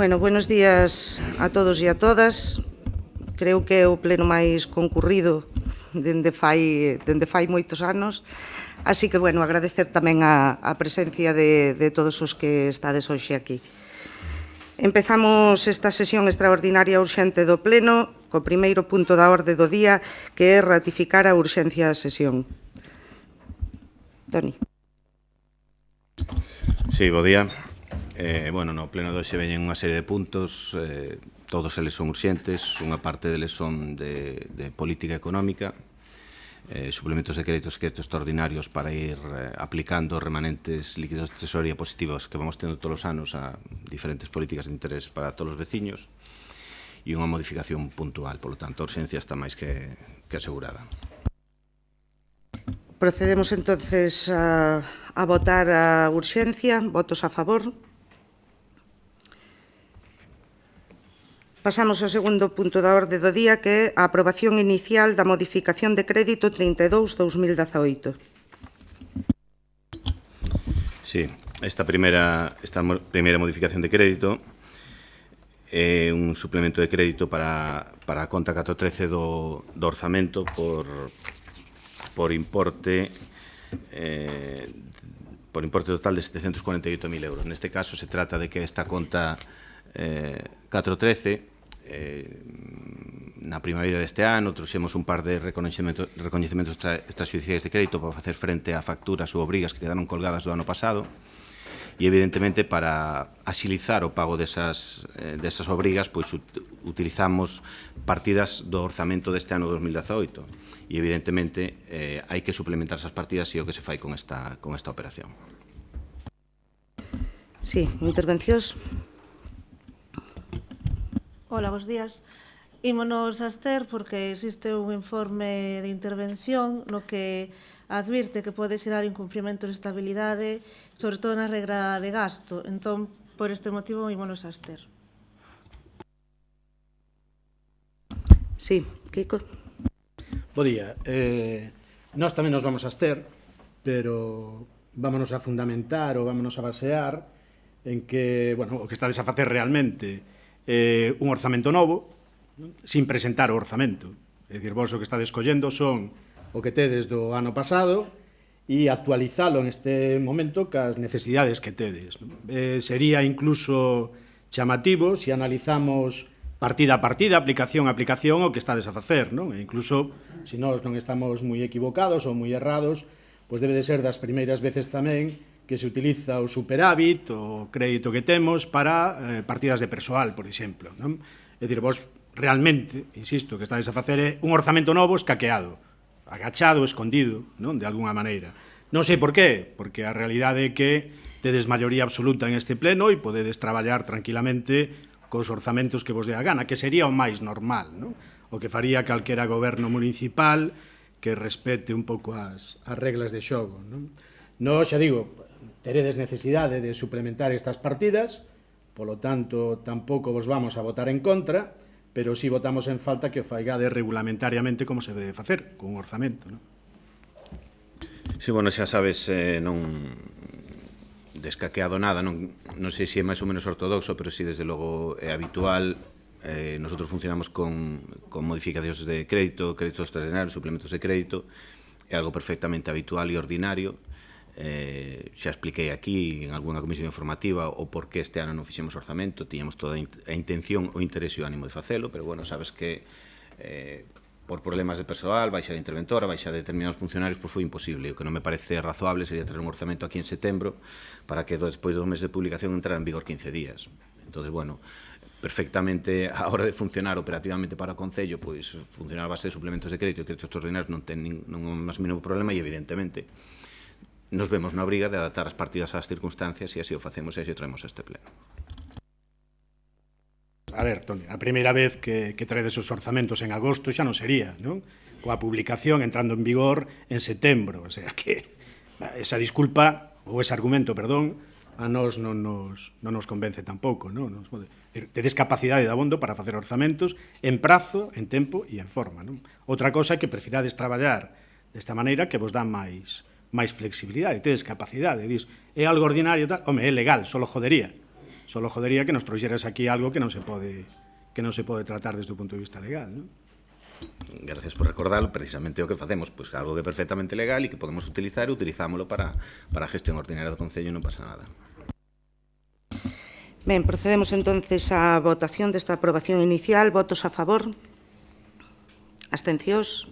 Bueno, buenos días a todos e a todas. Creo que é o pleno máis concurrido dende fai moitos anos. Así que, bueno, agradecer tamén a presencia de todos os que estades hoxe aquí. Empezamos esta sesión extraordinaria urxente do pleno co primeiro punto da orde do día, que é ratificar a urxencia da sesión. Toni. Sí, bo día. Bueno, no pleno de hoxe veñen unha serie de puntos, todos eles son urxentes, unha parte deles son de política económica, suplementos de créditos extraordinarios para ir aplicando remanentes líquidos de tesorería positivos que vamos tendo todos os anos a diferentes políticas de interés para todos os veciños e unha modificación puntual, polo tanto, a urxencia está máis que asegurada. Procedemos entonces a votar a urxencia. Votos a favor. Pasamos ao segundo punto da orde do día, que é a aprobación inicial da modificación de crédito 32/2018. Sí, esta primeira modificación de crédito é un suplemento de crédito para a conta 413 do orzamento por importe total de 748.000 euros. Neste caso se trata de que esta conta 413 na primavera deste ano trouxemos un par de recoñecementos extraxudiciais de crédito para facer frente a facturas ou obrigas que quedaron colgadas do ano pasado e evidentemente para axilizar o pago desas obrigas pois utilizamos partidas do orzamento deste ano 2018 e evidentemente hai que suplementar esas partidas e o que se fai con esta operación. Sí, intervencións. Hola, bos días. Ímonos abster porque existe un informe de intervención no que advirte que pode xerar incumprimentos de estabilidade, sobre todo na regra de gasto. Entón, por este motivo, ímonos abster. Sí, Kiko. Bo día. Nós tamén nos vamos a abster, pero vámonos a fundamentar ou vámonos a basear en que, bueno, o que estades a facer realmente un orzamento novo, sin presentar o orzamento. É dicir, vos o que estades collendo son o que tedes do ano pasado e actualizalo en este momento cas necesidades que tedes. Sería incluso chamativo se analizamos partida a partida, aplicación a aplicación, o que estades a facer, non? E incluso, se nós non estamos moi equivocados ou moi errados, pois debe de ser das primeiras veces tamén que se utiliza o superávit, o crédito que temos para partidas de persoal, por exemplo. Non? É dicir, vos realmente, insisto, que estades a facer é un orzamento novo escaqueado, agachado, escondido, non? De alguna maneira. Non sei por qué, porque a realidade é que tedes maioría absoluta en este pleno e podedes traballar tranquilamente cos orzamentos que vos dé a gana, que sería o máis normal, non? O que faría calquera goberno municipal que respete un pouco as reglas de xogo, non? Non, xa digo, teredes necesidade de suplementar estas partidas, polo tanto, tampouco vos vamos a votar en contra, pero si votamos en falta que o faigades regulamentariamente como se debe facer, con un orzamento, non? Sí, bueno, xa sabes, non descaqueado nada, non sei se é máis ou menos ortodoxo, pero si desde logo é habitual. Nosotros funcionamos con modificacións de crédito, créditos extraordinarios, suplementos de crédito, é algo perfectamente habitual e ordinario. Xa expliquei aquí en algunha comisión informativa o por que este ano non fixemos orzamento, tiñamos toda a intención, o interés e o ánimo de facelo, pero bueno, sabes que por problemas de persoal, baixa de interventora, baixa de determinados funcionarios, pois foi imposible. O que non me parece razoable sería traer un orzamento aquí en setembro para que despois dos meses de publicación entrara en vigor 15 días. Entón, bueno, perfectamente a hora de funcionar operativamente para o Concello, pois funcionar a base de suplementos de crédito e créditos extraordinarios non ten ningún máis mínimo problema e evidentemente nos vemos na obriga de adaptar as partidas ás circunstancias e así o facemos e así o traemos a este pleno. A ver, Toni, a primeira vez que traedes os orzamentos en agosto xa non sería, non? Coa publicación entrando en vigor en setembro, o sea que esa disculpa, ou ese argumento, perdón, a nós non nos convence tampouco, non? Tedes capacidade de abondo para facer orzamentos en prazo, en tempo e en forma, non? Outra cosa é que prefirades traballar desta maneira que vos dá máis flexibilidade, tedes capacidade, dis, é algo ordinario, tal, home, é legal, só lo jodería, Solo jodería que nos trouxeras aquí algo que non se pode tratar desde o punto de vista legal, non? Gracias por recordarlo, precisamente o que facemos, pois algo que é perfectamente legal e que podemos utilizar e utilizámolo para a gestión ordinaria do Concello e non pasa nada. Ben, procedemos entonces á votación desta aprobación inicial. Votos a favor? Abstencións?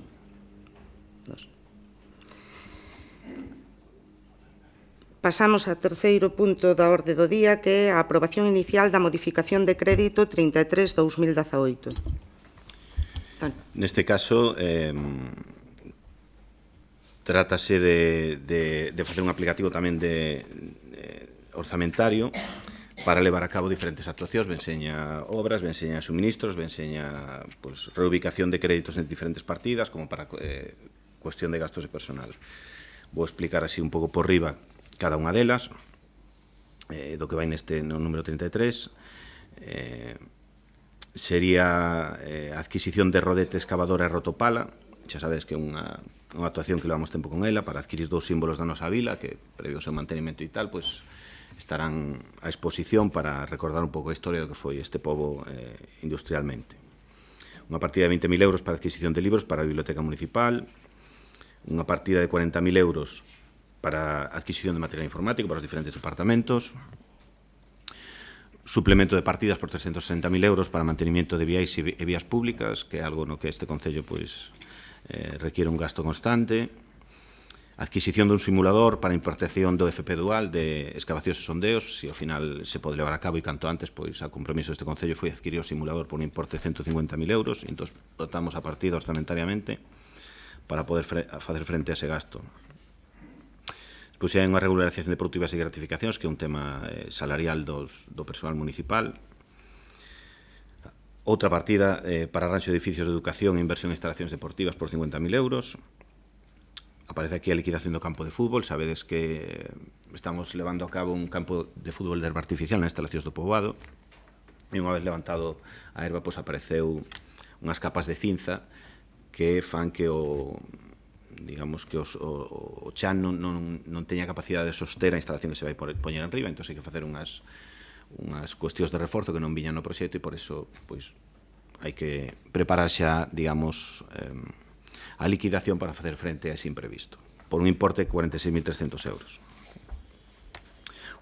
Pasamos ao terceiro punto da orde do día, que é a aprobación inicial da modificación de crédito 33/2018. Neste caso, trátase de facer un aplicativo tamén orzamentario para levar a cabo diferentes actuacións, benseña obras, benseña suministros, benseña reubicación de créditos en diferentes partidas, como para cuestión de gastos de personal. Vou explicar así un pouco por riba cada unha delas, do que vai no número 33. Sería a adquisición de rodete, excavadora e rotopala. Xa sabes que é unha actuación que levamos tempo con ela para adquirir 2 símbolos da nosa vila, que previo ao seu mantenimento e tal, pois estarán a exposición para recordar un pouco a historia do que foi este pobo industrialmente. Unha partida de 20.000 euros para a adquisición de libros para a Biblioteca Municipal, unha partida de 40.000 euros para a adquisición de material informático para os diferentes departamentos, suplemento de partidas por 360.000 euros para mantenimiento de vías e vías públicas, que é algo no que este Concello requiere un gasto constante, adquisición dun simulador para a implantación do FP Dual de excavacións e sondeos, se ao final se pode levar a cabo e canto antes, pois a compromiso deste Concello foi adquirir o simulador por un importe de 150.000 euros, e entón dotamos a partida orzamentariamente para poder facer frente a ese gasto. Despois hai unha regularización de produtivas e gratificacións, que é un tema salarial do persoal municipal. Outra partida para arranxo de edificios de educación e inversión en instalacións deportivas por 50.000 euros. Aparece aquí a liquidación do campo de fútbol. Sabedes que estamos levando a cabo un campo de fútbol de herba artificial nas instalacións do poboado, e unha vez levantado a herba, pois apareceu unhas capas de cinza que fan que o chan non teña capacidade de soster a instalación que se vai poñer enriba, entón hai que facer unhas cuestións de reforzo que non viñan no proxecto, e por iso pois hai que preparar xa, digamos, a liquidación para facer frente a ese imprevisto, por un importe de 46.300 euros.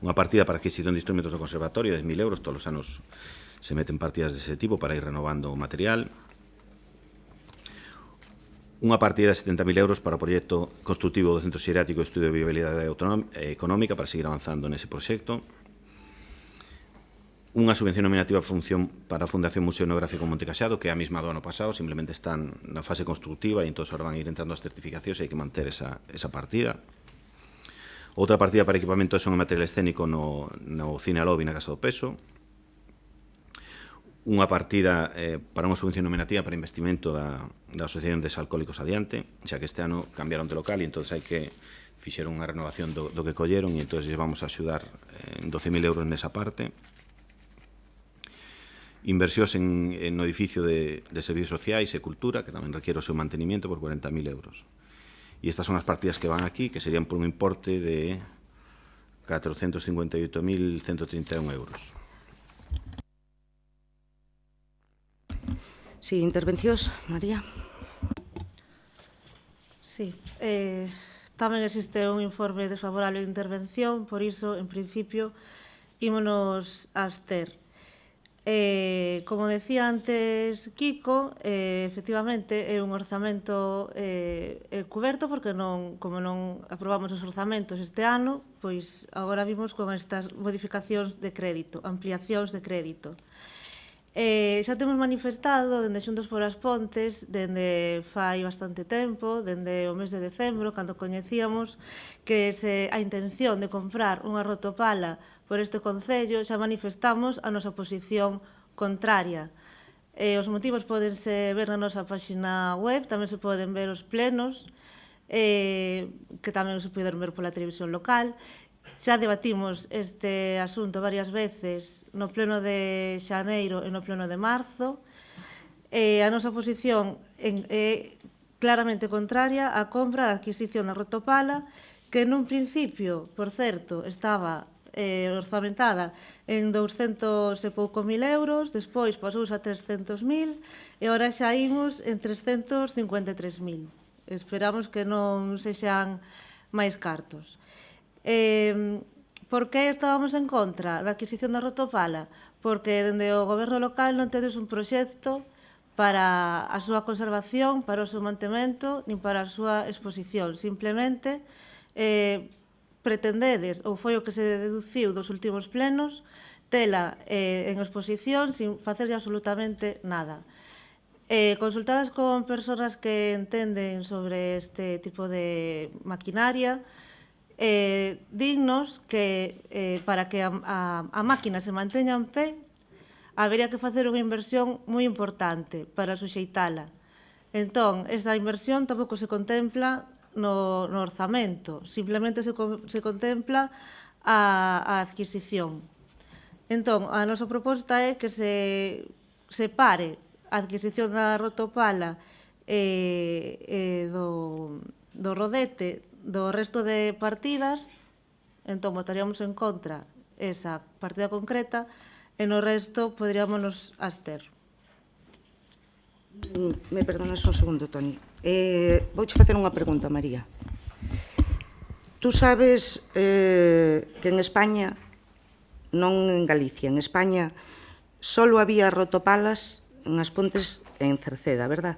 Unha partida para adquisición de instrumentos do conservatorio de 10.000 euros, todos os anos se meten partidas dese tipo para ir renovando o material. Unha partida de 70.000 euros para o proxecto constructivo do Centro Xeriátrico de Estudio de Viabilidade Económica para seguir avanzando nese proxecto. Unha subvención nominativa para a Fundación Museo Etnográfico Monte Caxado, que é a mesma do ano pasado, simplemente están na fase constructiva e entón ahora van a ir entrando as certificacións e hai que manter esa partida. Outra partida para equipamento de son e material escénico no Cine Alobi na Casa do Peso. Unha partida para unha subvención nominativa para investimento da Asociación de Alcohólicos Adiante, xa que este ano cambiaron de local e entón hai que fixeron unha renovación do que colleron, e entón vamos a axudar en 12.000 euros nesa parte. Inversións no edificio de Servicios Sociais e Cultura, que tamén requiere o seu mantenimiento, por 40.000 euros. E estas son as partidas que van aquí, que serían por un importe de 458.131 euros. Sí, intervencións, María. Sí, tamén existe un informe desfavorable de intervención, por iso, en principio, ímonos a abster. Como decía antes Kiko, efectivamente é un orzamento cuberto, porque como non aprobamos os orzamentos este ano, pois agora vimos con estas modificacións de crédito, ampliacións de crédito. Xa temos manifestado dende Xuntos por as Pontes, dende fai bastante tempo, dende o mes de decembro, cando coñecíamos que a intención de comprar unha rotopala por este Concello, xa manifestamos a nosa posición contraria. Os motivos pódense ver na nosa página web, tamén se poden ver os plenos, que tamén se poden ver pola televisión local. Xa debatimos este asunto varias veces no pleno de xaneiro e no pleno de marzo. A nosa posición é claramente contraria á compra e adquisición da rotopala, que nun principio, por certo, estaba orzamentada en 200 e pouco mil euros, despois pasouse a 300.000 e ora xa imos en 353.000. Esperamos que non sexan máis cartos. Por que estábamos en contra da adquisición da Rotopala? Porque dende o goberno local non tedes un proxecto para a súa conservación, para o seu mantemento, nin para a súa exposición. Simplemente pretendedes, ou foi o que se deduciu dos últimos plenos, tela en exposición sin facerlle absolutamente nada. Consultadas con persoas que entenden sobre este tipo de maquinaria, dignos que para que a máquina se manteña en pé habería que facer unha inversión moi importante para suxeitala. Entón, esa inversión tampouco se contempla no orzamento, simplemente se contempla a adquisición. Entón, a nosa proposta é que se pare a adquisición da Rotopala do rodete do resto de partidas, entón votaríamos en contra esa partida concreta e no resto poderíamos abster. Me perdonas un segundo, Toni. Vouche facer unha pregunta, María. Tú sabes que en España, non en Galicia, en España, solo había rotopalas en As Pontes e en Cerceda, verdad?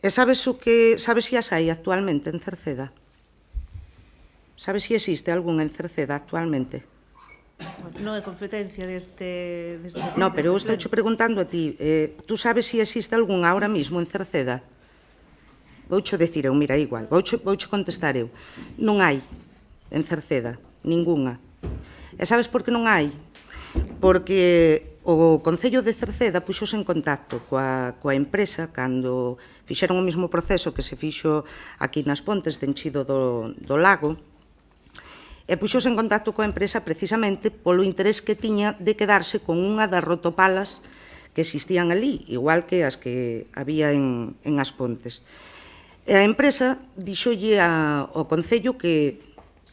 E sabes se as hai actualmente en Cerceda? Sabes se existe algún en Cerceda actualmente? Non é competencia deste No, pero eu estou preguntando a ti. Tú sabes se existe algún ahora mismo en Cerceda? Voucho decir eu, mira, igual, voucho contestar eu. Non hai en Cerceda, ningunha. E sabes por que non hai? Porque o Concello de Cerceda puxose en contacto coa empresa cando fixeron o mesmo proceso que se fixo aquí nas Pontes de enchido do lago, e puxose en contacto coa empresa precisamente polo interés que tiña de quedarse con unha das rotopalas que existían ali, igual que as que había en As Pontes. E a empresa dixolle ao Concello que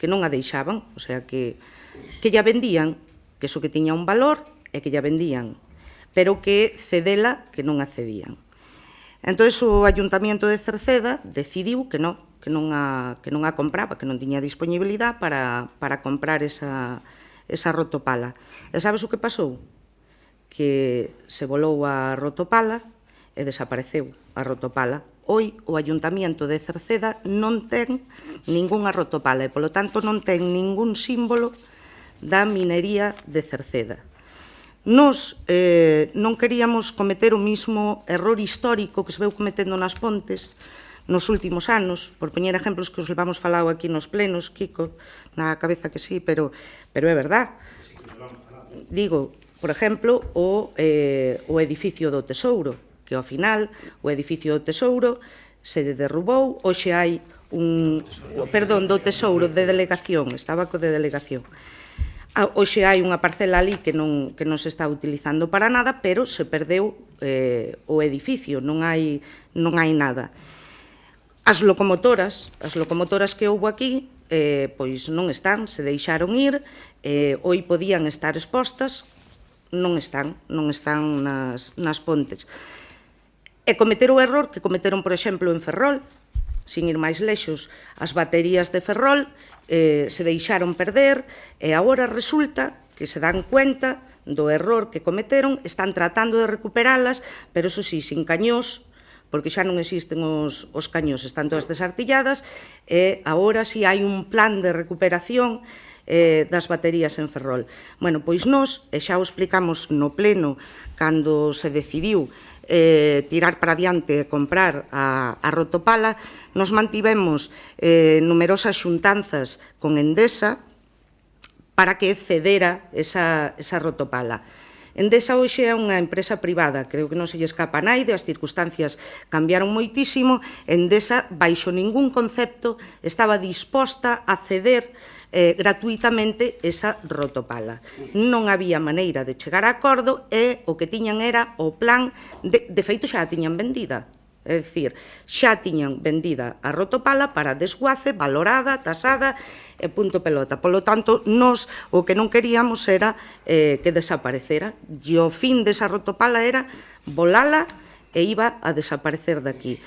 non a deixaban, o sea, que lla vendían, que iso que tiña un valor e que lla vendían, pero que cedela que non a cedían. Entón, o Ayuntamiento de Cerceda decidiu que non a compraba, que non tiña disponibilidade para comprar esa rotopala. E sabes o que pasou? Que se volou a rotopala e desapareceu a rotopala. Hoi o Ayuntamiento de Cerceda non ten ningunha rotopala e, polo tanto, non ten ningún símbolo da minería de Cerceda. Nos non queríamos cometer o mismo error histórico que se veu cometendo nas Pontes nos últimos anos, por poñer exemplos que os levamos falado aquí nos plenos, Kiko, na cabeza que sí, pero é verdad. Digo, por exemplo, o edificio do Tesouro, que ao final o edificio do Tesouro se derrubou, hoxe hai do Tesouro, de delegación, estaba co de delegación. Hoxe hai unha parcela ali que non se está utilizando para nada, pero se perdeu o edificio, non hai nada. As locomotoras que houbo aquí, pois non están, se deixaron ir, hoi podían estar expostas, non están nas Pontes. E cometer o error que cometeron, por exemplo, en Ferrol, sin ir máis lexos, as baterías de Ferrol se deixaron perder e agora resulta que se dan cuenta do error que cometeron, están tratando de recuperalas, pero eso sí, sin cañós, porque xa non existen os cañós, están todas desartilladas, e agora si hai un plan de recuperación das baterías en Ferrol. Bueno, pois nós, e xa o explicamos no pleno, cando se decidiu tirar para diante e comprar a rotopala, nos mantivemos numerosas xuntanzas con Endesa para que cedera esa rotopala. Endesa hoxe é unha empresa privada, creo que non se lle escapa a naide, as circunstancias cambiaron moitísimo. Endesa, baixo ningún concepto, estaba disposta a ceder gratuitamente esa rotopala. Non había maneira de chegar a acordo e o que tiñan era o plan, de feito xa a tiñan vendida, É dicir, xa tiñan vendida a rotopala para desguace, valorada, tasada, e punto pelota. Polo tanto, nós o que non queríamos era que desaparecera. E o fin desa rotopala era volala e iba a desaparecer daqui.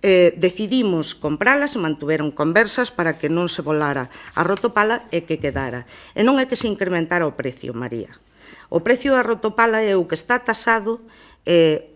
Decidimos comprala, se mantuveron conversas para que non se volara a rotopala e que quedara. E non é que se incrementara o precio, María. O precio da rotopala é o que está tasado,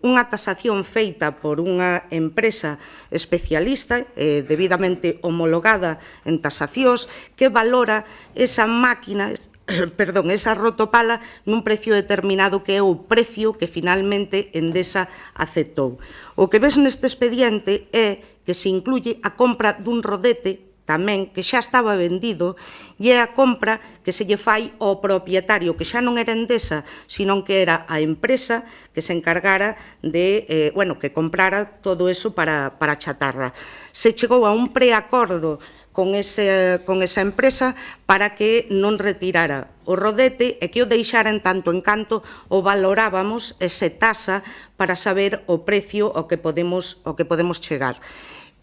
unha tasación feita por unha empresa especialista debidamente homologada en tasacións que valora esa máquina, esa rotopala nun precio determinado que é o precio que finalmente Endesa aceptou. O que ves neste expediente é que se incluye a compra dun rodete tamén que xa estaba vendido e é a compra que se lle fai ao propietario, que xa non era Endesa, sino que era a empresa que se encargara de, que comprara todo eso para a chatarra. Se chegou a un preacordo con esa empresa para que non retirara o rodete e que o deixara en tanto en canto o valorábamos e se tasa para saber o precio ao que podemos chegar.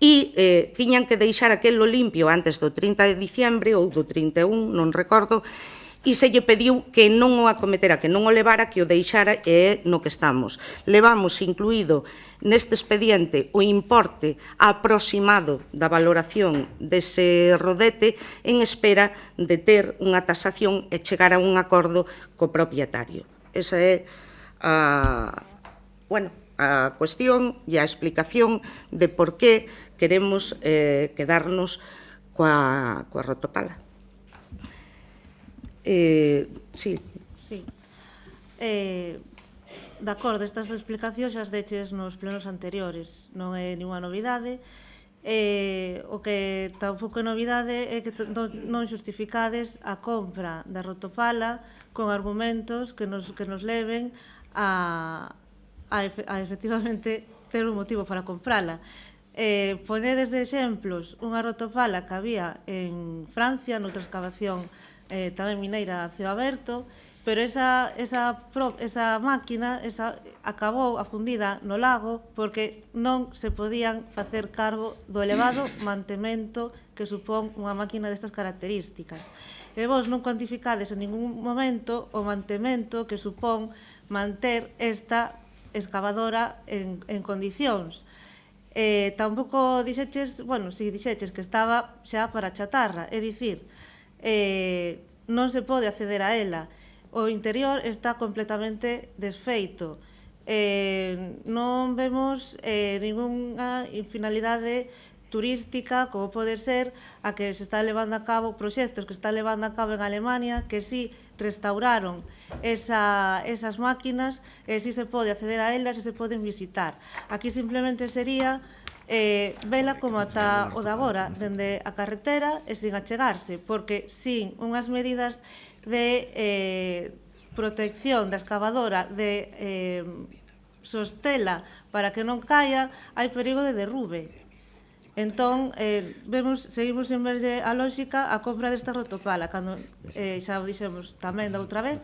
E tiñan que deixar aquelo limpio antes do 30 de diciembre ou do 31, non recordo, e se lle pediu que non o acometera, que non o levara, que o deixara, e é no que estamos. Levamos incluído neste expediente o importe aproximado da valoración dese rodete en espera de ter unha tasación e chegar a un acordo co propietario. Esa é a cuestión e a explicación de por que queremos quedarnos coa rotopala. Sí. De acordo, estas explicacións as deches nos plenos anteriores, non é ninguna novidade. O que tampouco é novidade é que non xustificades a compra da rotopala con argumentos que nos leven a efectivamente ter un motivo para comprala. Ponedes de exemplos unha rotopala que había en Francia, noutra excavación tamén mineira a ceo aberto, pero esa máquina acabou afundida no lago porque non se podían facer cargo do elevado mantemento que supón unha máquina destas características. E vos non cuantificades en ningún momento o mantemento que supón manter esta excavadora en condicións. Tampouco dixeches, dixeches que estaba xa para chatarra, é dicir, non se pode acceder a ela. O interior está completamente desfeito. Non vemos ningunha finalidade turística, como pode ser a que se está levando a cabo proxectos que está levando a cabo en Alemania, que sí restauraron esas máquinas e sí se pode acceder a elas e se poden visitar. Aquí simplemente sería vela como ata o de agora, dende a carretera e sin achegarse, porque sin unhas medidas de protección da excavadora, de sostela para que non caia, hai perigo de derrube. Entón, seguimos en vez de a lógica a compra desta rotopala, cando xa o dixemos tamén da outra vez,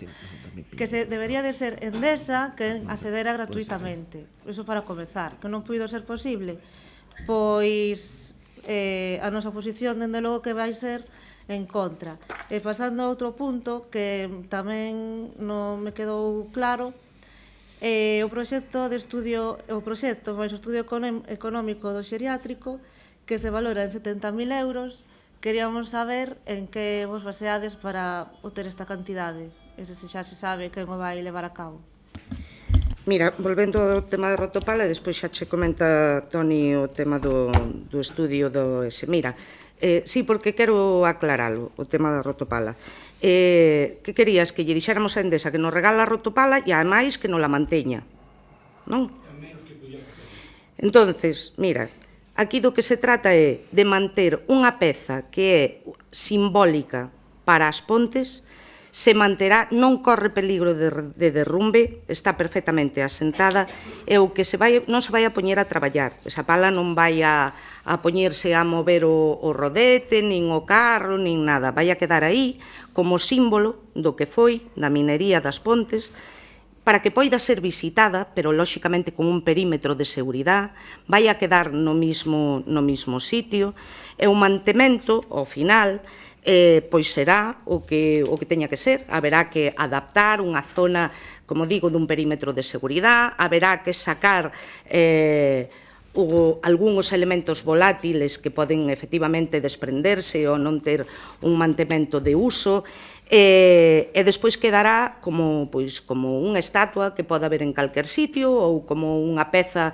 que debería de ser Endesa que accedera gratuitamente. Iso para comezar, que non puido ser posible, pois a nosa posición, dende logo, que vai ser en contra. E pasando a outro punto que tamén non me quedou claro, o proxecto máis o estudio económico do xeriátrico, que se valora en 70.000 euros, queríamos saber en que vos baseades para obter esta cantidade, ese xa se sabe quen o vai levar a cabo. Mira, volvendo ao tema da rotopala, despois xa che comenta Toni o tema do estudio do ese. Mira, sí, porque quero aclaralo, o tema da rotopala. Que querías? Que lle dixéramos a Endesa que nos regala a rotopala e, ademais, que nos la manteña, non? Entonces, mira, aquí do que se trata é de manter unha peza que é simbólica para as Pontes, se manterá, non corre peligro de derrumbe, está perfectamente asentada, e o que non se vai a poñer a traballar. Esa pala non vai a poñerse a mover o rodete, nin o carro, nin nada. Vai a quedar aí como símbolo do que foi da minería das Pontes, para que poida ser visitada, pero lóxicamente con un perímetro de seguridade, vai a quedar no mismo sitio, e o mantemento, ao final, pois será o que teña que ser. Haberá que adaptar unha zona, como digo, dun perímetro de seguridade, haberá que sacar algúns elementos volátiles que poden efectivamente desprenderse ou non ter un mantemento de uso, e despois quedará como unha estatua que pode haber en calquer sitio ou como unha peza,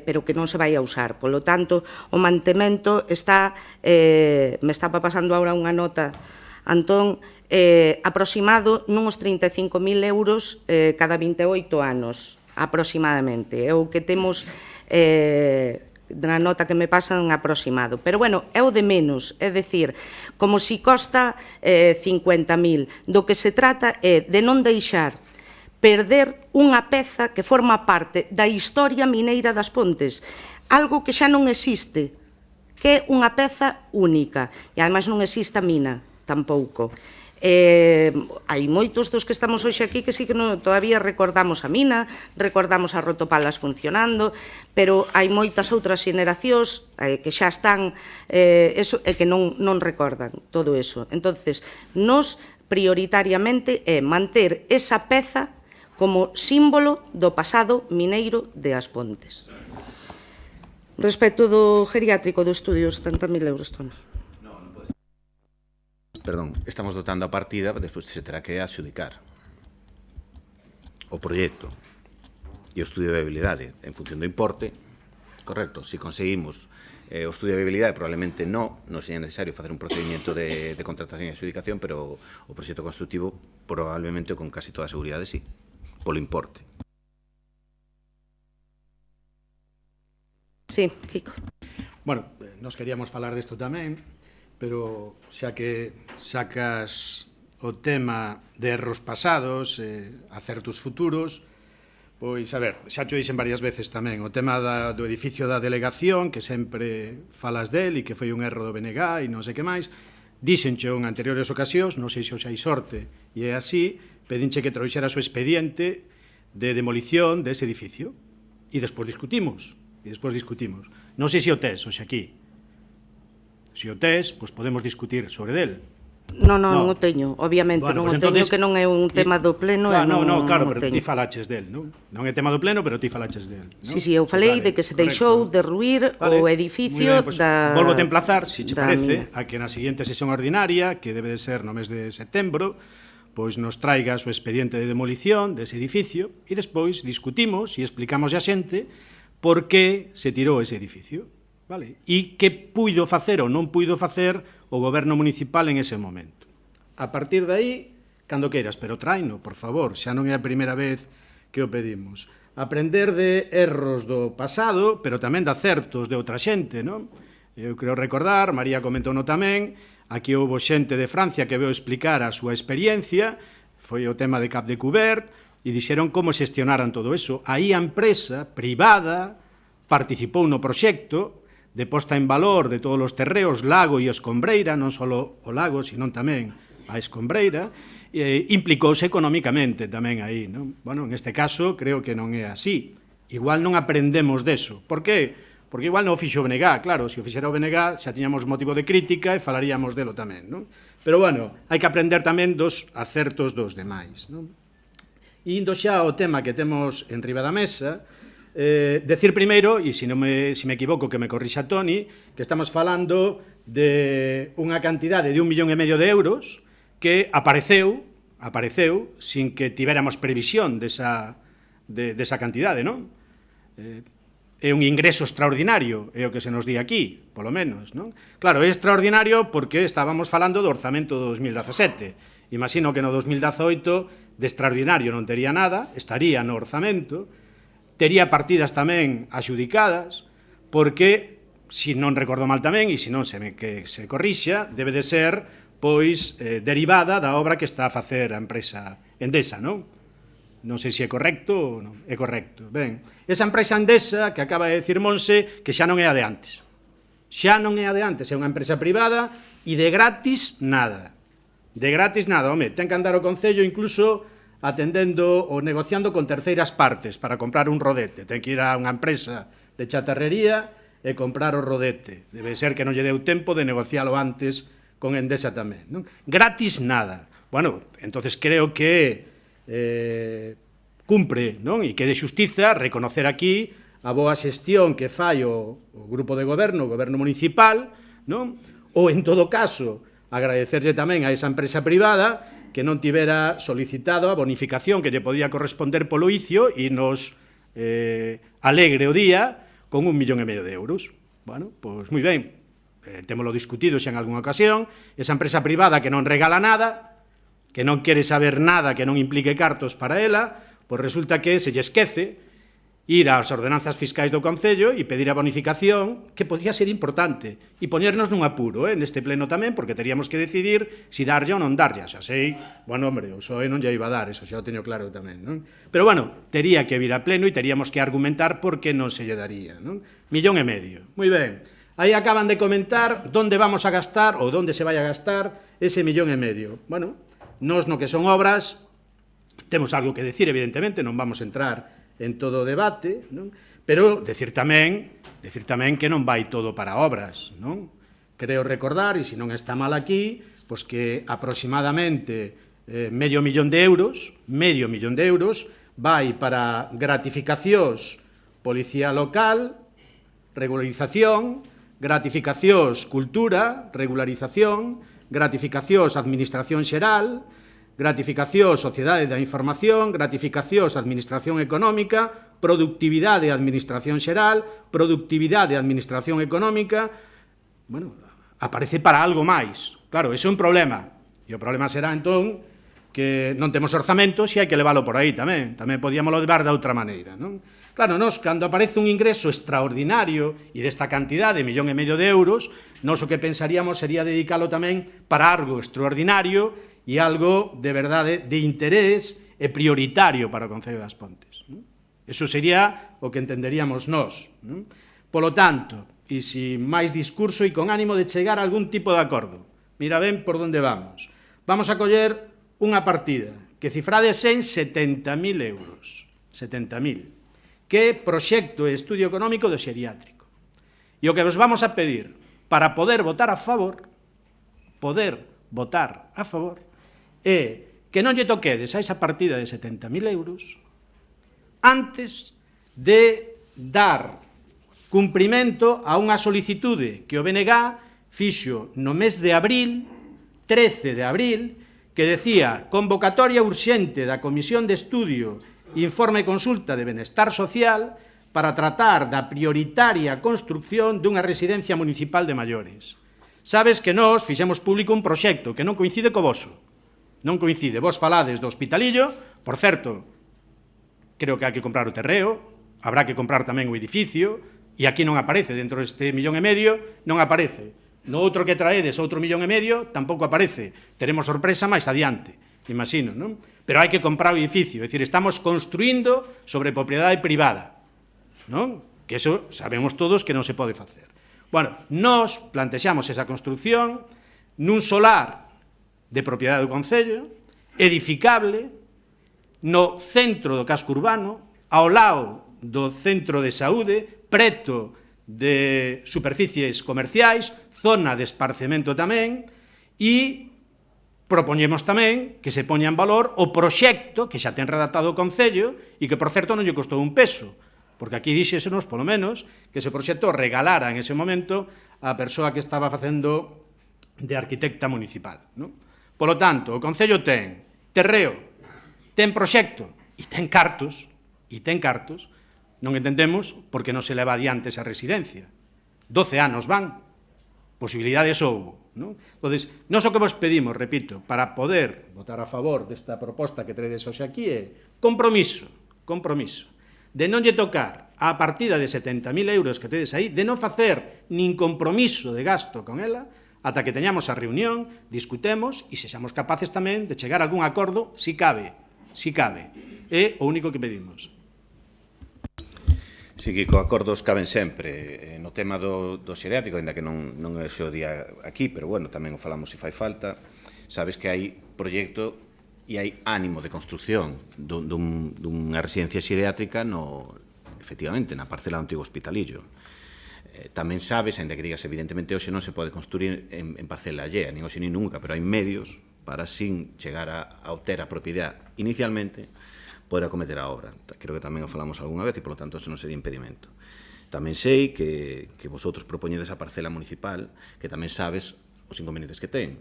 pero que non se vai a usar. Polo tanto, o mantemento está, me está pasando agora unha nota, Antón, aproximado nuns 35.000 euros cada 28 anos, aproximadamente. É o que temos na nota que me pasan aproximado. Pero, bueno, é o de menos, é dicir, como si costa 50.000. Do que se trata é de non deixar perder unha peza que forma parte da historia mineira das Pontes, algo que xa non existe, que é unha peza única, e ademais non existe a mina, tampouco. Hai moitos dos que estamos hoxe aquí que sí que todavía recordamos a mina, recordamos as rotopalas funcionando, pero hai moitas outras xeneracións que xa están e que non recordan todo eso. Entonces, nos prioritariamente é manter esa peza como símbolo do pasado mineiro de As Pontes. Respecto do geriátrico do estudio, 70.000 euros, Toni. Perdón, estamos dotando a partida, despois se terá que adxudicar o proxecto e o estudio de viabilidade en función do importe, correcto? Se conseguimos o estudio de viabilidade, probablemente non sería necesario facer un procedimento de contratación e adxudicación, pero o proxecto constructivo probablemente con casi toda a seguridade sí, polo importe. Sí, Kiko. Bueno, nos queríamos falar desto tamén, pero xa que sacas o tema de erros pasados, acertos futuros, pois, a ver, xa cho dixen varias veces tamén, o tema do edificio da delegación, que sempre falas del e que foi un erro do BNG e non sei que máis, díxencho en anteriores ocasións, non sei se os hai sorte, e é así, pedinche que trouxeras o expediente de demolición dese edificio, e despois discutimos, Non sei se o tes, hoxe aquí. Se o tes, pois podemos discutir sobre del. Non o teño, obviamente, non o teño, que non é un tema do pleno. Non, claro, pero ti falaches del, non? Non é tema do pleno, pero ti falaches del. Sí, eu falei de que se deixou derruir o edificio da... Volvo a emplazar, se che parece, a que na seguinte sesión ordinaria, que debe de ser no mes de setembro, pois nos traigas o expediente de demolición dese edificio e despois discutimos e explicamos a xente por que se tirou ese edificio. Vale? E que puido facer ou non puido facer o goberno municipal en ese momento. A partir de aí, cando queiras, pero traino, por favor, xa non é a primeira vez que o pedimos. Aprender de erros do pasado, pero tamén de acertos de outra xente, non? Eu creo recordar, María comentou no tamén, aquí houve xente de Francia que veu explicar a súa experiencia, foi o tema de Cap de Couvert, e dixeron como xestionaran todo eso. Aí a empresa privada participou no proxecto de posta en valor de todos os terreos, lago e escombreira, non só o lago, sino tamén a escombreira, implicouse económicamente tamén aí, non? Bueno, en este caso, creo que non é así. Igual non aprendemos deso. Por qué? Porque igual non o fixo o BNG, claro, se o fixera o BNG xa tiñamos motivo de crítica e falaríamos delo tamén, non? Pero, bueno, hai que aprender tamén dos acertos dos demais, non? E indo xa ao tema que temos en riba da mesa, decir primeiro, e se me equivoco que me corrixa Toni, que estamos falando de unha cantidade de 1,5 millón de euros que apareceu sin que tivéramos previsión desa cantidade, non? É un ingreso extraordinario, é o que se nos di aquí, polo menos, non? Claro, é extraordinario porque estábamos falando do orzamento do 2017. Imagino que no 2018 de extraordinario non tería nada, estaría no orzamento, tería partidas tamén axudicadas, porque, se non recordo mal tamén, e se non se corrixa, debe de ser, pois, derivada da obra que está a facer a empresa Endesa, non? Non sei se é correcto ou non. É correcto. Ben, esa empresa Endesa, que acaba de decir Monse, que xa non é a de antes. Xa non é a de antes, é unha empresa privada e de gratis nada. De gratis nada, home, ten que andar o Concello incluso atendendo ou negociando con terceiras partes para comprar un rodete. Ten que ir a unha empresa de chatarrería e comprar o rodete. Debe ser que non lle deu tempo de negocialo antes con Endesa tamén. Non? Gratis nada. Bueno, entonces creo que cumpre, non? E que de xustiza reconocer aquí a boa xestión que fai o grupo de goberno, o goberno municipal, non? Ou, en todo caso, agradecerlle tamén a esa empresa privada que non tivera solicitado a bonificación que lle podía corresponder polo icio e nos alegre o día con 1,5 millón de euros. Bueno, pois moi ben, témolo discutido xa en algunha ocasión, esa empresa privada que non regala nada, que non quere saber nada que non implique cartos para ela, pois resulta que se lle esquece ir ás ordenanzas fiscais do Concello e pedir a bonificación, que podía ser importante, e poñernos nun apuro, neste pleno tamén, porque teríamos que decidir se darlle ou non darlle. Xa sei, bueno, hombre, o PSOE non lle iba a dar, eso xa o teño claro tamén, non? Pero, bueno, tería que vir a pleno e teríamos que argumentar por que non se lle daría, non? 1,5 millón. Moi ben. Aí acaban de comentar onde vamos a gastar, ou onde se vai a gastar, ese 1,5 millón. Bueno, nós no que son obras, temos algo que decir, evidentemente, non vamos a entrar en todo o debate, non? Pero decir tamén que non vai todo para obras, non? Creo recordar, e se non está mal aquí, pois que aproximadamente medio millón de euros vai para gratificacións policía local, regularización, gratificacións cultura, regularización, gratificacións administración xeral, gratificacións sociedade da información, gratificacións administración económica, productividade administración xeral, productividade administración económica. Bueno, aparece para algo máis. Claro, ese é un problema. E o problema será, entón, que non temos orzamentos e hai que leválo por aí tamén. Tamén podíamoslo levar de outra maneira, non? Claro, nós, cando aparece un ingreso extraordinario e desta cantidade, 1,5 millón de euros, nós o que pensaríamos sería dedicalo tamén para algo extraordinario e algo de verdade de interés e prioritario para o Concello das Pontes. Eso sería o que entenderíamos nós. Polo tanto, e sin máis discurso e con ánimo de chegar a algún tipo de acordo, mira ben por onde vamos. Vamos a coller unha partida que cifrades en 70.000 euros. 70.000. Que é proxecto e estudio económico do xeriátrico. E o que vos vamos a pedir para poder votar a favor, é que non lle toquedes a esa partida de 70.000 euros antes de dar cumprimento a unha solicitude que o BNG fixo no mes de abril, 13 de abril, que decía convocatoria urxente da Comisión de Estudio Informe e Consulta de Benestar Social para tratar da prioritaria construcción dunha residencia municipal de maiores. Sabes que nós fixemos público un proxecto que non coincide co voso. Non coincide. Vos falades do Hospitalillo, por certo, creo que hai que comprar o terreo, habrá que comprar tamén o edificio, e aquí non aparece, dentro deste 1,5 millón, non aparece. No outro que traedes, outro 1,5 millón, tampouco aparece. Teremos sorpresa máis adiante, imagino, non? Pero hai que comprar o edificio, é dicir, estamos construindo sobre propiedade privada, non? Que eso sabemos todos que non se pode facer. Bueno, nós plantexamos esa construcción nun solar de propiedade do Concello, edificable, no centro do casco urbano, ao lado do centro de saúde, preto de superficies comerciais, zona de esparcemento tamén, e propoñemos tamén que se poña en valor o proxecto que xa ten redactado o Concello e que, por certo, non lle costou un peso, porque aquí díxesenos, polo menos, que ese proxecto regalara en ese momento a persoa que estaba facendo de arquitecta municipal, non? Polo tanto, o Concello ten terreo, ten proxecto e ten cartos, non entendemos por que non se leva adiante esa residencia. 12 anos van, posibilidades houbo, non? Entón, nós o que vos pedimos, repito, para poder votar a favor desta proposta que traedes hoxe aquí é compromiso, de non lle tocar a partida de 70.000 euros que tedes aí, de non facer nin compromiso de gasto con ela, ata que teñamos a reunión, discutemos e sexamos capaces tamén de chegar a algún acordo, si cabe. É o único que pedimos. Si, Kiko, acordos caben sempre. No tema do xeriátrico, ainda que non é o seu día aquí, pero bueno, tamén o falamos se fai falta, sabes que hai proxecto e hai ánimo de construción dunha residencia xeriátrica efectivamente, na parcela do antigo hospitalillo. Tamén sabes, ainda que digas, evidentemente, hoxe non se pode construir en parcela allea, nin hoxe nin nunca, pero hai medios para, sin chegar a obter a propiedade inicialmente, poder acometer a obra. Creo que tamén o falamos algunha vez e, polo tanto, eso non sería impedimento. Tamén sei que vosotros propoñedes a parcela municipal, que tamén sabes os inconvenientes que ten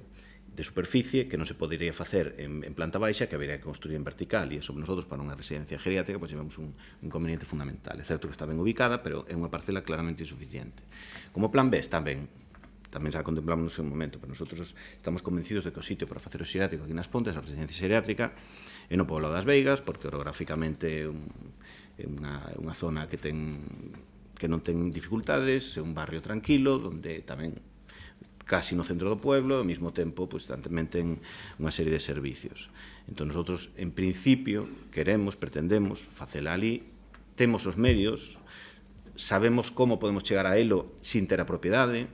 de superficie, que non se podería facer en planta baixa, que habería que construir en vertical, e eso nosotros para unha residencia geriátrica pois llevamos un inconveniente fundamental. É certo que está ben ubicada, pero é unha parcela claramente insuficiente. Como plan B está ben, tamén xa contemplamos no seu momento, pero nosotros estamos convencidos de que o sitio para facer o xeriátrico aquí nas Pontes, a residencia xeriátrica, é no Poblo das Veigas, porque orográficamente é unha zona que non ten dificultades, é un barrio tranquilo, onde tamén casi no centro do pueblo, ao mesmo tempo, pois, tamén ten unha serie de servicios. Entón, nosotros, en principio, pretendemos facela ali, temos os medios, sabemos como podemos chegar a elo sin ter a propiedade,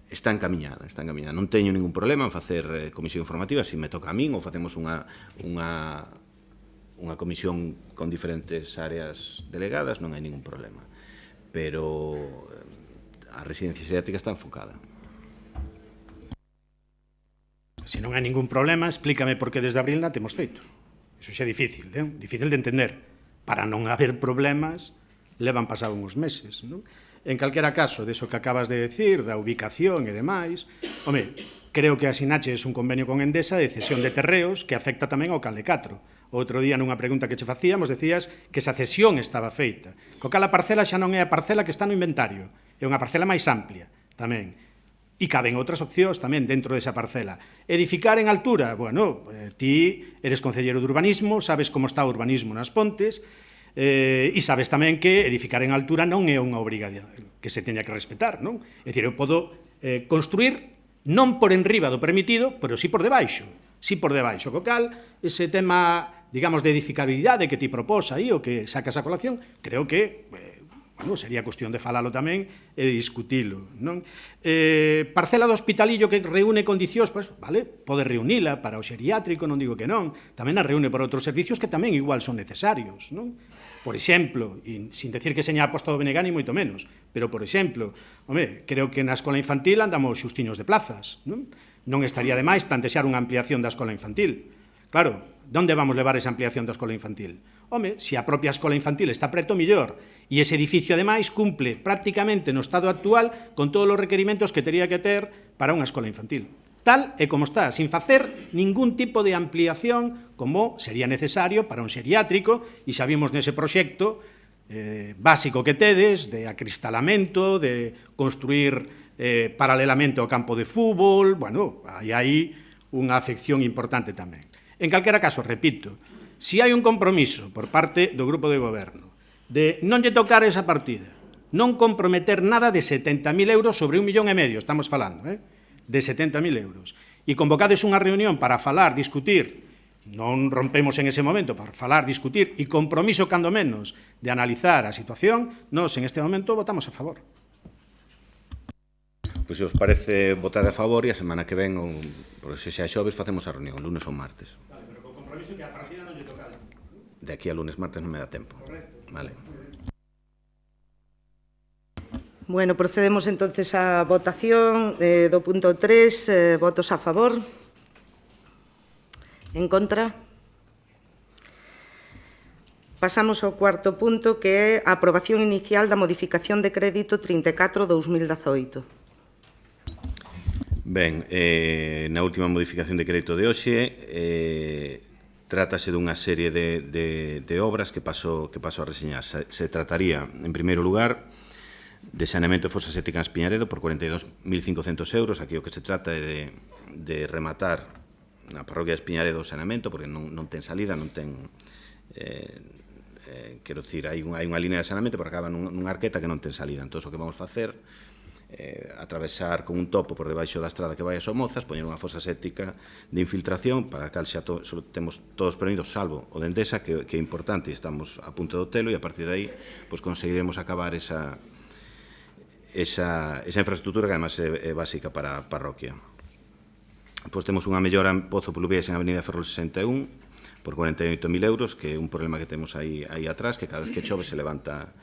está encaminhada. Non teño ningún problema en facer comisión informativa, se me toca a min, ou facemos unha comisión con diferentes áreas delegadas, non hai ningún problema. Pero a residencia xeriátrica está enfocada. Se non hai ningún problema, explícame por que desde abril na temos feito. Iso xa é difícil, difícil de entender. Para non haber problemas, levan pasado uns meses, non? En calquera caso, deso que acabas de decir, da ubicación e demais, home, creo que asinaches un convenio con Endesa de cesión de terreos que afecta tamén ao Canle 4. Outro día, nunha pregunta que che facíamos, decías que esa cesión estaba feita. Co cal a parcela xa non é a parcela que está no inventario, é unha parcela máis amplia, tamén. E caben outras opcións tamén dentro desa parcela. Edificar en altura, bueno, ti eres concelleiro de urbanismo, sabes como está o urbanismo nas Pontes, e sabes tamén que edificar en altura non é unha obrigación que se teña que respetar, non? É dicir, eu podo construir non por enriba do permitido, pero sí por debaixo. Sí por debaixo. Co cal, ese tema, digamos, de edificabilidade que ti proposa aí, o que sacas a colación, creo que sería cuestión de falalo tamén e de discutilo, non? Parcela do hospitalillo que reúne condicións, pois, vale, pode reunila para o xeriátrico, non digo que non, tamén a reúne por outros servicios que tamén igual son necesarios, non? Por exemplo, e sin decir que seña apostado Benegani, moito menos, pero, por exemplo, creo que na escola infantil andamos xustiños de plazas, non? Non estaría de máis plantexar unha ampliación da escola infantil. Claro, onde vamos levar esa ampliación da escola infantil? Se a propia escola infantil está preto, millor. E ese edificio, ademais, cumple prácticamente no estado actual con todos os requerimentos que teria que ter para unha escola infantil. Tal e como está, sin facer ningún tipo de ampliación como sería necesario para un xeriátrico, e xa vimos nese proxecto básico que tedes, de acristalamento, de construir paralelamente ao campo de fútbol, bueno, hai unha afección importante tamén. En calquera caso, repito, se hai un compromiso por parte do grupo de goberno de non lle tocar esa partida, non comprometer nada de 70.000 euros sobre 1,5 millón, estamos falando, de 70.000 euros, e convocades unha reunión para falar, discutir, non rompemos en ese momento, para falar, discutir, e compromiso, cando menos, de analizar a situación, nós en este momento votamos a favor. Pois se os parece votar a favor, e a semana que ven, se xa xoves, facemos a reunión, lunes ou martes. Vale, pero co compromiso que a partida non lle tocada. De aquí a lunes, martes non me dá tempo. Correcto. Vale. Bueno, procedemos entonces á votación do punto 3, votos a favor. En contra. Pasamos ao cuarto punto, que é a aprobación inicial da modificación de crédito 34/2018. Ben, na última modificación de crédito de hoxe, trátase dunha serie de obras que paso a reseñar. Se trataría, en primeiro lugar, de saneamento de fosas sépticas en Espiñaredo por 42.500 euros. Aquí o que se trata é de rematar na parroquia de Espiñaredo o saneamento, porque non ten salida, non ten... quero dicir, hai unha línea de saneamento, pero acaba nunha arqueta que non ten salida. Entón, o que vamos facer atravesar con un topo por debaixo da estrada que vai a Somozas, poñer unha fosa séptica de infiltración para a cal xa temos todos permisos, salvo o de Endesa, que é importante e estamos a punto do telo, e a partir de aí conseguiremos acabar esa infraestructura que además é básica para a parroquia. Pois temos unha mellora en Pozo Pluviés en Avenida Ferrol 61 por 48.000 euros, que é un problema que temos aí atrás, que cada vez que chove se levanta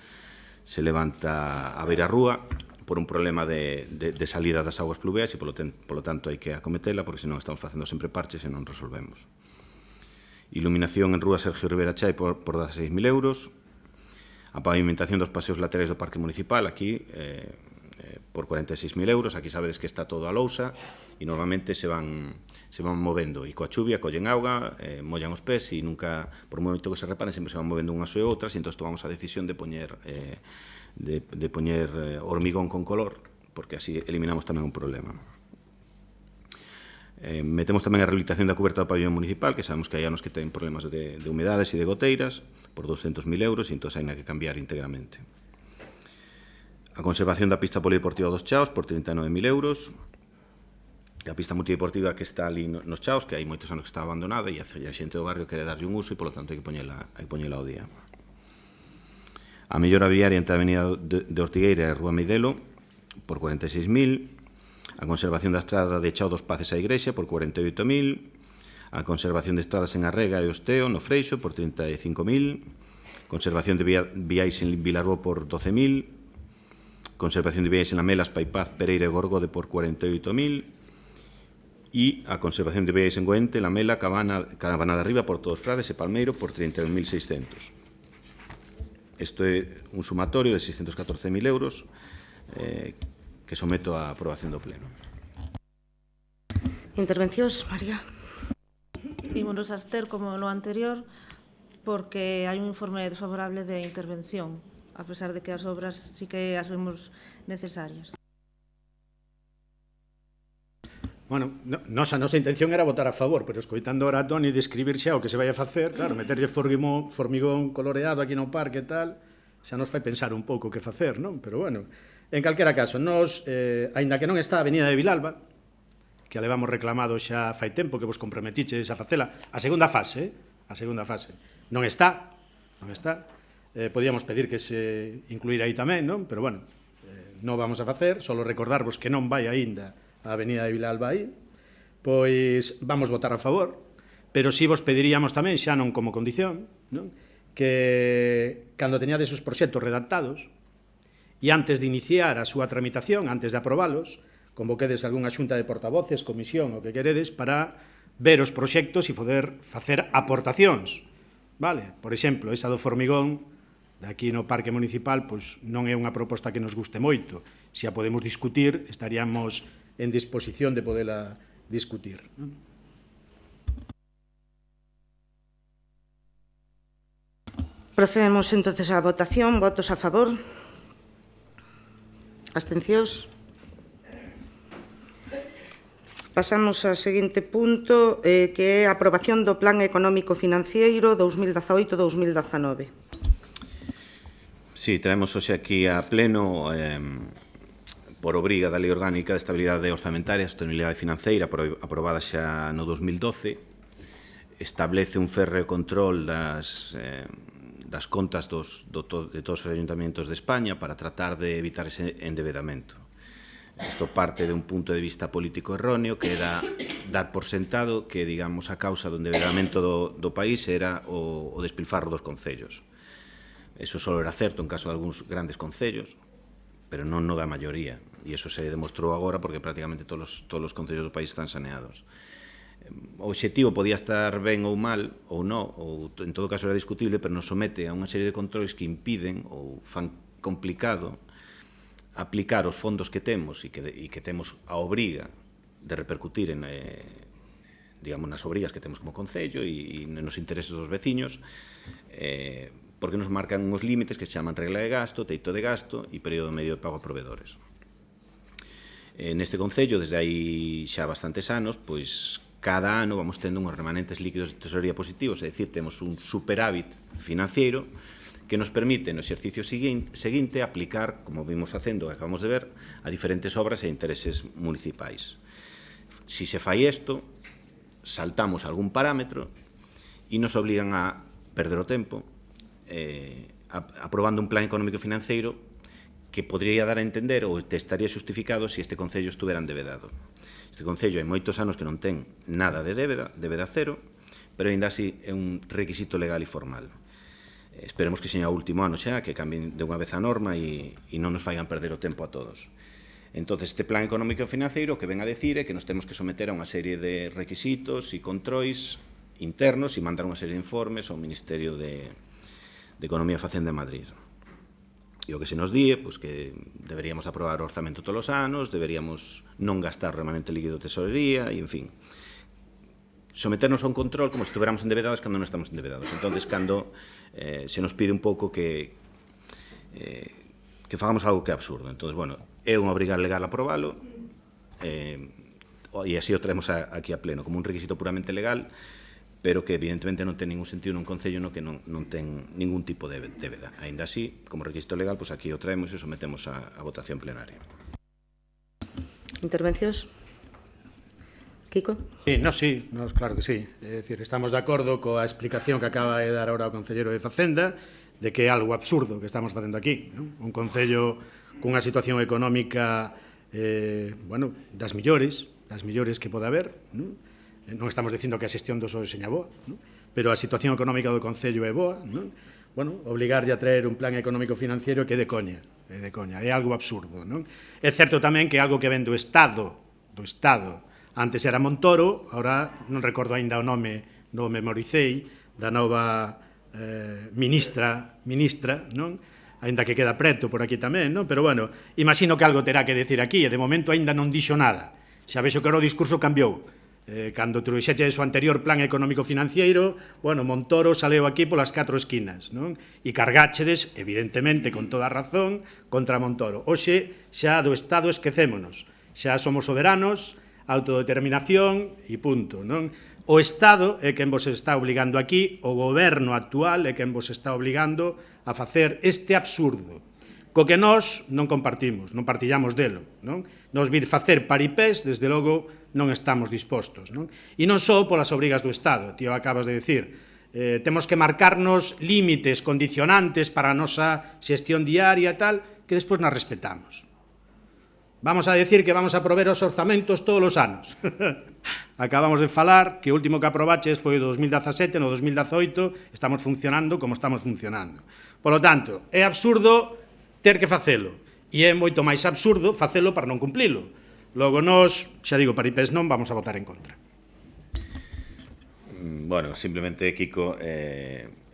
a beira-rúa por un problema de salida das augas pluviais e, polo tanto, hai que acometela, porque senón estamos facendo sempre parches e non resolvemos. Iluminación en rúa Sergio Rivera Chai por 16.000 euros. A pavimentación dos paseos laterais do Parque Municipal, aquí, por 46.000 euros. Aquí sabedes que está todo a lousa e normalmente se van movendo. E coa chuvia collen auga, mollan os pés e nunca, por un momento que se reparen, sempre se van movendo unhas e outras, e entón tomamos a decisión de poñer hormigón con color, porque así eliminamos tamén un problema. Metemos tamén a rehabilitación da cuberta do pabellón municipal, que sabemos que hai anos que ten problemas de humedades e de goteiras, por 200.000 euros, e entón hai que cambiar íntegramente. A conservación da pista polideportiva dos Chaos, por 39.000 euros. A pista multideportiva que está ali nos Chaos, que hai moitos anos que está abandonada, e a xente do barrio quere darlle un uso, e, polo tanto, hai que poñela ao día. A mellora viaria entre a avenida de Ortigueira e Rúa Meidelo, por 46.000. A conservación da estrada de Chao dos Paces á Igrexa, por 48.000. A conservación de estradas en Arrega e Osteo, no Freixo, por 35.000. Conservación de viais en Vilarbo, por 12.000. Conservación de viais en Lamelas, Paipaz, Pereira e Gorgode, por 48.000. E a conservación de viais en Goente, Lamela, Cabana de Arriba, Porto dos Frades e Palmeiro, por 31.600. Isto é un sumatorio de 614.000 euros que someto á aprobación do Pleno. Intervencións, María. Ímonos a abster como no anterior porque hai un informe desfavorable de intervención, a pesar de que as obras sí que as vemos necesarias. Bueno, nosa intención era votar a favor, pero escoitando ahora a Toni describir xa o que se vai a facer, claro, meterlle formigón coloreado aquí no parque e tal, xa nos fai pensar un pouco o que facer, non? Pero, bueno, en calquera caso, nos, aínda que non está a Avenida de Vilalba, que a levamos reclamado xa fai tempo, que vos comprometiches a facela, a segunda fase, non está, podíamos pedir que se incluíra aí tamén, non? Pero, bueno, non vamos a facer, só recordarvos que non vai aínda a Avenida de Vilalba aí, pois vamos votar a favor, pero si vos pediríamos tamén, xa non como condición, non? Que cando teñades os proxectos redactados e antes de iniciar a súa tramitación, antes de aprobalos, convoquedes algunha xunta de portavoces, comisión, o que queredes, para ver os proxectos e poder facer aportacións. Vale? Por exemplo, esa do formigón, aquí no Parque Municipal, pois non é unha proposta que nos guste moito. Se a podemos discutir, estaríamos en disposición de poderla discutir. Procedemos entonces á votación. Votos a favor? Abstencións? Pasamos ao seguinte punto, que é a aprobación do Plan Económico Financiero 2018-2019. Sí, traemos hoxe aquí a pleno por obriga da Lei Orgánica de Estabilidade Orzamentaria e Sostenibilidade Financeira aprobada xa no 2012, establece un férreo control das contas de todos os ayuntamientos de España para tratar de evitar ese endebedamento. Isto parte de un punto de vista político erróneo, que era dar por sentado que, digamos, a causa do endebedamento do país era o despilfarro dos concellos. Eso só era certo en caso de algúns grandes concellos, pero non no da maioría. E iso se demostrou agora porque prácticamente todos os concellos do país están saneados. O obxectivo podía estar ben ou mal, ou non, ou en todo caso era discutible, pero nos somete a unha serie de controles que impiden ou fan complicado aplicar os fondos que temos e que temos a obriga de repercutir en, digamos, nas obrigas que temos como concello e nos intereses dos veciños, porque nos marcan uns límites que se chaman regla de gasto, teito de gasto e período medio de pago a proveedores. Neste concello, desde hai xa bastantes anos, pois cada ano vamos tendo uns remanentes líquidos de tesorería positivos, é dicir, temos un superávit financiero que nos permite no exercicio seguinte aplicar, como vimos facendo, que acabamos de ver, a diferentes obras e intereses municipais. Si se fai isto, saltamos algún parámetro e nos obligan a perder o tempo aprobando un plan económico e financeiro que podría dar a entender ou te estaría xustificado se este Concello estuvera endevedado. Este Concello hai moitos anos que non ten nada de débeda cero, pero ainda así é un requisito legal e formal. Esperemos que seña o último ano xa, que cambien de unha vez a norma e non nos faigan perder o tempo a todos. Entón, este plan económico e financeiro que ven a decir é que nos temos que someter a unha serie de requisitos e controis internos e mandar unha serie de informes ao Ministerio de Economía e Facenda de Madrid. E o que se nos di é que deberíamos aprobar o orzamento todos os anos, deberíamos non gastar remanente líquido de tesorería e, en fin, someternos a un control como se estuviéramos endebedados cando non estamos endebedados. Entón, cando se nos pide un pouco que fagamos algo que é absurdo. Entón, bueno, é unha obriga legal aprobalo e así o traemos aquí a pleno como un requisito puramente legal, pero que evidentemente non ten ningún sentido nun Concello no que non ten ningún tipo de débeda. Ainda así, como requisito legal, aquí o traemos e sometemos a votación plenaria. Intervencións? Kiko? Sí, claro que sí. É dicir, estamos de acordo coa explicación que acaba de dar ahora o concelleiro de Facenda de que é algo absurdo que estamos facendo aquí, non? Un concello cunha situación económica das millores que pode haber, non? Non estamos dicindo que a xestión do SOE seña boa, non? Pero a situación económica do Concello é boa, non? Bueno, obligarlle a traer un plan económico financiero que é de coña, é algo absurdo, non? É certo tamén que é algo que ven do Estado, antes era Montoro, agora non recordo aínda o nome, non o memoricei, da nova ministra, non? Aínda que queda preto por aquí tamén, non? Pero, bueno, imagino que algo terá que decir aquí, e de momento aínda non dixo nada. Xa vexo que o discurso cambiou. Cando trouxeches o anterior plan económico financiero, bueno, Montoro saleu aquí polas 4 esquinas, non? E cargáchedes, evidentemente, con toda a razón, contra Montoro. Hoxe, xa do Estado esquecémonos. Xa somos soberanos, autodeterminación e punto, non? O Estado é quen vos está obligando aquí, o goberno actual é quen vos está obligando a facer este absurdo, co que nós non compartimos, non partillamos delo, non? Nos vir facer paripés, desde logo, non estamos dispostos, non? E non só polas obrigas do Estado, tío, acabas de decir, temos que marcarnos límites condicionantes para a nosa xestión diaria e tal, que despois nas respetamos. Vamos a decir que vamos a aprobar os orzamentos todos os anos. Acabamos de falar que o último que aprobaches foi o 2017, no 2018 estamos funcionando como estamos funcionando. Por lo tanto, é absurdo ter que facelo, e é moito máis absurdo facelo para non cumplilo. Logo, nós, xa digo, paripés non, vamos a votar en contra. Bueno, simplemente, Kiko,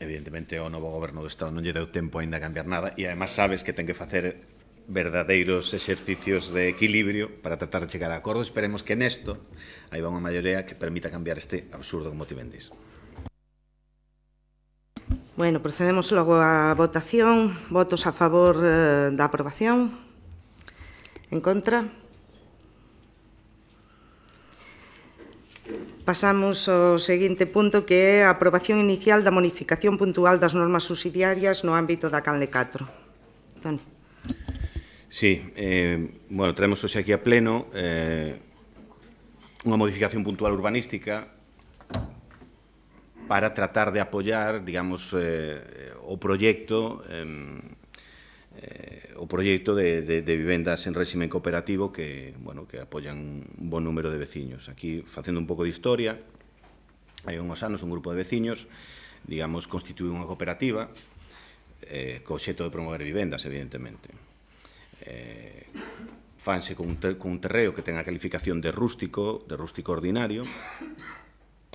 evidentemente o novo goberno do Estado non lle deu tempo aínda a cambiar nada e, además, sabes que ten que facer verdadeiros exercicios de equilibrio para tratar de chegar a acordos. Esperemos que nesto hai unha maioría que permita cambiar este absurdo como ti vendís. Bueno, procedemos logo á votación. Votos a favor da aprobación? En contra? Pasamos ao seguinte punto, que é a aprobación inicial da modificación puntual das normas subsidiarias no ámbito da Canle 4. Toni. Sí, bueno, traemos hoxe aquí a pleno unha modificación puntual urbanística para tratar de apoiar, digamos, o proxecto de vivendas en régimen cooperativo que, bueno, que apoian un bon número de veciños. Aquí, facendo un pouco de historia, hai unhos anos un grupo de veciños, digamos, constituíu unha cooperativa co obxecto de promover vivendas, evidentemente. Fanse con un terreo que ten a calificación de rústico ordinario,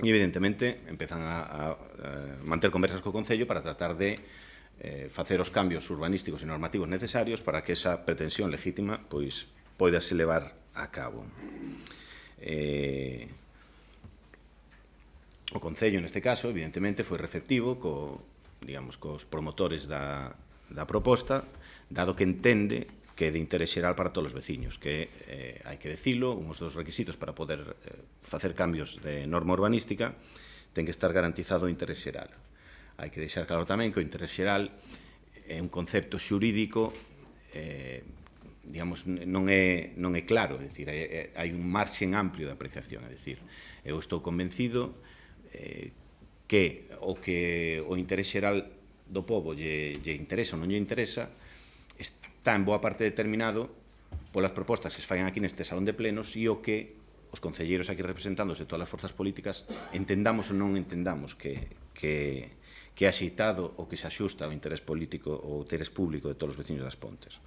e evidentemente empezan a manter conversas co Concello para tratar de facer os cambios urbanísticos e normativos necesarios para que esa pretensión legítima pois poidase levar a cabo. O Concello, neste caso, evidentemente, foi receptivo cos promotores da proposta, dado que entende que é de interés xeral para todos os veciños, que hai que decilo, uns dos requisitos para poder facer cambios de norma urbanística ten que estar garantizado o interés xeral. Hai que deixar claro tamén que o interés xeral é un concepto xurídico, digamos, non é claro, é dicir, hai un marxen amplio de apreciación, é dicir, eu estou convencido que o interés xeral do pobo lle interesa ou non lle interesa está en boa parte determinado polas propostas que se fagan aquí neste salón de plenos e o que os concelleiros aquí representándose todas as forzas políticas entendamos ou non entendamos que é axeitado ou que se axusta ao interés político ou interés público de todos os veciños das Pontes.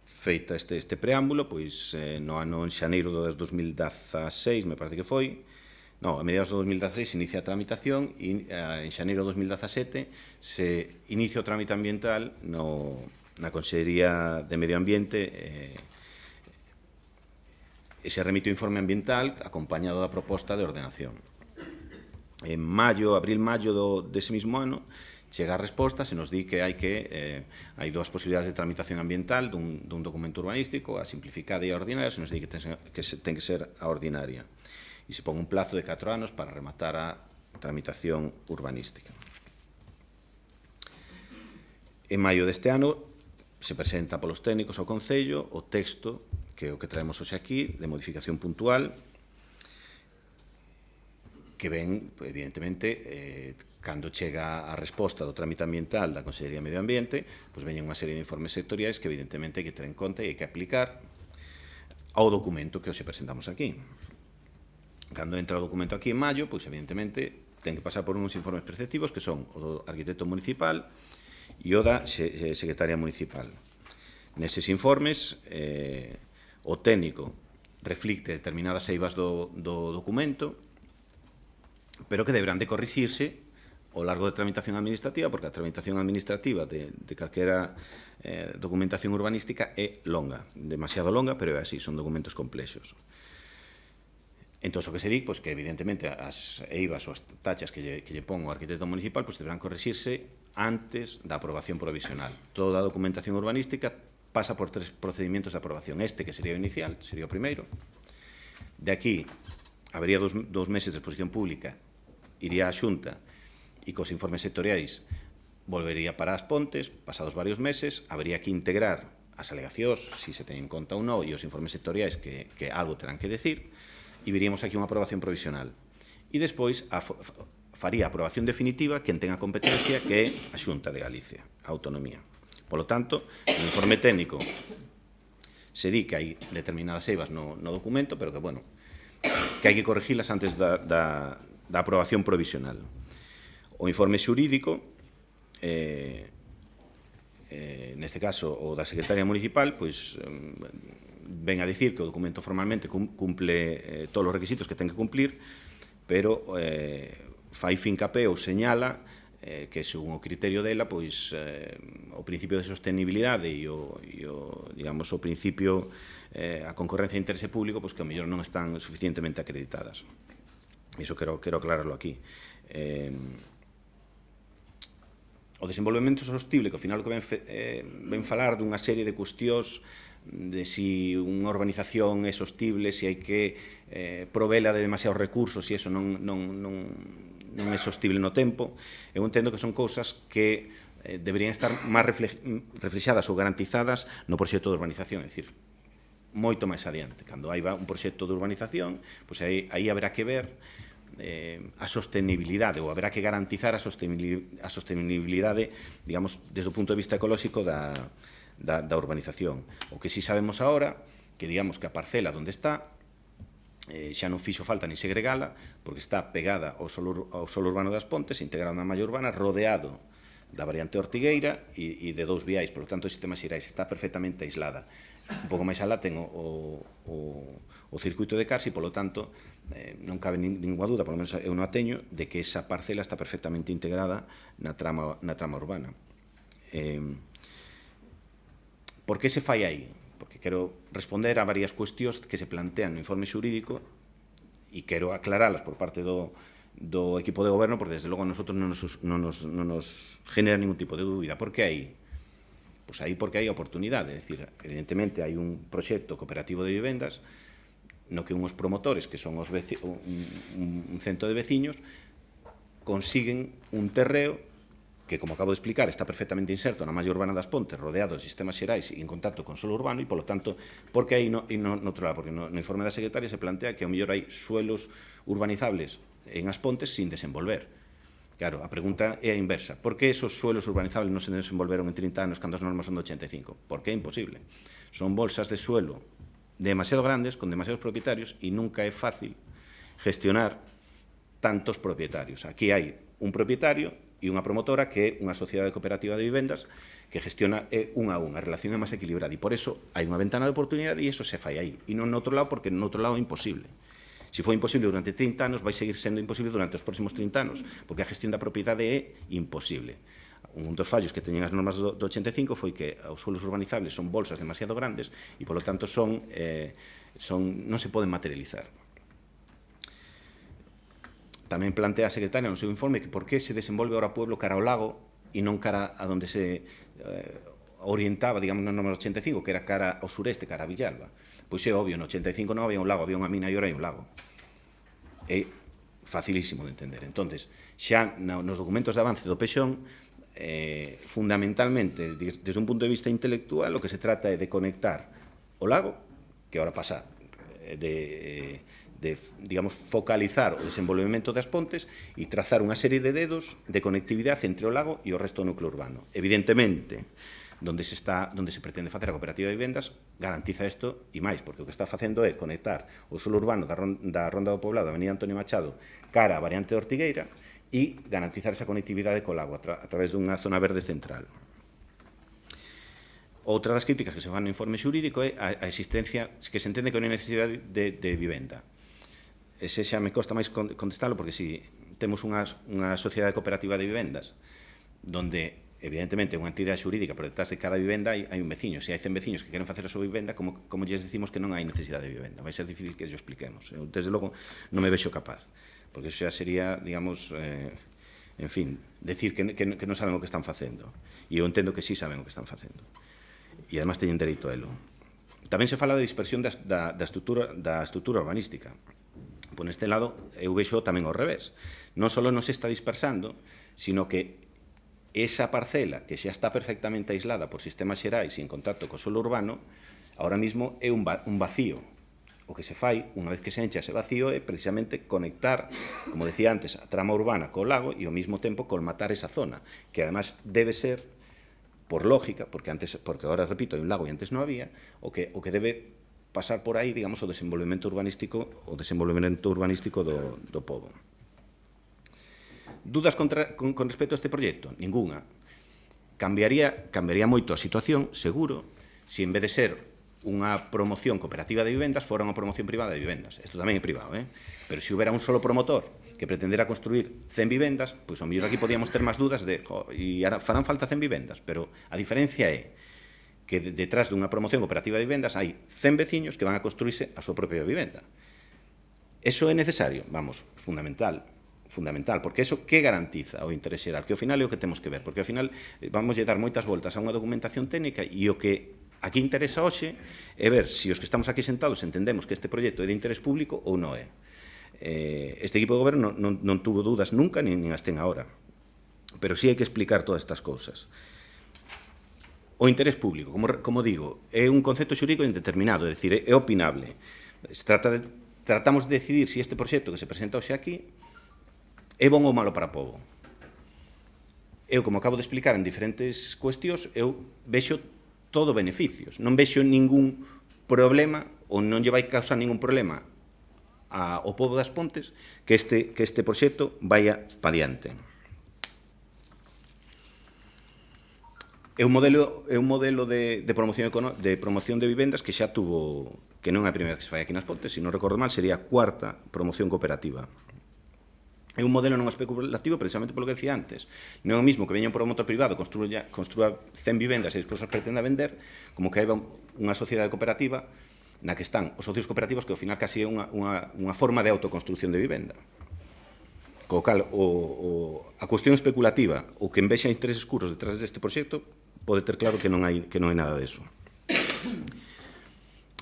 Feito este preámbulo, pois no ano en xaneiro de 2016, me parece que foi, a mediados de 2016 se inicia a tramitación e en xaneiro de 2017 se inicia o trámite ambiental na Consellería de Medio Ambiente e se remite o informe ambiental acompañado da proposta de ordenación. En abril-maio dese mismo ano, chega a resposta, se nos di que hai dúas posibilidades de tramitación ambiental dun documento urbanístico, a simplificada e a ordinaria, se nos di que ten que ser a ordinaria. E se pon un plazo de 4 anos para rematar a tramitación urbanística. En maio deste ano se presenta polos técnicos ao Concello o texto, que é o que traemos hoxe aquí, de modificación puntual, que ven, evidentemente, cando chega a resposta do trámite ambiental da Consellería de Medio Ambiente, pois veñen unha serie de informes sectoriais que, evidentemente, hai que ter en conta e hai que aplicar ao documento que hoxe presentamos aquí. Cando entra o documento aquí en maio, pois, evidentemente, ten que pasar por uns informes preceptivos que son o do arquitecto municipal e o da secretaria municipal. Neses informes, o técnico reflicte determinadas eivas do documento, pero que deberán de corrixirse ao largo da tramitación administrativa, porque a tramitación administrativa de calquera documentación urbanística é longa, demasiado longa, pero é así, son documentos complexos. Entón, o que se di, pois, que evidentemente as eivas ou as tachas que lle pon o arquitecto municipal pois, deberán corrixirse antes da aprobación provisional. Toda a documentación urbanística pasa por 3 procedimentos de aprobación. Este, que sería o inicial, sería o primeiro. De aquí, habería 2 meses de exposición pública, iría á Xunta e cos informes sectoriais volvería para as Pontes, pasados varios meses, habería que integrar as alegacións, si se ten en conta ou non, e os informes sectoriais que algo terán que decir, e veríamos aquí unha aprobación provisional. E despois faría a aprobación definitiva quen ten a competencia, que é a Xunta de Galicia, a autonomía. Polo tanto, no informe técnico se di que hai determinadas eivas no documento, pero que, bueno, que hai que corregilas antes da aprobación provisional. O informe xurídico, neste caso o da Secretaria Municipal, pois ven a dicir que o documento formalmente cumple todos os requisitos que ten que cumplir, pero fai fincapé ou señala que, según o criterio dela, pois o principio de sostenibilidade e o principio a concorrencia de interese público, pois que ao mellor non están suficientemente acreditadas. Iso quero aclararlo aquí. O desenvolvemento sostible, que ao final o que ven falar dunha serie de cuestións de si unha urbanización é sostible, si hai que provela de demasiados recursos, si eso non é sostible no tempo. Eu entendo que son cousas que deberían estar máis reflexadas ou garantizadas no proxecto de urbanización, é dicir, moito máis adiante. Cando hai un proxecto de urbanización, pois aí haberá que ver a sostenibilidade, ou haberá que garantizar a sostenibilidade, digamos, desde o punto de vista ecolóxico da urbanización. O que si sabemos agora, que digamos que a parcela onde está xa non fixo falta ni segregala, porque está pegada ao solo urbano das Pontes, integrada na malla urbana, rodeado da variante Ortigueira e de 2 viais, polo tanto o sistema Xirais está perfectamente aislada. Un pouco máis alá ten o circuito de Cars e, polo tanto, non cabe ninguna dúda, polo menos eu non a teño, de que esa parcela está perfectamente integrada na trama urbana. Por que se fai aí? Porque quero responder a varias cuestións que se plantean no informe xurídico e quero aclaralas por parte do equipo de goberno, porque desde logo a nosotros non nos genera ningún tipo de dúbida. Por que aí? Pois aí porque hai oportunidade, é dicir, evidentemente hai un proxecto cooperativo de vivendas no que unhos promotores, que son un cento de veciños, consiguen un terreo que, como acabo de explicar, está perfectamente inserto na malla urbana das Pontes, rodeado de sistemas xerais e en contacto con solo urbano, e, polo tanto, por que aí no outro lado? Porque no informe da secretaria se plantea que ao mellor hai suelos urbanizables en as Pontes sin desenvolver. Claro, a pregunta é a inversa. Por que esos suelos urbanizables non se desenvolveron en 30 anos cando as normas son de 85? Porque é imposible. Son bolsas de suelo demasiado grandes, con demasiados propietarios, e nunca é fácil gestionar tantos propietarios. Aquí hai un propietario e unha promotora que é unha sociedade cooperativa de vivendas que gestiona un a un. A relación é máis equilibrada e por eso hai unha ventana de oportunidade e iso se fai aí. E non no outro lado, porque no outro lado é imposible. Se foi imposible durante 30 anos, vai seguir sendo imposible durante os próximos 30 anos, porque a gestión da propiedade é imposible. Un dos fallos que teñen as normas do 85 foi que os suelos urbanizables son bolsas demasiado grandes e, polo tanto, non se poden materializar. Tamén plantea a secretaria no seu informe que por que se desenvolve ahora o pueblo cara ao lago e non cara a donde se orientaba, digamos, na norma do 85, que era cara ao sureste, cara a Villalba. Pois é obvio, no 85 non había un lago, había unha mina e ora hai un lago. É facilísimo de entender. Entonces, xa nos documentos de avance do Pexón, fundamentalmente, desde un punto de vista intelectual, o que se trata é de conectar o lago, que ahora pasa de digamos, focalizar o desenvolvemento das pontes e trazar unha serie de dedos de conectividade entre o lago e o resto do núcleo urbano. Evidentemente, donde se pretende facer a cooperativa de vivendas, garantiza isto e máis, porque o que está facendo é conectar o suelo urbano da Ronda do Poblado, da Avenida Antonio Machado, cara a variante de Ortigueira, e garantizar esa conectividade co lago a través dunha zona verde central. Outra das críticas que se fan no informe xurídico é a existencia, que se entende que non hai necesidade de vivenda. Ese xa me costa máis contestalo, porque si temos unha sociedade cooperativa de vivendas, donde evidentemente unha entidade xurídica por detrás de cada vivenda hai un veciño. Se hai 100 veciños que queren facer a súa vivenda, como lles decimos que non hai necesidade de vivenda? Vai ser difícil que ello expliquemos. Eu, desde logo, non me vexo capaz, porque eso xa sería, digamos, en fin, decir que non saben o que están facendo. E eu entendo que sí saben o que están facendo. E, además, teñen dereito a elo. Tamén se fala de dispersión da estrutura urbanística. Por neste lado, eu vexo tamén ao revés. Non só non se está dispersando, sino que esa parcela que xa está perfectamente aislada por sistemas xerais e en contacto co suelo urbano, ahora mismo é un vacío. O que se fai, unha vez que se enche ese vacío, é precisamente conectar, como decía antes, a trama urbana co lago e ao mesmo tempo colmatar esa zona, que además debe ser, por lógica, porque agora, repito, hai un lago e antes non había, o que debe pasar por aí, digamos, o desenvolvemento urbanístico do pobo. Dudas con respecto a este proxecto? Ninguna. Cambiaría moito a situación, seguro, se en vez de ser unha promoción cooperativa de vivendas fora unha promoción privada de vivendas. Isto tamén é privado, pero se houbera un solo promotor que pretendera construir 100 vivendas, pois ao mellor aquí podíamos ter máis dudas de e farán falta 100 vivendas, pero a diferencia é que detrás dunha promoción cooperativa de vivendas hai 100 veciños que van a construirse a súa propia vivenda. Eso é necesario? Vamos, fundamental, porque eso que garantiza o interés xeral, que ao final é o que temos que ver, porque ao final vamos dar moitas voltas a unha documentación técnica e o que aquí interesa hoxe é ver se os que estamos aquí sentados entendemos que este proxecto é de interés público ou non é. Este equipo de goberno non tuvo dúdas nunca, nin as ten agora, pero sí hai que explicar todas estas cousas. O interés público, como digo, é un concepto xurídico indeterminado, é dicir, é opinable. Tratamos de decidir se este proxecto que se presenta hoxe aquí é bon ou malo para o pobo. Eu, como acabo de explicar en diferentes cuestións, eu vexo todo beneficios. Non vexo ningún problema ou non lle vai causar ningún problema ao pobo das Pontes que este proxecto vaya pa diante. É un modelo de promoción de vivendas que xa tuvo, que non é a primeira que se fai aquí nas Pontes, se non recordo mal, sería a cuarta promoción cooperativa. É un modelo non especulativo precisamente polo que decía antes. Non é o mismo que veña un promotor privado, construa 100 vivendas e despois as pretenda vender, como que hai unha sociedade cooperativa na que están os socios cooperativos que ao final casi é unha forma de autoconstrucción de vivenda. Co cal, a cuestión especulativa, o que envexa intereses escuros detrás deste proxecto, pode ter claro que non hai nada deso.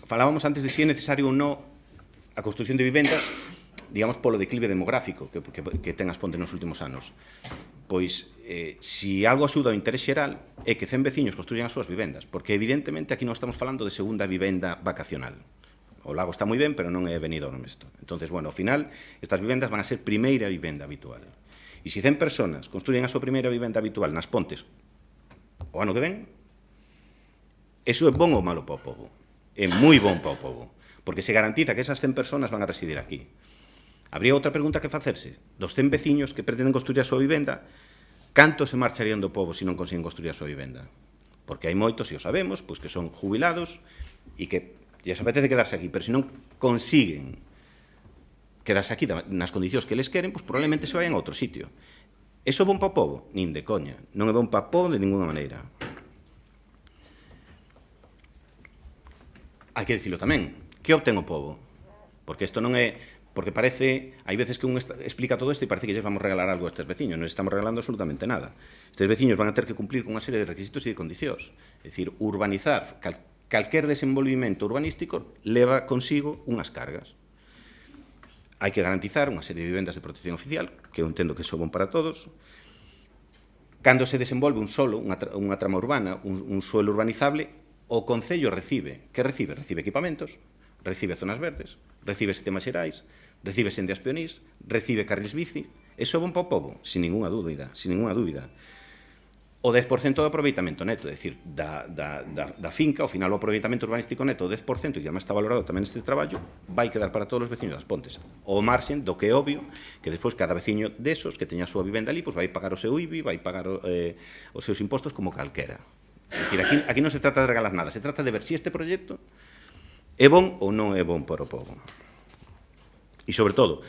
Falábamos antes de si é necesario ou non a construcción de vivendas, digamos, polo declive demográfico que ten as Pontes nos últimos anos. Pois, se algo axuda ao interés xeral é que 100 veciños construyan as súas vivendas, porque evidentemente aquí non estamos falando de segunda vivenda vacacional. O lago está moi ben, pero non é Benidorm isto. Entonces, bueno, ao final, estas vivendas van a ser primeira vivenda habitual. E se 100 personas construyen a súa primeira vivenda habitual nas Pontes o ano que ven, eso é bon ou malo para o povo? É moi bon para o povo, porque se garantiza que esas 100 personas van a residir aquí. Habría outra pregunta que facerse. Dos 100 veciños que pretenden construir a súa vivenda, canto se marcharían do povo se non consiguen construir a súa vivenda? Porque hai moitos, e o sabemos, pois que son jubilados e que lles apetece quedarse aquí, pero se non consiguen quedarse aquí nas condicións que eles queren, pois probablemente se vayan a outro sitio. Eso é bon para o povo? Nin de coña. Non é bon para o povo de ninguna maneira. Hai que dicilo tamén. Que obtén o povo? Porque isto non é... Porque parece... Hai veces que un explica todo isto e parece que lles vamos regalar algo a estes veciños. Non estamos regalando absolutamente nada. Estes veciños van a ter que cumplir con unha serie de requisitos e de condicións. É dicir, urbanizar calquer desenvolvimento urbanístico leva consigo unhas cargas. Hai que garantizar unha serie de vivendas de protección oficial, que eu entendo que son bon para todos. Cando se desenvolve un solo, unha trama urbana, un suelo urbanizable, o Concello recibe. Que recibe? Recibe equipamentos, recibe zonas verdes, recibe sistemas xerais, recibe sendas peonís, recibe carrils bici. Eso é bon para o povo, sin ninguna dúbida, sin ninguna dúbida. O 10% do aproveitamento neto, é dicir, da finca, ao final o aproveitamento urbanístico neto, o 10%, que además está valorado tamén neste traballo, vai quedar para todos os veciños das Pontes. O marxen do que é obvio, que despois cada veciño desos que teña a súa vivenda ali, vai pagar o seu IBI, vai pagar os seus impostos como calquera. É dicir, aquí non se trata de regalar nada, se trata de ver se este proxecto é bon ou non é bon para o povo. E, sobre todo,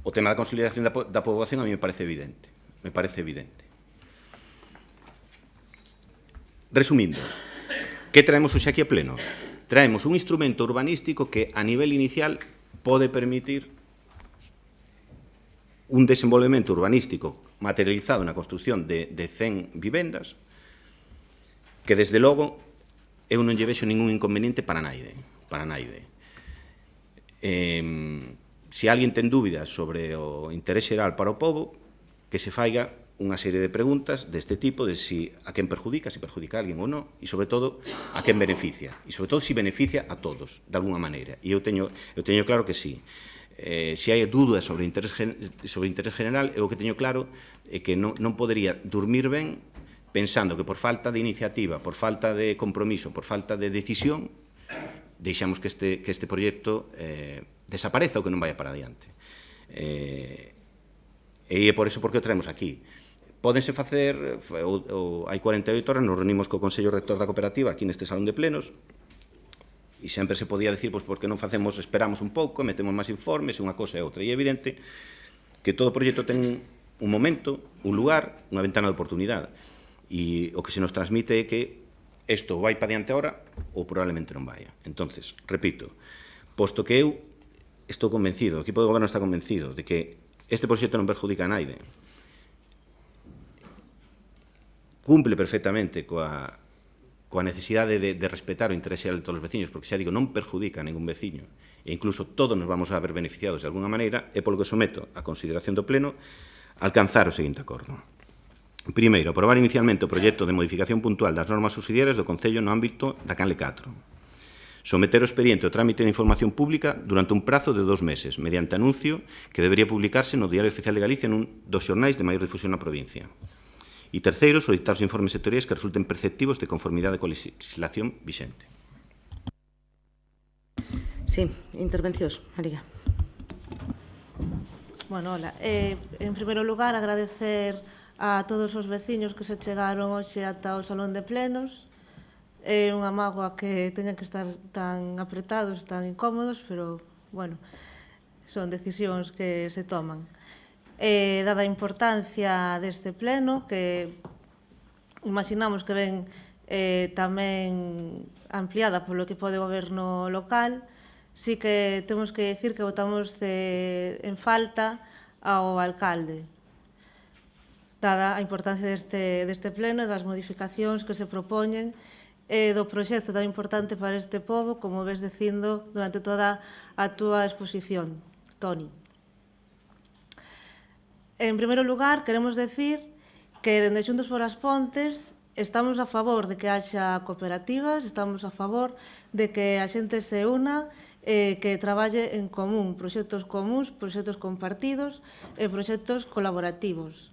o tema da consolidación da poboación a mí me parece evidente. Me parece evidente. Resumindo, que traemos hoxe aquí a pleno? Traemos un instrumento urbanístico que a nivel inicial pode permitir un desenvolvemento urbanístico materializado na construción de 100 vivendas que, desde logo, eu non lle vexo ningún inconveniente para naide. Se alguén ten dúbidas sobre o interés xeral para o povo, que se faiga unha serie de preguntas deste tipo, de si a quen perjudica, se perjudica a alguén ou non, e, sobre todo, a quen beneficia. E, sobre todo, si beneficia a todos, de alguna maneira. E eu teño claro que sí. Se hai dúdas sobre interés general, eu o que teño claro é que non podería dormir ben pensando que por falta de iniciativa, por falta de compromiso, por falta de decisión, deixamos que este proxecto desapareza ou que non vaya para adiante. E é por eso porque o traemos aquí. Pódense facer, hai 48 horas, nos reunimos co Consello Rector da Cooperativa aquí neste salón de plenos, e sempre se podía dicir, pois, porque non facemos, esperamos un pouco, metemos máis informes, unha cosa e outra. E é evidente que todo proxecto ten un momento, un lugar, unha ventana de oportunidade. E o que se nos transmite é que isto vai para diante ahora ou probablemente non vaya. Entonces, repito, posto que eu estou convencido, o equipo de goberno está convencido de que este proxecto non perjudica a naide, cumple perfectamente coa necesidade de respetar o interés xeral de todos os veciños, porque, xa digo, non perjudica a ningún veciño, e incluso todos nos vamos a ver beneficiados de alguna maneira, é polo que someto a consideración do Pleno alcanzar o seguinte acordo. Primeiro, aprobar inicialmente o proxecto de modificación puntual das normas subsidiarias do Concello no ámbito da Canle 4. Someter o expediente ao trámite de información pública durante un prazo de 2 meses, mediante anuncio que debería publicarse no Diario Oficial de Galicia nun dos xornais de maior difusión na provincia. E terceiro, solicitar os informes sectoriais que resulten perceptivos de conformidade coa legislación vixente. Sí, intervencións, María. Bueno, hola. En primeiro lugar, agradecer a todos os veciños que se chegaron hoxe ata o Salón de Plenos. É unha mágoa que teñan que estar tan apretados, tan incómodos, pero, bueno, son decisións que se toman. Dada a importancia deste pleno, que imaginamos que ven tamén ampliada polo equipo de goberno local, sí que temos que decir que votamos en falta ao alcalde, dada a importancia deste pleno e das modificacións que se propoñen e do proxecto tan importante para este pobo, como ves dicindo durante toda a túa exposición, Toni. En primeiro lugar, queremos decir que dende Xuntos por as Pontes estamos a favor de que haxa cooperativas, estamos a favor de que a xente se una, que traballe en común, proxectos comuns, proxectos compartidos e proxectos colaborativos.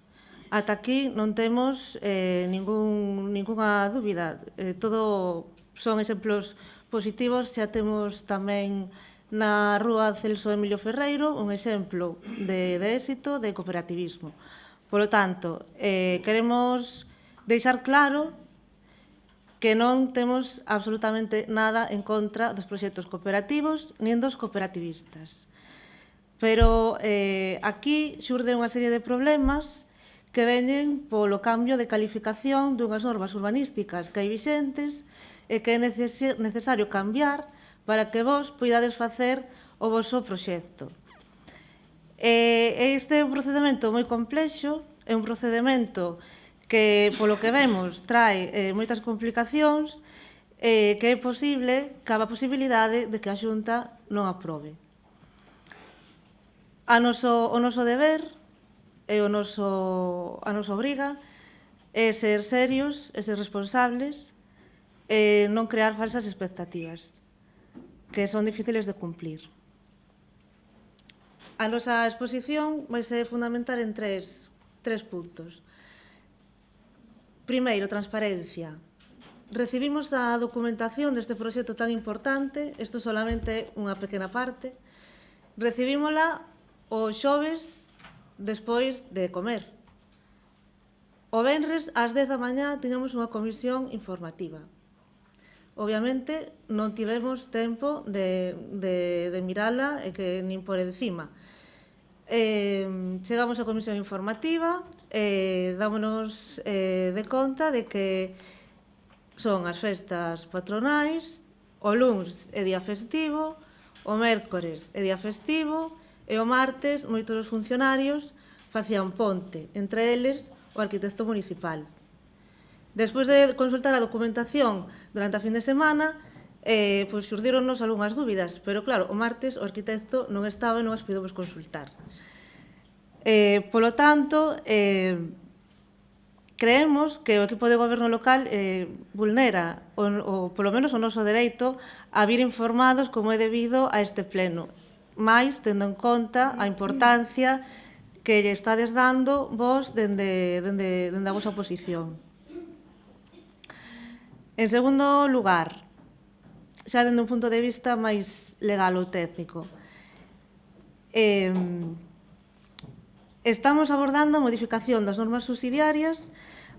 Ata aquí non temos ningunha dúbida. Todo son exemplos positivos. Xa temos tamén na Rúa Celso Emilio Ferreiro un exemplo de éxito de cooperativismo. Polo tanto, queremos deixar claro que non temos absolutamente nada en contra dos proxectos cooperativos nin dos cooperativistas. Pero aquí xurde unha serie de problemas que veñen polo cambio de calificación dunhas normas urbanísticas que hai vixentes e que é necesario cambiar para que vos poidades facer o vosso proxecto. Este é un procedemento moi complexo, é un procedemento que, polo que vemos, trae moitas complicacións, que é posible, cabe a posibilidade de que a Xunta non aprobe. O noso deber e a nosa obriga é ser serios e ser responsables e non crear falsas expectativas que son difíciles de cumplir. A nosa exposición vai ser fundamental en tres puntos. Primeiro, transparencia. Recibimos a documentación deste proxecto tan importante, isto solamente unha pequena parte, recibímola o xoves despois de comer. O venres ás 10 da mañá tiñamos unha comisión informativa. Obviamente non tivemos tempo de mirala e que nin por encima. Chegamos á comisión informativa e dámonos de conta de que son as festas patronais, o luns é día festivo, o mércores é día festivo e o martes moitos dos funcionarios facían ponte, entre eles o arquitecto municipal. Despois de consultar a documentación durante a fin de semana, pois xurdironnos algunhas dúbidas, pero claro, o martes o arquitecto non estaba e non as pudemos consultar. Polo tanto, creemos que o equipo de goberno local vulnera, ou polo menos o noso dereito, a vir informados como é debido a este pleno, máis tendo en conta a importancia que lle estades dando vos dende a vosa posición. En segundo lugar, xa dende un punto de vista máis legal ou técnico, estamos abordando a modificación das normas subsidiarias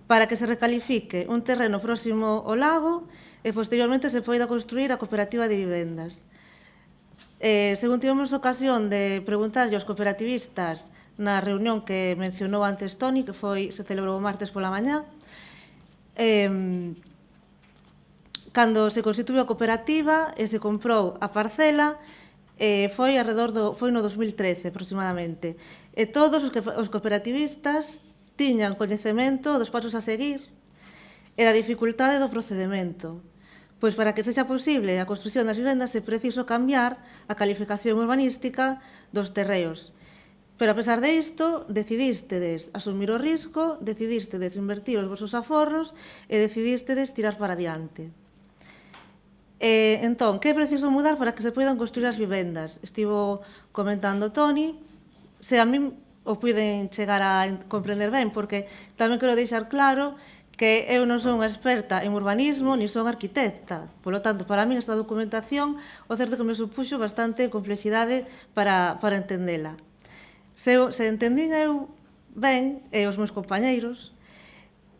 para que se recalifique un terreno próximo ao lago e posteriormente se poida construir a cooperativa de vivendas. Según tivemos ocasión de preguntarlle aos cooperativistas na reunión que mencionou antes Toni, que se celebrou o martes pola mañá, cando se constituiu a cooperativa e se comprou a parcela, foi no 2013 aproximadamente, e todos os cooperativistas tiñan coñecemento dos pasos a seguir e da dificultade do procedemento, pois para que sexa posible a construción das vivendas é preciso cambiar a calificación urbanística dos terreos. Pero a pesar de isto, decidístedes asumir o risco, decidístedes invertir os vosos aforros e decidístedes tirar para diante. Entón, que é preciso mudar para que se poidan construir as vivendas? Estivo comentando Toni, se a min o puiden chegar a comprender ben, porque tamén quero deixar claro que eu non son unha experta en urbanismo, ni son arquitecta. Polo tanto, para mí esta documentación, o certo que me supuxo bastante complexidade para entendela. Se entendín eu ben, e os meus compañeiros,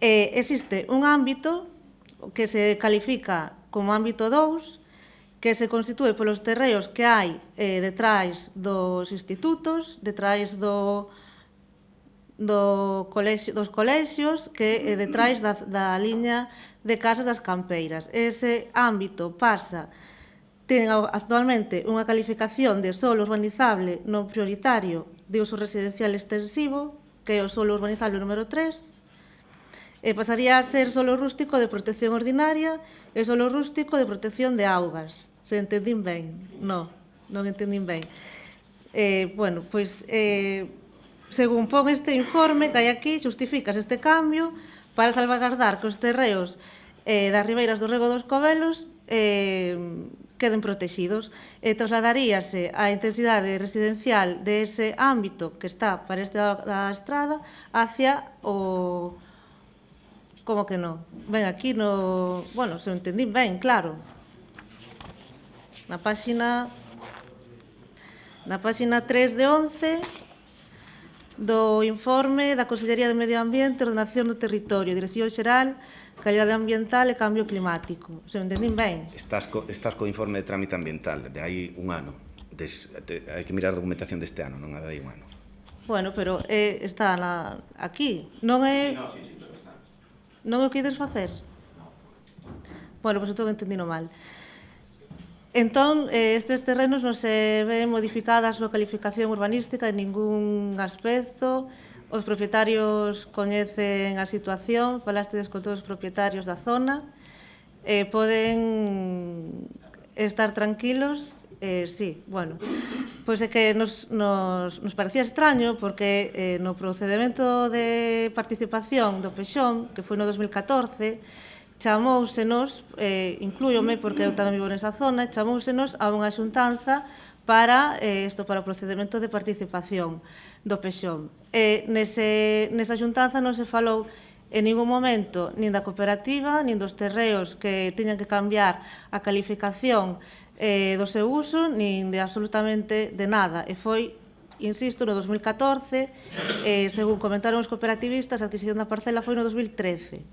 existe un ámbito que se califica como ámbito 2, que se constitúe polos terreos que hai detrás dos institutos, detrás dos colexios, que é detrás da liña de casas das campeiras. Ese ámbito ten actualmente unha calificación de solo urbanizable non prioritario de uso residencial extensivo, que é o solo urbanizable número 3, e pasaría a ser solo rústico de protección ordinaria e solo rústico de protección de augas. Se entendín ben? Non entendín ben. Bueno, pois, según pon este informe que hai aquí, justifícase este cambio para salvagardar que os terreos das ribeiras do rego dos Cobelos que queden protegidos e trasladaríase a intensidade residencial dese ámbito que está para este lado da estrada hacia o... Como que non? Ben, aquí no... Bueno, se o entendín ben, claro. Na páxina 3 de 11 do informe da Consellería de Medio Ambiente, Ordenación do Territorio, Dirección Xeral, Calidade Ambiental e Cambio Climático. Se o entendín ben? Estás co informe de trámite ambiental de hai un ano. Hai que mirar a documentación deste ano, non a de hai un ano. Bueno, pero está aquí. Non é... Non o que ides facer? Bueno, pois entón entendino mal. Entón, estes terrenos non se ven modificada a súa calificación urbanística en ningún aspecto. Os propietarios coñecen a situación, falastedes con todos os propietarios da zona. Poden estar tranquilos. Sí, bueno, pois é que nos parecía extraño porque no procedimento de participación do Pexón, que foi no 2014, chamousenos, inclúyome porque eu tamén vivo nesa zona, chamousenos a unha xuntanza para o procedimento de participación do Pexón. Nesa xuntanza non se falou en ningún momento nin da cooperativa, nin dos terreos que tiñan que cambiar a calificación do seu uso, nin de absolutamente de nada. E foi, insisto, no 2014, según comentaron os cooperativistas, a adquisición da parcela foi no 2013.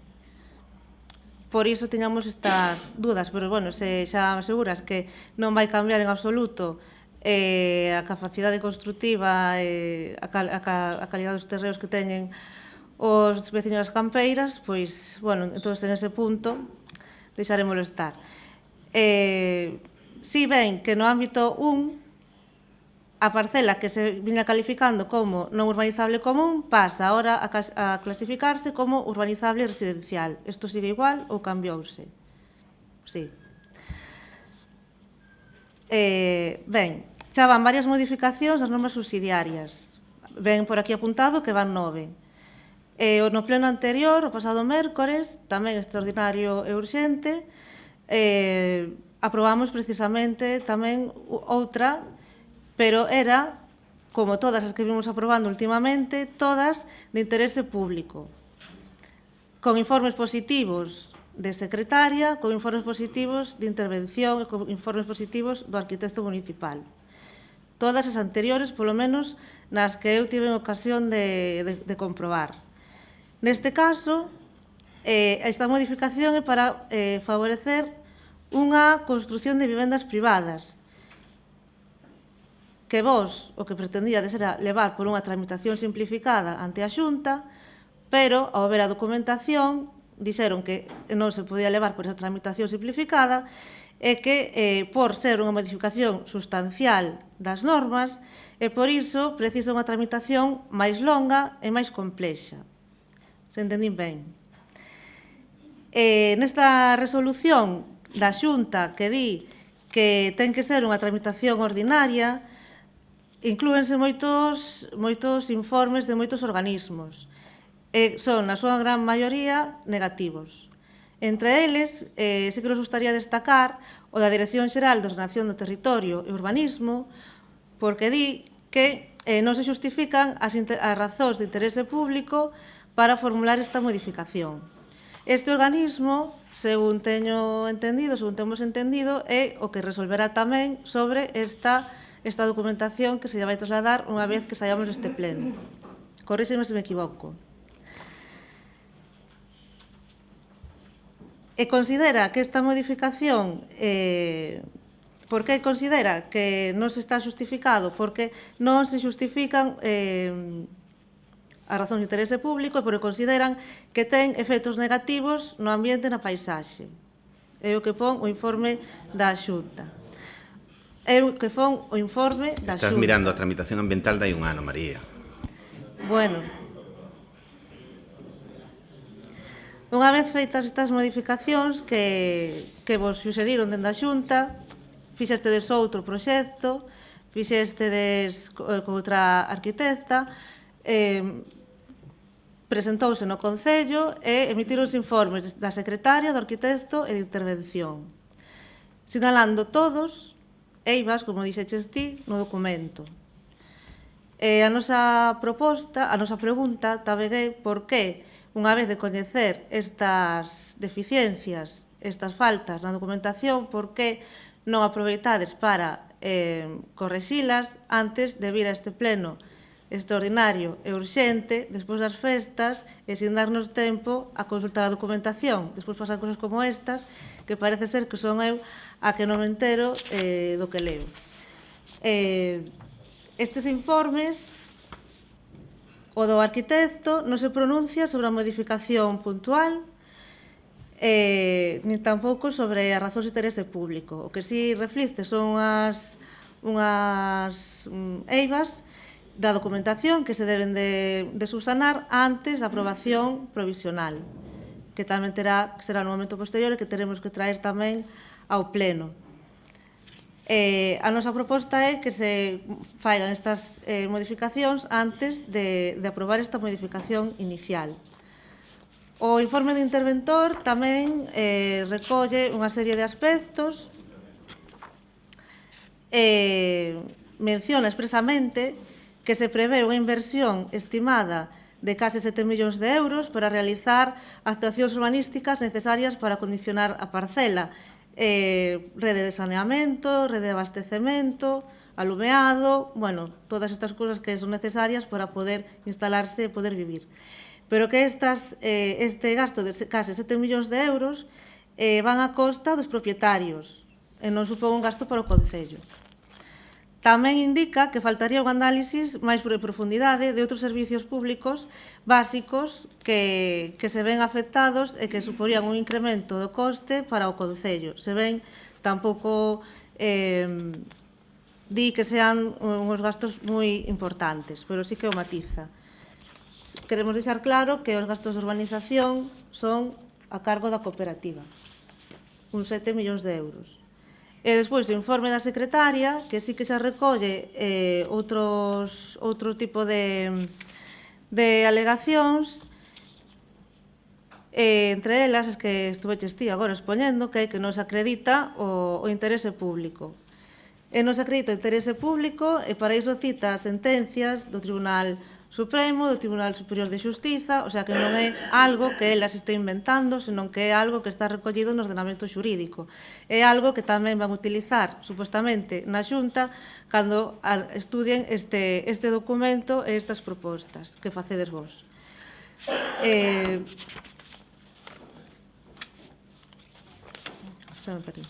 Por iso tiñamos estas dudas, pero, bueno, se xa aseguras que non vai cambiar en absoluto a capacidade construtiva e a calidade dos terreos que teñen os veciños das campeiras, pois, bueno, entón, en ese punto, deixarémolo estar. Si ven que no ámbito 1, a parcela que se viña calificando como non urbanizable común pasa ahora a clasificarse como urbanizable residencial. Isto sigue igual ou cambiouse? Sí. Ben, xa van varias modificacións das normas subsidiarias. Ven por aquí apuntado que van 9. No pleno anterior, o pasado mércores, tamén extraordinario e urxente, aprobamos precisamente tamén outra, pero era, como todas as que vimos aprobando últimamente, todas de interese público, con informes positivos de secretaria, con informes positivos de intervención e con informes positivos do arquitecto municipal. Todas as anteriores, polo menos, nas que eu tive ocasión de comprobar. Neste caso, esta modificación é para favorecer unha construción de vivendas privadas que vos o que pretendíades era levar por unha tramitación simplificada ante a Xunta, pero ao ver a documentación dixeron que non se podía levar por esa tramitación simplificada e que por ser unha modificación sustancial das normas e por iso precisa unha tramitación máis longa e máis complexa. Se entendín ben? Nesta resolución da Xunta que di que ten que ser unha tramitación ordinaria, inclúense moitos informes de moitos organismos. Son, na súa gran maioría, negativos. Entre eles, sí que nos gustaría destacar o da Dirección Xeral de Ordenación do Territorio e Urbanismo, porque di que non se xustifican as razóns de interese público para formular esta modificación. Este organismo, según teño entendido, según temos entendido, é o que resolverá tamén sobre esta documentación que se lle vai trasladar unha vez que saíamos deste pleno. Corríxeme se me equivoco. E considera que esta modificación, por que considera que non se está justificado? Porque non se justifican a razón de interese público e porque consideran que ten efectos negativos no ambiente e na paisaxe. É o que pon o informe da Xunta. É o que pon o informe da Xunta. Estás mirando a tramitación ambiental de hai un ano, María. Bueno, unha vez feitas estas modificacións que vos suxeriron dende a Xunta, fixestedes outro proxecto, fixestedes con outra arquitecta, presentouse no Concello e emitironse informes da secretaria, do arquitecto e de intervención. sinalando todos eivas, como dixeches ti, no documento. A nosa pregunta tamén é por que, unha vez de coñecer estas deficiencias, estas faltas na documentación, por que non aproveitades para correxilas antes de vir a este pleno extraordinario e urxente despois das festas e sin darnos tempo a consultar a documentación. Despois pasan cosas como estas que parece ser que son eu a que non me entero do que leo. Estes informes, o do arquitecto non se pronuncia sobre a modificación puntual nin tampouco sobre as razóns de interese público. O que si reflicte son unhas eivas da documentación que se deben de subsanar antes da aprobación provisional, que tamén será no momento posterior e que teremos que traer tamén ao pleno. A nosa proposta é que se faigan estas modificacións antes de aprobar esta modificación inicial. O informe do interventor tamén recolle unha serie de aspectos, menciona expresamente que se prevé unha inversión estimada de case 7 millóns de euros para realizar actuacións urbanísticas necesarias para acondicionar a parcela, rede de saneamento, rede de abastecemento, alumeado, bueno, todas estas cousas que son necesarias para poder instalarse e poder vivir. Pero que este gasto de case 7 millóns de euros van a costa dos propietarios e non supón un gasto para o Concello. Tamén indica que faltaría un análisis máis por profundidade de outros servicios públicos básicos que se ven afectados e que suporían un incremento do coste para o Concello. Se ven, tampouco di que sean uns gastos moi importantes, pero sí que o matiza. Queremos deixar claro que os gastos de urbanización son a cargo da cooperativa, uns 7 millóns de euros. E despois o informe da secretaria, que sí que xa recolle outro tipo de alegacións, entre elas as que estuveches ti agora expoñendo, que é que non se acredita o interese público. E non se acredita o interese público e para iso cita sentencias do Tribunal Supremo, do Tribunal Superior de Xustiza, o sea que non é algo que elas este inventando, senón que é algo que está recollido no ordenamento xurídico. É algo que tamén van a utilizar, supostamente, na Xunta, cando estudien este documento e estas propostas que facedes vos. Xa me perdí.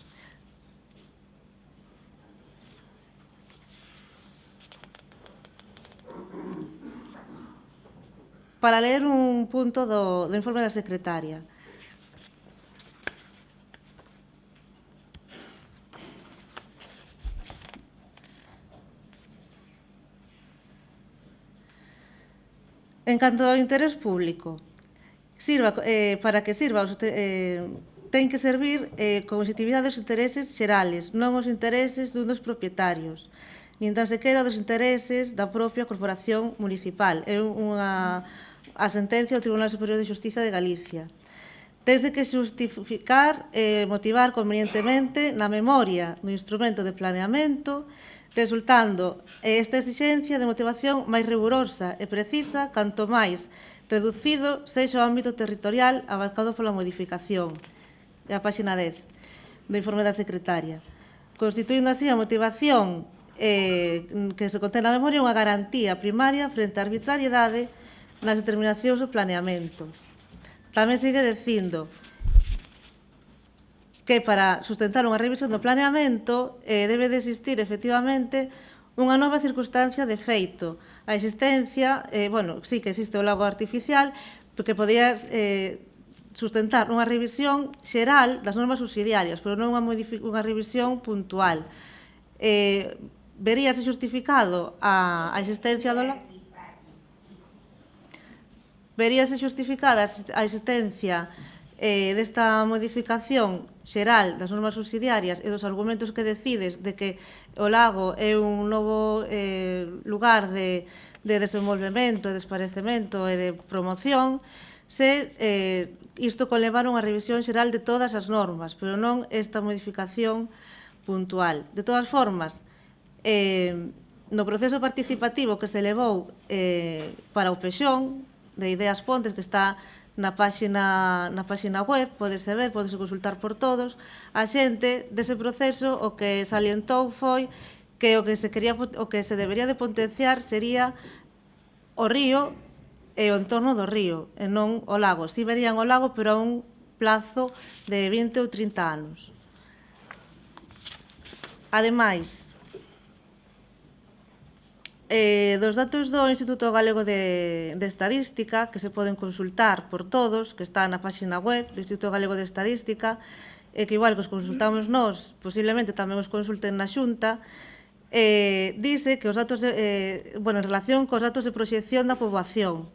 Para ler un punto do informe da secretaria. En canto ao interés público, para que sirva, ten que servir con exectividade os intereses xerales, non os intereses dun dos propietarios, nin tan sequera dos intereses da propia corporación municipal. É a sentencia do Tribunal Superior de Xustiza de Galicia. Desde que justificar e motivar convenientemente na memoria do instrumento de planeamento, resultando esta exigencia de motivación máis rigurosa e precisa canto máis reducido sexa o ámbito territorial abarcado pola modificación. É a páxina 10 do informe da secretaria. Constituindo así a motivación que se contén na memoria unha garantía primaria frente á arbitrariedade nas determinacións do planeamento. Tamén sigue dicindo que para sustentar unha revisión do planeamento debe de existir efectivamente unha nova circunstancia de feito. A existencia, sí que existe o lago artificial, porque podía sustentar unha revisión xeral das normas subsidiarias, pero non unha revisión puntual. Veríase xustificado a existencia do lago? Veríase xustificada a existencia desta modificación xeral das normas subsidiarias e dos argumentos que decides de que o lago é un novo lugar de desenvolvemento, de esparecemento e de promoción, se isto conlevar unha revisión xeral de todas as normas, pero non esta modificación puntual. De todas formas, no proceso participativo que se levou para o Pexón, de Ideas Pontes, que está na páxina web, podese ver, podese consultar por todos, a xente dese proceso o que salientou foi que o que se debería de potenciar sería o río e o entorno do río, e non o lago. Si verían o lago, pero a un plazo de 20 ou 30 anos. Ademais, dos datos do Instituto Galego de Estadística, que se poden consultar por todos, que está na páxina web do Instituto Galego de Estadística, e que igual que os consultamos nós, posiblemente tamén os consulten na Xunta, dice que os datos, en relación cos datos de proxección da poboación,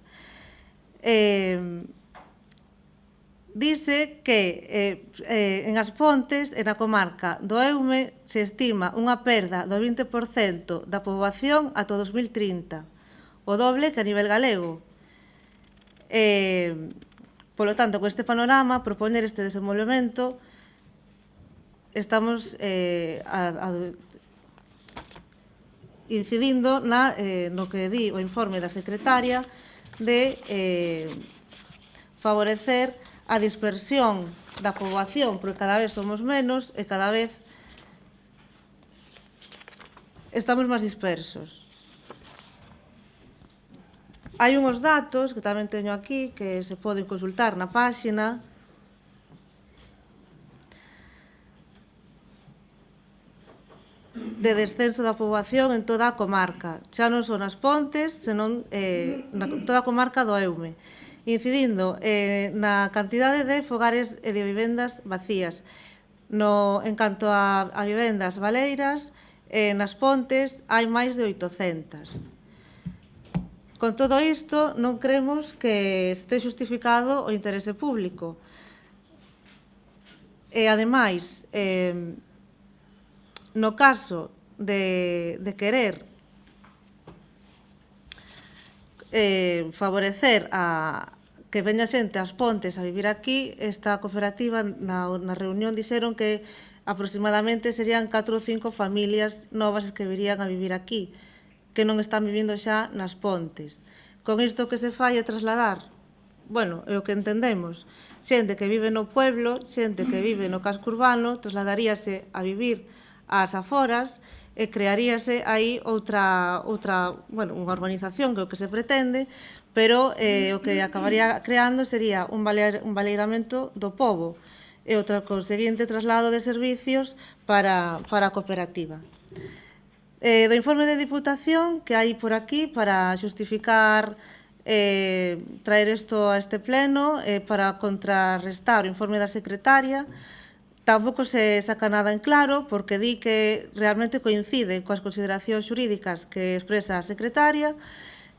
dice que en As Pontes e na comarca do Eume se estima unha perda do 20% da poboación ata o 2030, o doble que a nivel galego. Polo tanto, con este panorama, propoñer este desenvolvemento, estamos incidindo no que di o informe da secretaria de favorecer a dispersión da poboación, porque cada vez somos menos e cada vez estamos máis dispersos. Hai unhos datos que tamén teño aquí que se poden consultar na páxina. De descenso da poboación en toda a comarca. Xa non son As Pontes, senón na toda a comarca do Eume, incidindo na cantidade de fogares e de vivendas vacías. En canto a vivendas baleiras, nas Pontes hai máis de 800. Con todo isto, non creemos que este justificado o interese público. E, ademais, no caso de querer favorecer a que veña xente ás Pontes a vivir aquí, esta cooperativa na reunión dixeron que aproximadamente serían 4 ou 5 familias novas que virían a vivir aquí, que non están vivindo xa nas Pontes. Con isto que se fai é trasladar, é o que entendemos, xente que vive no pueblo, xente que vive no casco urbano, trasladaríase a vivir ás aforas e crearíase aí unha urbanización que é o que se pretende, pero o que acabaría creando sería un baleiramento do pobo e outro conseguinte traslado de servicios para a cooperativa. Do informe de Diputación que hai por aquí para xustificar traer isto a este pleno para contrarrestar o informe da secretaria, tampouco se saca nada en claro porque di que realmente coincide coas consideracións xurídicas que expresa a secretaria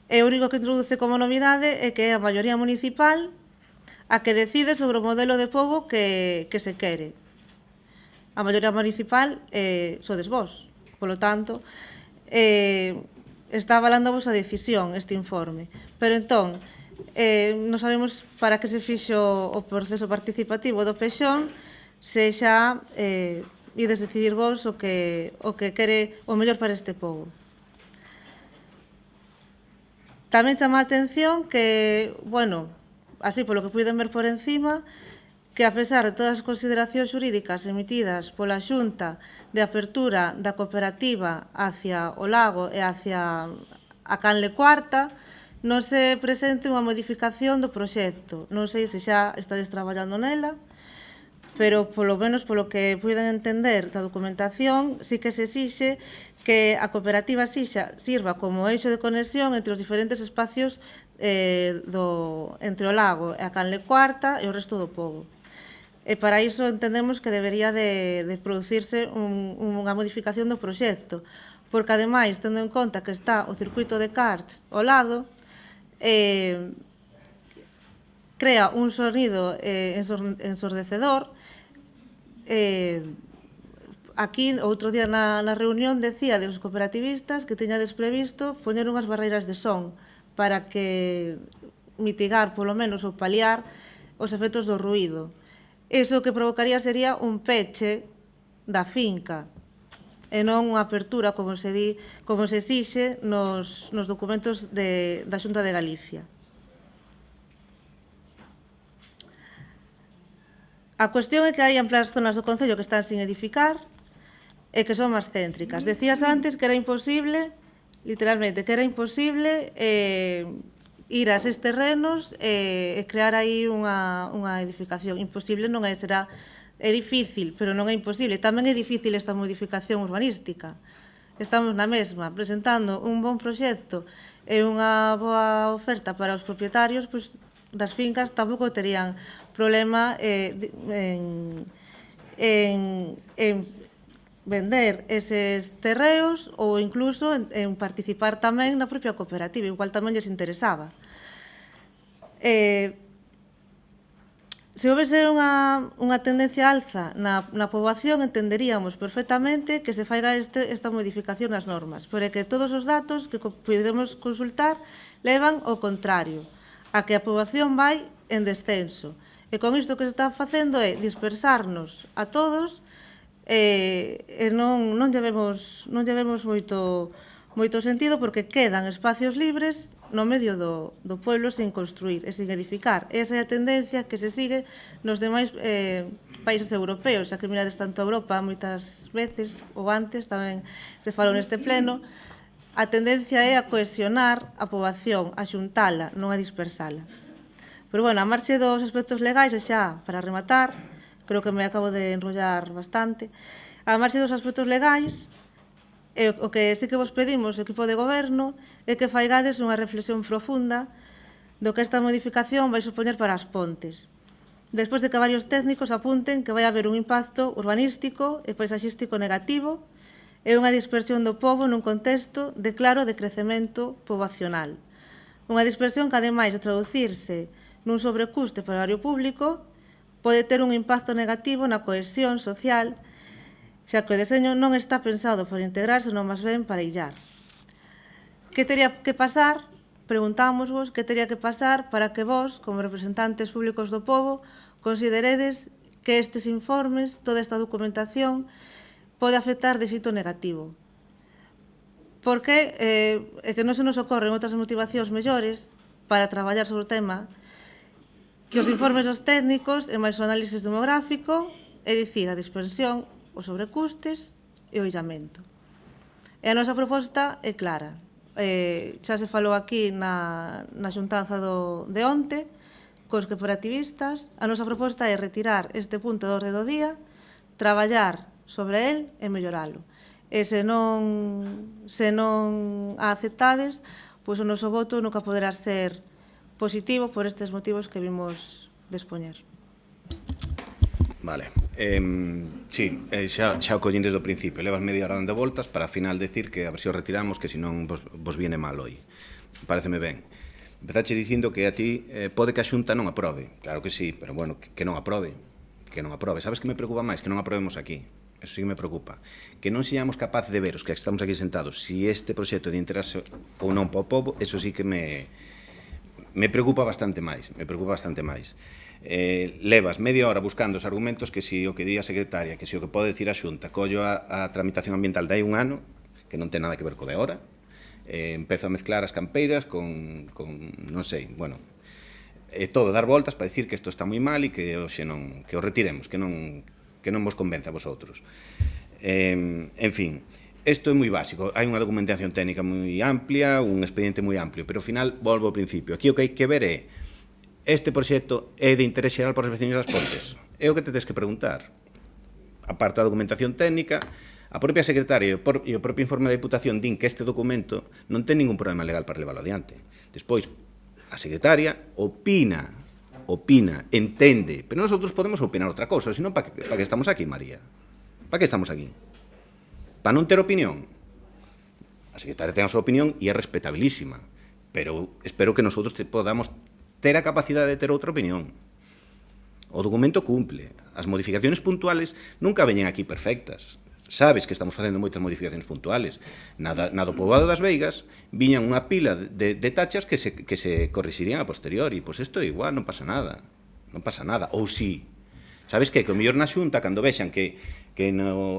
e o único que introduce como novidade é que é a maioría municipal a que decide sobre o modelo de pobo que se quere. A maioría municipal sodes vós, polo tanto, está avalando a vosa decisión este informe. Pero entón, non sabemos para que se fixo o proceso participativo do Pexón, se xa ides decidir vos o que quere o mellor para este pobo. Tamén chama a atención que, así polo que puiden ver por encima, que a pesar de todas as consideracións xurídicas emitidas pola Xunta de apertura da cooperativa hacia o lago e hacia a canle cuarta, non se presente unha modificación do proxecto. Non sei se xa estades traballando nela, pero polo menos polo que puiden entender da documentación, sí que se exixe que a cooperativa sirva como eixo de conexión entre os diferentes espacios entre o lago e a canle cuarta e o resto do pobo. E para iso entendemos que debería de producirse unha modificación do proxecto, porque ademais, tendo en conta que está o circuito de karts ao lado, crea un sonido ensordecedor. Aquí, outro día na reunión, decía dos cooperativistas que teñades previsto poñer unhas barreiras de son para que mitigar, polo menos, ou paliar os efectos do ruído. Iso que provocaría sería un peche da finca, e non unha apertura, como se exixe nos documentos da Xunta de Galicia. A cuestión é que hai amplias zonas do Concello que están sin edificar e que son máis céntricas. Decías antes que era imposible, literalmente, que era imposible ir a eses terrenos e crear aí unha edificación. Imposible non é, é difícil, pero non é imposible. Tamén é difícil esta modificación urbanística. Estamos na mesma, presentando un bon proxecto e unha boa oferta para os propietarios, pois das fincas tampouco terían problema en vender eses terreos ou incluso en participar tamén na propia cooperativa, igual tamén lles interesaba. Se houvese unha tendencia alza na poboación, entenderíamos perfectamente que se faiga esta modificación nas normas, pero é que todos os datos que podemos consultar levan ao contrario, a que a poboación vai en descenso. E con isto que se está facendo é dispersarnos a todos e non lle vemos moito sentido, porque quedan espacios libres no medio do pueblo sin construir e sin edificar. Esa é a tendencia que se sigue nos demais países europeos, xa que mirades tanto a Europa moitas veces, ou antes tamén se falou neste pleno. A tendencia é a cohesionar a poboación, a xuntala, non a dispersala. Pero, bueno, a marxe dos aspectos legais, e xa, para rematar, creo que me acabo de enrollar bastante, a marxe dos aspectos legais, o que sí que vos pedimos, o equipo de goberno, é que faigades unha reflexión profunda do que esta modificación vai supoñer para as pontes. Despois de que varios técnicos apunten que vai haber un impacto urbanístico e paisaxístico negativo e unha dispersión do pobo nun contexto de claro decrecemento poboacional. Unha dispersión que, ademais de traducirse nun sobrecuste para o erario público, pode ter un impacto negativo na cohesión social, xa que o deseño non está pensado para integrarse, senón máis ben para illar. Que teria que pasar, preguntámosvos, que teria que pasar para que vos, como representantes públicos do pobo, consideredes que estes informes, toda esta documentación, pode afectar de xeito negativo. Porque é que non se nos ocorren outras motivacións mellores para traballar sobre o tema que os informes dos técnicos e máis o análisis demográfico, é dicir, a dispersión, os sobrecustes e o illamento. E a nosa proposta é clara. Xa se falou aquí na xuntanza de onte, cos cooperativistas. A nosa proposta é retirar este punto de orde do día, traballar sobre el e melloralo. E se non a aceptades, pois o noso voto nunca poderá ser positivo por estes motivos que vimos de expoñer. Vale. Sí, xa o collín desde o principio. Levas media hora dando voltas para ao final decir que a ver se o retiramos, que senón vos viene mal hoy. Pareceme ben. Empezache dicindo que a ti pode que a Xunta non aprobe. Claro que sí, pero bueno, que non aprobe. Que non aprobe. Sabes que me preocupa máis? Que non aprobemos aquí. Eso sí que me preocupa. Que non seamos capaces de ver, os que estamos aquí sentados, si este proxecto de interese ou non para o povo, eso sí que me preocupa bastante máis. Levas media hora buscando os argumentos que si o que di a secretaria, que si o que pode decir a Xunta, collo a tramitación ambiental de hai un ano, que non ten nada que ver co de agora, empezo a mezclar as campeiras con non sei, bueno, todo dar voltas para decir que isto está moi mal e que hoxe non, que o retiremos, que non vos convence a vosotros. En fin, isto é moi básico, hai unha documentación técnica moi amplia, un expediente moi amplio, pero ao final volvo ao principio. Aquí o que hai que ver é este proxecto é de interés xeral para os veciños das Pontes. É o que te tens que preguntar. A parte da documentación técnica, a propia secretaria e o propio informe da Diputación din que este documento non ten ningún problema legal para leválo adiante. Despois, a secretaria opina, entende, pero nosotros podemos opinar outra cousa, senón para que estamos aquí, María? Para que estamos aquí? Para non ter opinión? A secretaria ten a súa opinión e é respetabilísima, pero espero que nosotros podamos ter a capacidade de ter outra opinión. O documento cumple. As modificaciones puntuales nunca veñen aquí perfectas. sabes que estamos facendo moitas modificacións puntuales. Na do poboado das Veigas viñan unha pila de tachas que se corrixirían a posteriori. Pois isto é igual, non pasa nada. Non pasa nada. Ou si, sabes que o mellor na Xunta, cando vexan que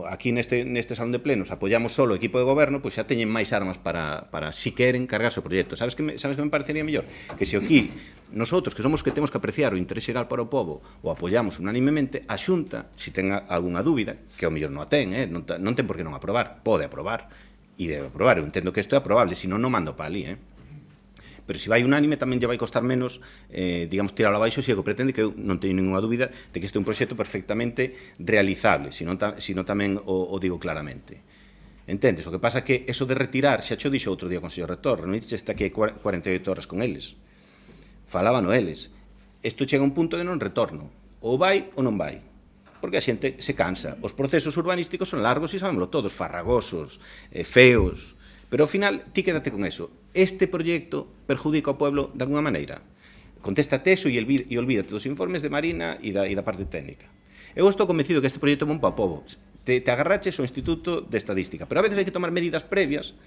aquí neste salón de plenos apoiamos solo o equipo de goberno, pois xa teñen máis armas para si queren cargarse o proxecto. Sabes que me parecería mellor? Que se aquí, nosotros, que somos que temos que apreciar o interés xeral para o pobo, o apoiamos unanimemente, a Xunta, se ten algunha dúbida, que ao mellor non a ten, non ten por que non aprobar, pode aprobar, e debe aprobar. Eu entendo que isto é aprobable, senón non mando para ali, pero se vai unánime tamén lle vai costar menos, digamos, tiralo abaixo, se o que pretende, que eu non teño ninguna dúbida de que este é un proxecto perfectamente realizable, se non tamén o digo claramente. Entendes? O que pasa é que eso de retirar, xa cho dixo outro día o Consello Rector, reuniches está aquí 48 horas con eles, falaban eles, isto chega a un punto de non retorno, ou vai ou non vai, porque a xente se cansa, os procesos urbanísticos son largos e sabémoslo todos, farragosos, feos, pero ao final, ti quédate con eso. Este proxecto perjudica ao pueblo de alguna maneira. Contéstate eso e olvídate dos informes de Marina e da parte técnica. Eu estou convencido que este proxecto é bon para o povo. Te agarraches ao Instituto de Estadística, pero a veces hai que tomar medidas previas.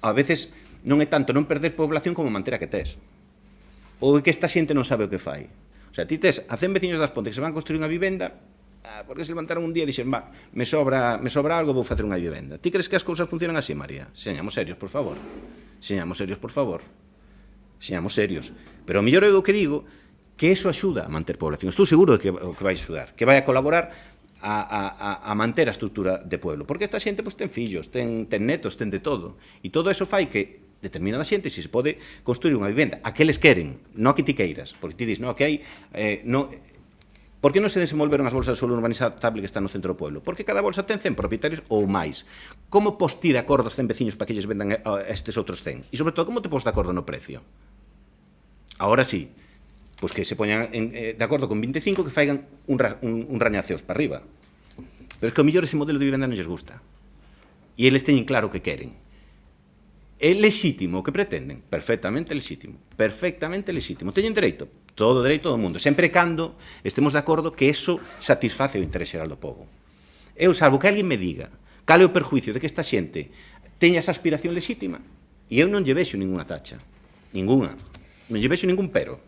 A veces non é tanto non perder población como manter a que tes. Ou que esta xente non sabe o que fai. O sea, ti tes a 100 veciños das Pontes que se van a construir unha vivenda, porque se levantaron un día e dixen, me sobra algo, vou facer unha vivenda. Ti crees que as cousas funcionan así, María? Señamos serios, por favor. Señamos serios, por favor. Señamos serios. Pero o mellor é o que digo, que eso axuda a manter población. Estou seguro de que vai axudar, que vai a colaborar a manter a estrutura de pueblo. Porque esta xente ten fillos, ten netos, ten de todo. E todo eso fai que determinada xente, se pode construir unha vivenda, a que eles queren, non a que ti queiras. Porque ti dis, non, que hai... Por que non se desenvolveron as bolsas de suelo urbanizable que están no centro do pueblo? Porque cada bolsa ten 100 propietarios ou máis. Como pos ti de acordo os 100 veciños para que lles vendan a estes outros 100? E, sobre todo, como te pos de acordo no precio? Agora sí, pois que se poñan de acordo con 25 que faigan un rañaceos para arriba. Pero é que o mellor ese modelo de vivenda non lles gusta. E eles teñen claro o que queren. É lexítimo o que pretenden? Perfectamente lexítimo. Perfectamente lexítimo. Teñen dereito? Todo o dereito do mundo. Sempre cando estemos de acordo que eso satisface o interés xeral do povo. Eu, salvo que alguén me diga cal é o perjuicio de que esta xente teña esa aspiración lexítima, e eu non lle vexo ninguna tacha. Ninguna. Non lle vexo ningún pero.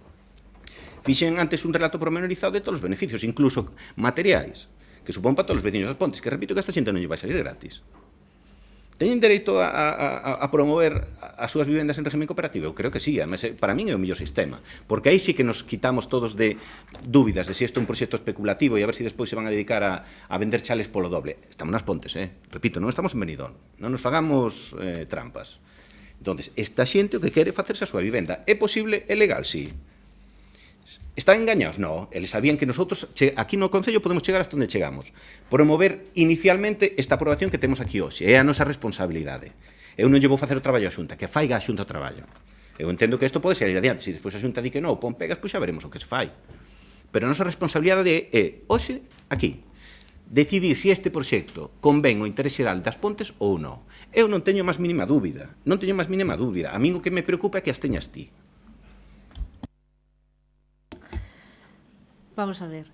Fixen antes un relato pormenorizado de todos os beneficios, incluso materiais, que supón para todos os veciños das Pontes, que repito que esta xente non lle vai salir gratis. Teñen dereito a promover as súas vivendas en régimen cooperativo? Eu creo que sí, además, para min é o mellor sistema, porque aí sí que nos quitamos todos de dúbidas de se isto é un proxecto especulativo e a ver se despois se van a dedicar a vender chales polo doble. Estamos nas Pontes, repito, non estamos en Benidorm, non nos fagamos trampas. Entón, esta xente o que quere é facerse a súa vivenda. É posible? É legal? Sí. ¿Están engañados? No, eles sabían que nosotros aquí no Concello podemos chegar hasta onde chegamos. Promover inicialmente esta aprobación que temos aquí hoxe. É a nosa responsabilidade. Eu non lle vou facer o traballo á Xunta, que faiga a Xunta o traballo. Eu entendo que isto pode salir adiante. Se despois a Xunta di que non, pon pegas, pois xa veremos o que se fai. Pero a nosa responsabilidade é, hoxe, aquí, decidir se este proxecto convén o interés xeral das Pontes ou non. Eu non teño máis mínima dúbida. Non teño máis mínima dúbida. A mí o que me preocupa é que as teñas ti. Vamos a ver.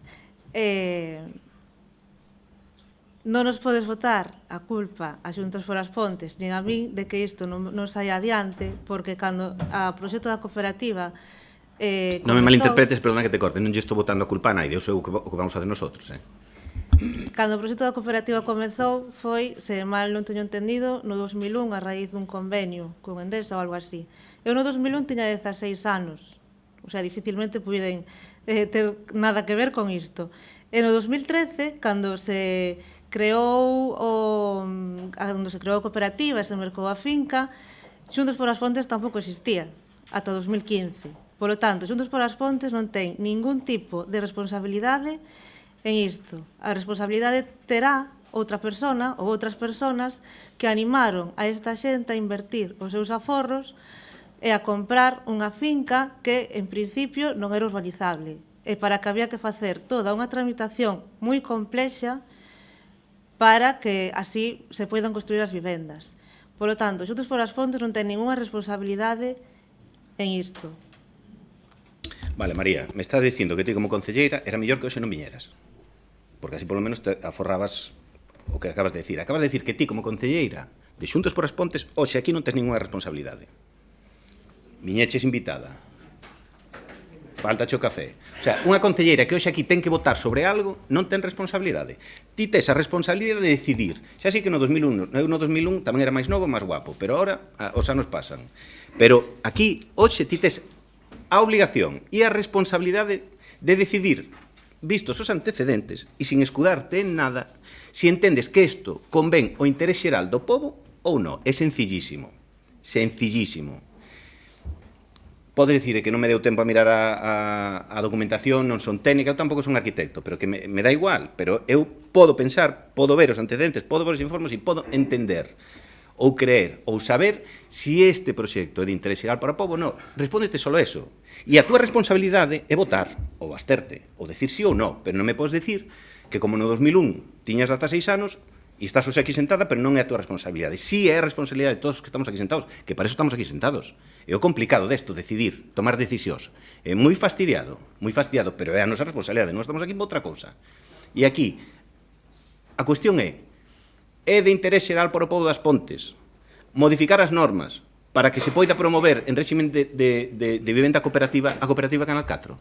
Non nos podes votar a culpa a Xuntas Foras Pontes, nin a mí, de que isto non saia adiante, porque cando a proxecto da cooperativa non me malinterpretes, perdona que te corte, non lle estou votando a culpa a naide, eu sei o que vamos facer nosotros, Cando o proxecto da cooperativa comezou foi, se mal non teño entendido, no 2001 a raíz dun convenio con Endesa ou algo así. Eu no 2001 tiña 16 anos, o sea, dificilmente puiden ter nada que ver con isto. E no 2013, cando se creou a cooperativa e se mercou a finca, Xuntos Foras Pontes tampouco existía, ata 2015. Por lo tanto, Xuntos Foras Pontes non ten ningún tipo de responsabilidade en isto. A responsabilidade terá outra persona ou outras persoas que animaron a esta xente a invertir os seus aforros e a comprar unha finca que, en principio, non era urbanizable, e para que había que facer toda unha tramitación moi complexa para que así se poidan construir as vivendas. Por lo tanto, Xuntos Foras Pontes non ten ninguna responsabilidade en isto. Vale, María, me estás dicindo que ti como concelleira era mellor que hoxe non viñeras, porque así polo menos te aforrabas o que acabas de decir. Acabas de decir que ti, como concelleira de Xuntos por as Pontes, hoxe aquí non tes ninguna responsabilidade. Viñeches invitada. Faltache o café. O sea, unha concelleira que hoxe aquí ten que votar sobre algo non ten responsabilidade. Ti tes a responsabilidade de decidir. Xa sei que no 2001 tamén era máis novo, máis guapo, pero ahora os anos pasan. Pero aquí, hoxe, ti tes a obligación e a responsabilidade de decidir, vistos os antecedentes e sin escudarte en nada, si entendes que isto convén o interés xeral do pobo ou non. É sencillísimo. Sencillísimo. Podes dicir que non me deu tempo a mirar a documentación, non son técnica, eu tampouco son arquitecto, pero que me dá igual, pero eu podo pensar, podo ver os antecedentes, podo ver os informes e podo entender ou creer ou saber si este proxecto é de interés xeral para o povo ou non. Respóndete solo eso. E a túa responsabilidade é votar, ou absterte, ou decir sí ou non, pero non me podes decir que como no 2001 tiñas 16 anos e estás hoxe aquí sentada, pero non é a túa responsabilidade. Sí é a responsabilidade de todos os que estamos aquí sentados, que para eso estamos aquí sentados. É o complicado desto, decidir, tomar decisións. É moi fastidiado, pero é a nosa responsabilidade, non estamos aquí por outra cousa. E aquí, a cuestión é de interés xeral para o pobo das Pontes modificar as normas para que se poida promover en réximen de vivenda cooperativa a cooperativa Canal 4?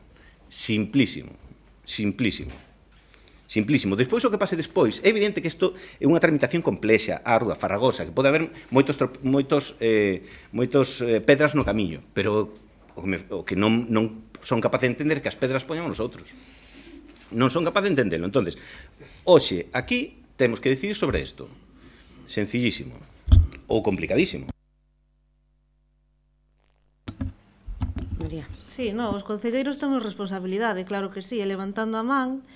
Simplísimo, simplísimo. Simplísimo. Despois, o que pase despois, é evidente que isto é unha tramitación complexa, ardua, farragosa, que pode haber moitos pedras no camiño, pero o que non son capaz de entender que as pedras poñamos nosotros. Non son capaz de entenderlo. Entonces, hoxe, aquí, temos que decidir sobre isto. Sencillísimo. Ou complicadísimo. María. Sí, no, os concelleiros temos responsabilidade, claro que sí, e levantando a man,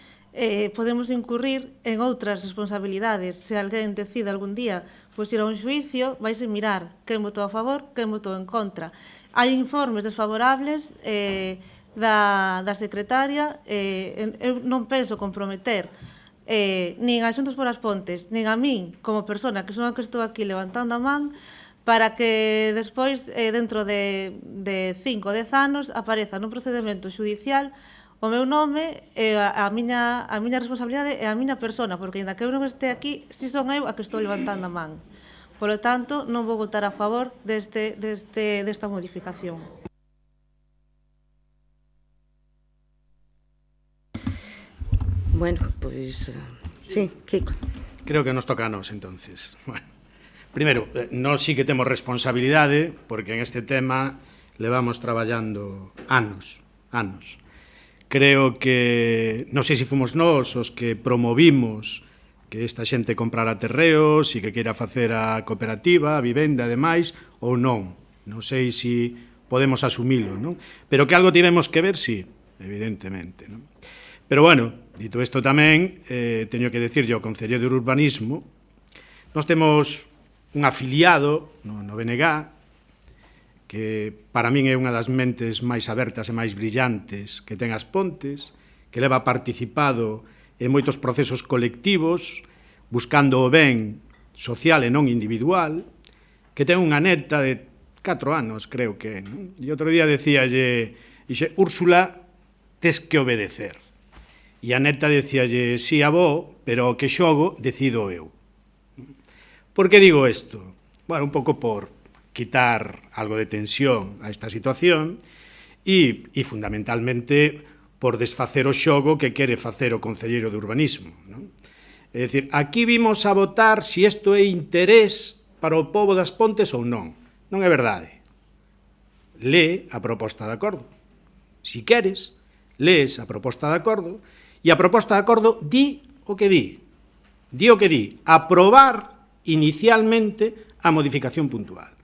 podemos incurrir en outras responsabilidades. Se alguén decide algún día pois ir a un xuicio, vais a mirar quen votou a favor, quen votou en contra. Hai informes desfavorables da secretaria, eu non penso comprometer nin a Xuntos por as Pontes, nin a min como persona que son a que estou aquí levantando a man, para que despois, dentro de 5 ou 10 anos, apareza nun procedimento judicial o meu nome, a miña responsabilidade e a miña persona, porque ainda que eu non este aquí, si son eu a que estou levantando a man. Polo tanto, non vou votar a favor desta modificación. Bueno, pois... sí, Kiko. Creo que nos toca a nos, entonces. Bueno, primeiro, nós sí que temos responsabilidade, porque en este tema levamos traballando anos. Creo que, non sei se fomos nós os que promovimos que esta xente comprara terreos e que queira facer a cooperativa, a vivenda e demais, ou non. Non sei se podemos asumilo, non? Pero que algo tivemos que ver, sí, evidentemente, non? Pero, bueno, dito isto tamén, teño que decirlle ao Concelleiro de Urbanismo, nós temos un afiliado no BNG, que para min é unha das mentes máis abertas e máis brillantes que ten as Pontes, que leva participado en moitos procesos colectivos, buscando o ben social e non individual, que ten unha neta de 4 anos, creo que, non? E outro día decíalle, Úrsula, tes que obedecer. E a neta decíalle, sí, avó, pero o que xogo decido eu. Por que digo isto? Bueno, un pouco por quitar algo de tensión a esta situación e fundamentalmente por desfacer o xogo que quere facer o Concelleiro de Urbanismo, non? É dicir, aquí vimos a votar se isto é interés para o pobo das Pontes ou non. Non é verdade. Lee a proposta de acordo. Si queres, lees a proposta de acordo e a proposta de acordo di o que di. Di o que di. Aprobar inicialmente a modificación puntual.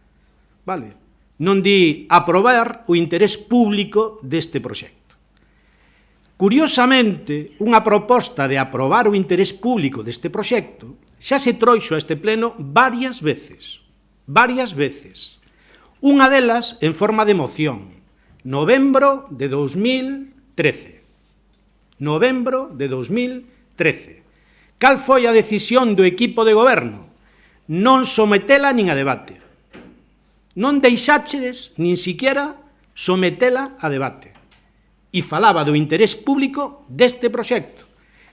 Vale? Non di aprobar o interés público deste proxecto. Curiosamente, unha proposta de aprobar o interés público deste proxecto xa se trouxo a este pleno varias veces. Unha delas en forma de moción, novembro de 2013. Cal foi a decisión do equipo de goberno? Non sometela nin a debate. Non deixáchedes nin siquiera sometela a debate. E falaba do interés público deste proxecto,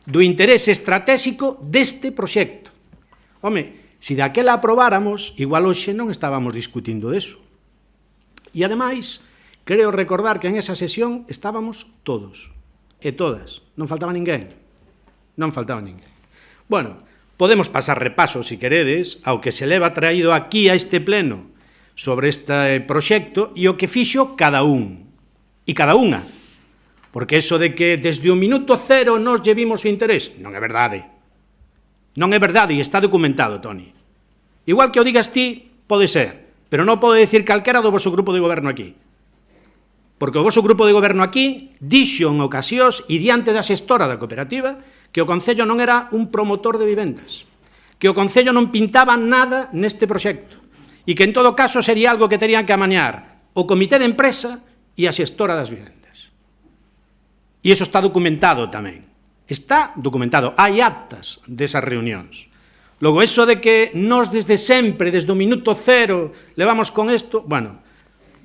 do interés estratégico deste proxecto. Home, se daquela aprobáramos, igual hoxe non estábamos discutindo deso. E, ademais, creo recordar que en esa sesión estábamos todos e todas. Non faltaba ninguén. Non faltaba ninguén. Bueno, podemos pasar repaso, se queredes, ao que se leva traído aquí a este pleno sobre este proxecto e o que fixo cada un e cada unha. Porque eso de que desde o minuto cero nos lle vimos o interés, non é verdade. Non é verdade e está documentado, Toni. Igual que o digas ti, pode ser, pero non pode decir calquera do vosso grupo de goberno aquí. Porque o voso grupo de goberno aquí dixo en ocasións e diante da xestora da cooperativa que o Concello non era un promotor de vivendas, que o Concello non pintaba nada neste proxecto e que en todo caso sería algo que terían que amañar o comité de empresa e a xestora das vivendas. E iso está documentado tamén. Está documentado. Hai actas desas reunións. Logo, eso de que nós desde sempre, desde o minuto cero, levamos con isto, bueno,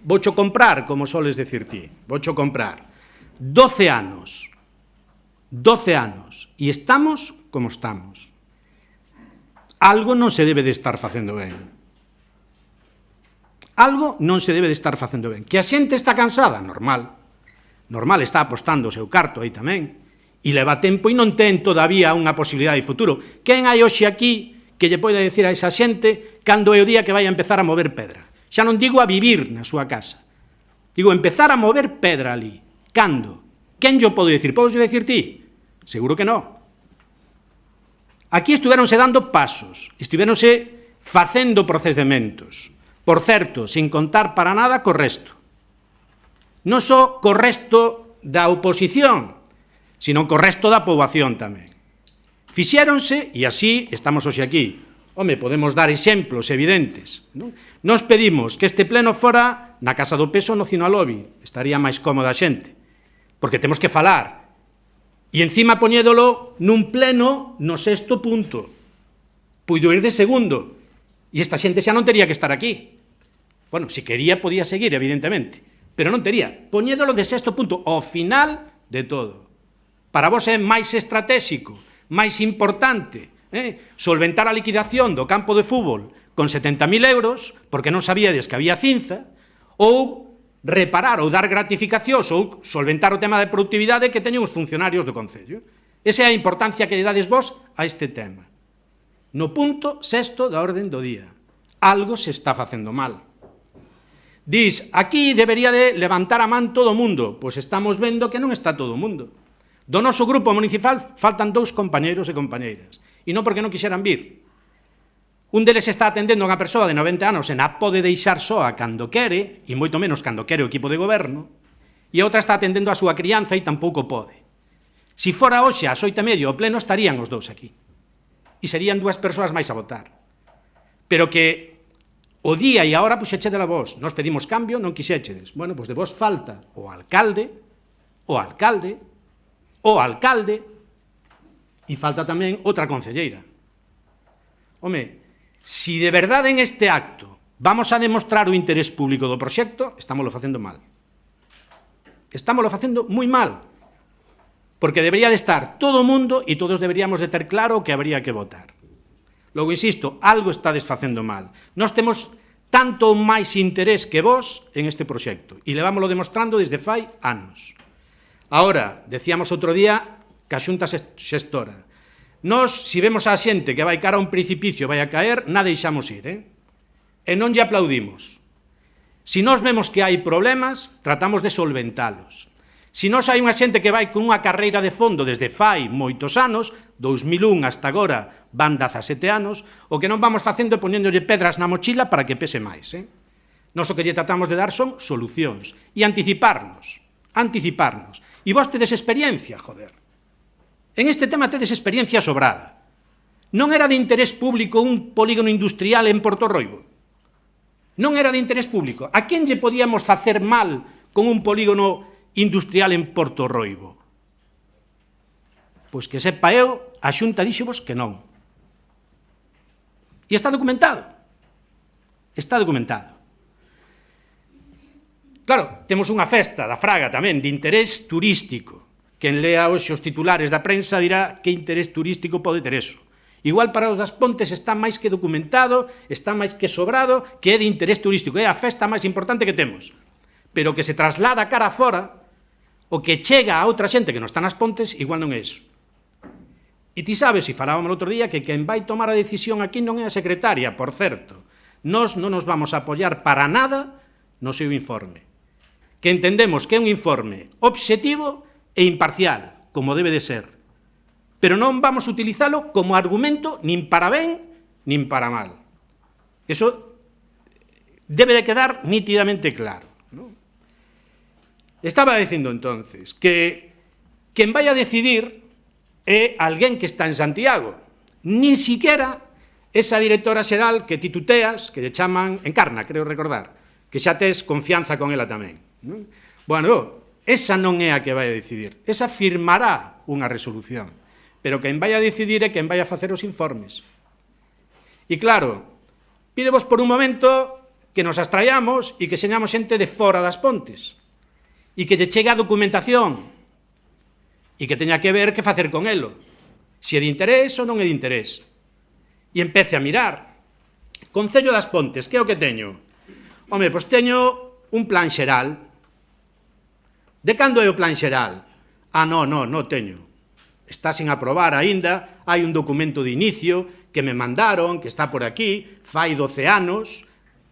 voucho comprar, como soles decir ti, voucho comprar. 12 anos. 12 anos. E estamos como estamos. Algo non se debe de estar facendo ben. Algo non se debe de estar facendo ben. Que a xente está cansada? Normal. Normal, está apostando o seu carto aí tamén. E leva tempo e non ten todavía unha posibilidade de futuro. Quen hai hoxe aquí que lle poida decir a esa xente cando é o día que vai a empezar a mover pedra? Xa non digo a vivir na súa casa. Digo, empezar a mover pedra ali. Cando? Quen yo pode decir? Podes decir ti? Seguro que non. Aquí estuveronse dando pasos, estuveronse facendo procedementos. Por certo, sin contar para nada co resto. Non só co resto da oposición, sino co resto da poboación tamén. Fixéronse, e así estamos hoxe aquí. Home, podemos dar exemplos evidentes. Non? Nos pedimos que este pleno fora na Casa do Peso no Cinalobi. Estaría máis cómoda a xente. Porque temos que falar. E encima poñédolo nun pleno no 6º punto. Puido ir de segundo. E esta xente xa non tería que estar aquí. Bueno, se quería, podía seguir, evidentemente. Pero non tería. Poñédolo de 6º punto, ao final de todo. Para vos é máis estratégico, máis importante, solventar a liquidación do campo de fútbol con 70.000 euros, porque non sabíades que había cinza, ou reparar ou dar gratificacións ou solventar o tema de productividade que teñen os funcionarios do Concello. Esa é a importancia que lle dades vos a este tema. No punto 6º da orden do día. Algo se está facendo mal. Dis, aquí debería de levantar a man todo o mundo. Pois estamos vendo que non está todo o mundo. Do noso grupo municipal faltan 2 compañeros e compañeiras. E non porque non quixeran vir. Un deles está atendendo a unha persoa de 90 anos e non pode deixar soa cando quere, e moito menos cando quere o equipo de goberno, e a outra está atendendo a súa crianza e tampouco pode. Se fora hoxe ás 8:30 o pleno estarían os 2 aquí. E serían 2 persoas máis a votar. Pero que o día e a hora puxeche de la vos, nos pedimos cambio, non quixéchedes. Bueno, pois de vos falta o alcalde, e falta tamén outra concelleira. Home, se de verdade en este acto vamos a demostrar o interés público do proxecto, estámoslo facendo mal. Estámoslo facendo moi mal. Porque debería de estar todo o mundo e todos deberíamos de ter claro o que habría que votar. Logo, insisto, algo está desfacendo mal. Nós temos tanto máis interés que vos en este proxecto e levámoslo demostrando desde fai anos. Ahora, decíamos outro día que a Xunta Xestora. Nós, se vemos a xente que vai cara a un precipicio vai a caer, nada deixamos ir, e non lle aplaudimos. Se nós vemos que hai problemas, tratamos de solventalos. Se nós hai unha xente que vai con unha carreira de fondo desde fai moitos anos, 2001 hasta agora van 17 anos, o que non vamos facendo é poñéndolle pedras na mochila para que pese máis. Nós o que lle tratamos de dar son solucións e anticiparnos. E vos tedes experiencia, joder. En este tema tedes experiencia sobrada. Non era de interés público un polígono industrial en Portorroibo? Non era de interés público. A quen lle podíamos facer mal con un polígono industrial en Portorroibo? Pois que sepa eu, a Xunta díxovos que non. E está documentado. Está documentado. Claro, temos unha festa da Fraga tamén de interés turístico. Quen lea hoxe os titulares da prensa dirá que interés turístico pode ter eso. Igual para os das Pontes está máis que documentado, está máis que sobrado, que é de interés turístico, é a festa máis importante que temos. Pero que se traslada cara fora, o que chega a outra xente que non está nas Pontes, igual non é iso. E ti sabes, e falábamos outro día, que quen vai tomar a decisión aquí non é a secretaria, por certo. Nós non nos vamos a apoiar para nada no seu informe. Que entendemos que é un informe obxectivo e imparcial, como debe de ser. Pero non vamos a utilizalo como argumento nin para ben, nin para mal. Eso debe de quedar nítidamente claro, ¿no? Estaba dicindo entonces que quen vai a decidir é alguén que está en Santiago, nin siquiera esa directora xeral que ti tuteas, que lle chaman Encarna, creo recordar, que xa tes confianza con ela tamén, ¿no? Bueno, esa non é a que vai a decidir, esa firmará unha resolución. Pero quen vai a decidir é quen vai a facer os informes. E claro, pídevos por un momento que nos abstraiamos e que señamos xente de fora das Pontes e que lle chegue a documentación e que teña que ver que facer con elo, se é de interés ou non é de interés. E empece a mirar. Concello das Pontes, que é o que teño? Home, pois teño un plan xeral. De cando é o plan xeral? Non teño. Está sin aprobar aínda, hai un documento de inicio que me mandaron, que está por aquí, fai 12 anos,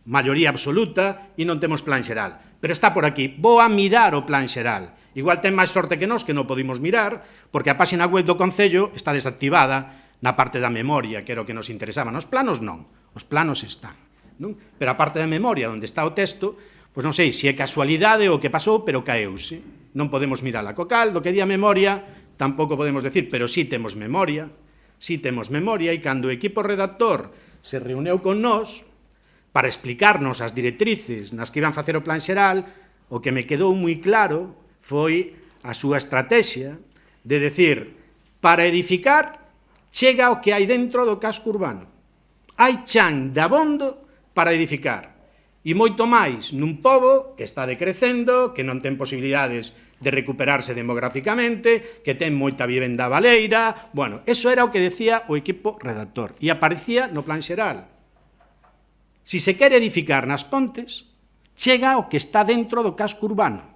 maioría absoluta, e non temos plan xeral. Pero está por aquí, vou a mirar o plan xeral. Igual ten máis sorte que nós, que non podimos mirar, porque a página web do Concello está desactivada na parte da memoria, que era o que nos interesaba. Nos planos non, os planos están, non? Pero a parte da memoria, onde está o texto, pois non sei se é casualidade ou que pasou, pero caeuse. Non podemos mirala. Co cal, do que di a memoria, tampouco podemos decir, pero sí temos memoria, e cando o equipo redactor se reuneu con nós para explicarnos as directrices nas que iban facer o plan xeral, o que me quedou moi claro foi a súa estrategia de decir, para edificar, chega o que hai dentro do casco urbano. Hai chan de abondo para edificar. E moito máis nun pobo que está decrecendo, que non ten posibilidades de recuperarse demográficamente, que ten moita vivenda baleira. Bueno, eso era o que decía o equipo redactor. E aparecía no plan xeral. Si se quere edificar nas Pontes, chega o que está dentro do casco urbano.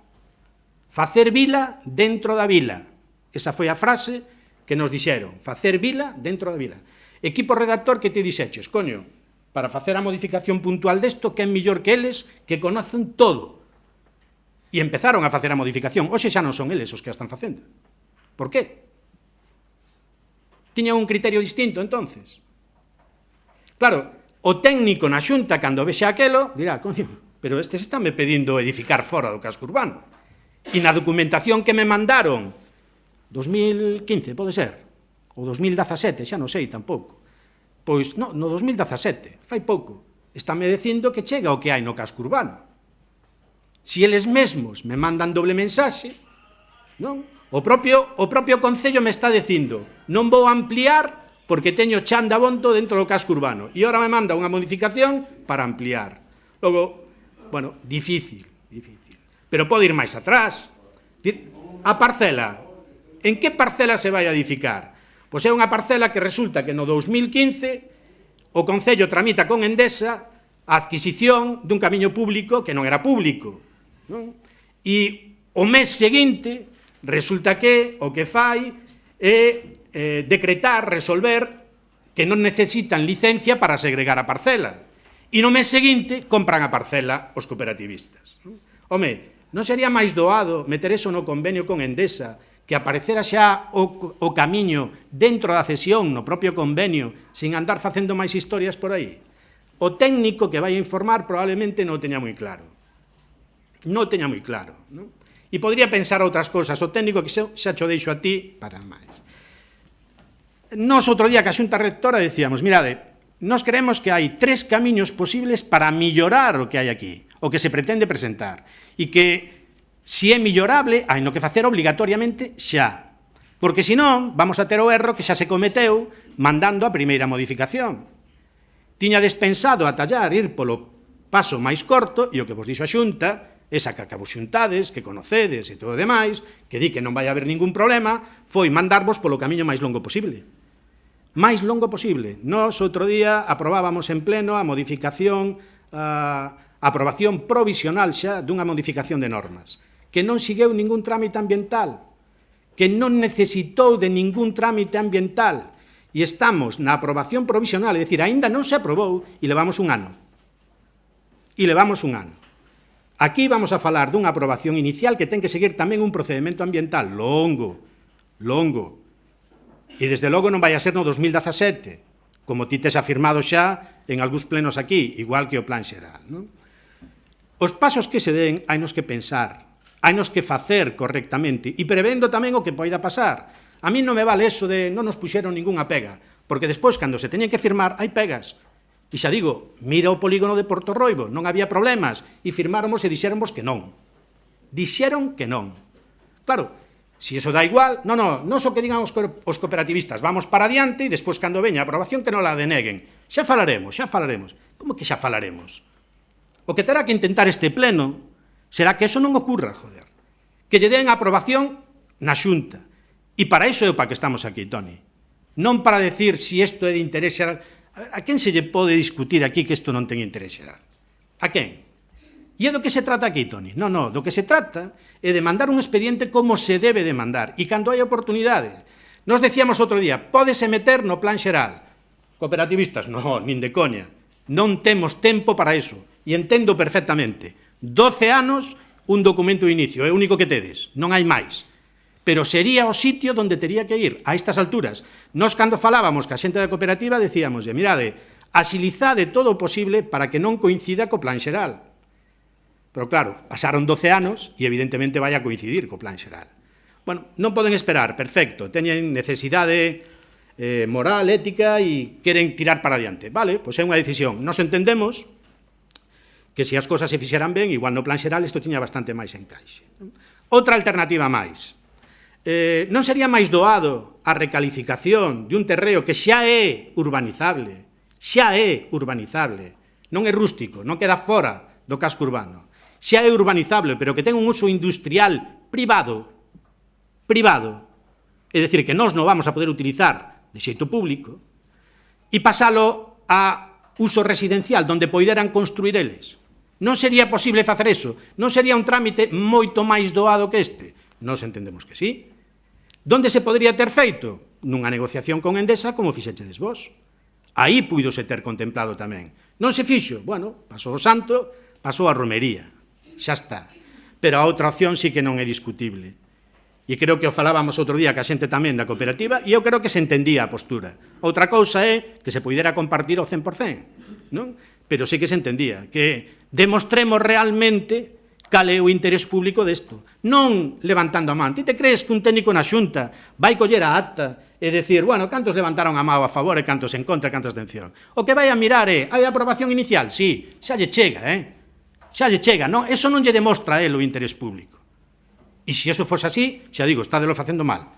Facer vila dentro da vila. Esa foi a frase que nos dixeron. Facer vila dentro da vila. Equipo redactor que te dixeches, coño, para facer a modificación puntual desto, que é mellor que eles, que conocen todo. E empezaron a facer a modificación. Hoxe xa non son eles os que a están facendo. Por qué? Tiñan un criterio distinto, entonces. Claro, o técnico na xunta, cando vexe aquelo, dirá, coño, pero estes estánme pedindo edificar fora do casco urbano. E na documentación que me mandaron, 2015, pode ser, ou 2017, xa non sei tampouco. Pois, no 2017, fai pouco, estáme dicindo que chega o que hai no casco urbano. Si eles mesmos me mandan doble mensaxe, non? O propio Concello me está dicindo, non vou ampliar porque teño chan de abondo dentro do casco urbano. E agora me manda unha modificación para ampliar. Logo, bueno, difícil. Pero pode ir máis atrás. A parcela, en que parcela se vai a edificar? Pois é unha parcela que resulta que no 2015 o Concello tramita con Endesa a adquisición dun camiño público que non era público, non? E o mes seguinte resulta que o que fai é decretar, resolver que non necesitan licencia para segregar a parcela. E no mes seguinte compran a parcela os cooperativistas. Home, non sería máis doado meter eso no convenio con Endesa, que aparecera xa o camiño dentro da cesión, no propio convenio, sin andar facendo máis historias por aí? O técnico que vai a informar probablemente non o teña moi claro. Non o teña moi claro, non? E podría pensar outras cousas. O técnico que xa cho deixo a ti para máis. Nós outro día que a Xunta Rectora decíamos, mirade, nós creemos que hai 3 camiños posibles para millorar o que hai aquí, o que se pretende presentar, e que, se é millorable, hai no que facer obligatoriamente xa. Porque, senón, vamos a ter o erro que xa se cometeu mandando a primeira modificación. Tiña despensado atallar, ir polo paso máis corto, e o que vos dixo a Xunta, esa que acabou xuntades, que conocedes e todo o demais, que di que non vai haber ningún problema, foi mandarvos polo camiño máis longo posible. máis longo posible. Nós, outro día, aprobábamos en pleno a modificación, a aprobación provisional xa dunha modificación de normas, que non segueu ningún trámite ambiental, que non necesitou de ningún trámite ambiental, e estamos na aprobación provisional, é dicir, aínda non se aprobou, e levamos un ano. Aquí vamos a falar dunha aprobación inicial que ten que seguir tamén un procedimento ambiental longo. E desde logo non vai a ser no 2017, como ti tes afirmado xa en algúns plenos aquí, igual que o plan xeral. Non? Os pasos que se den hainos que pensar, hainos que facer correctamente e prevendo tamén o que poida pasar. A mí non me vale eso de non nos puxeron ningunha pega, porque despois, cando se teñen que firmar, hai pegas. E xa digo, mira o polígono de Porto Roibo, non había problemas, e firmáramos e dixéramos que non. Dixeron que non. Claro, se iso dá igual, non só que digan os cooperativistas, vamos para adiante e despois, cando veña a aprobación, que non la deneguen. Xa falaremos. Como que xa falaremos? O que terá que intentar este pleno será que eso non ocurra, joder. Que lle den a aprobación na Xunta. E para iso é para que estamos aquí, Toni. Non para decir si isto é de interés xeral. A quen se lle pode discutir aquí que isto non ten interés xeral? A quen? E é do que se trata aquí, Toni? Non, do que se trata é de mandar un expediente como se debe de mandar. E cando hai oportunidade. Nos decíamos outro día, pódese meter no plan xeral. Cooperativistas, non, nin de coña. Non temos tempo para iso. E entendo perfectamente. 12 anos, un documento de inicio, é o único que tedes, non hai máis. Pero sería o sitio onde tería que ir a estas alturas. Nós, cando falábamos ca xente da cooperativa, decíamos, mirade, axilizade todo o posible para que non coincida co plan xeral. Pero claro, pasaron 12 anos e evidentemente vai a coincidir co plan xeral. Bueno, non poden esperar, perfecto, teñen necesidade moral, ética e queren tirar para adiante. Vale, pois é unha decisión. Nos entendemos que se as cosas se fixeran ben, igual no plan xeral isto tiña bastante máis encaixe. Outra alternativa máis. Non sería máis doado a recalificación de un terreo que xa é urbanizable, non é rústico, non queda fora do casco urbano, xa é urbanizable, pero que ten un uso industrial privado, é dicir, que nós non vamos a poder utilizar de xeito público, e pasalo a uso residencial, onde poideran construir eles. Non sería posible facer eso, non sería un trámite moito máis doado que este. Nós entendemos que sí. Donde se podría ter feito? Nunha negociación con Endesa, como fixechedes vos. Aí puidose ter contemplado tamén. Non se fixo? Bueno, pasou o santo, pasou a romería. Xa está. Pero a outra opción sí que non é discutible. E creo que o falábamos outro día que a xente tamén da cooperativa, e eu creo que se entendía a postura. Outra cousa é que se poidera compartir o 100%, non? Pero sí que se entendía, que demostremos realmente cal é o interés público desto. Non levantando a man. Ti te crees que un técnico na Xunta vai coller a acta e decir, bueno, cantos levantaron a mão a favor e cantos en contra e cantos de abstención? O que vai a mirar é, hai aprobación inicial? Sí, xa lle chega, xa lle chega, non? Eso non lle demostra a él o interés público. E se eso fose así, xa digo, está de lo facendo mal.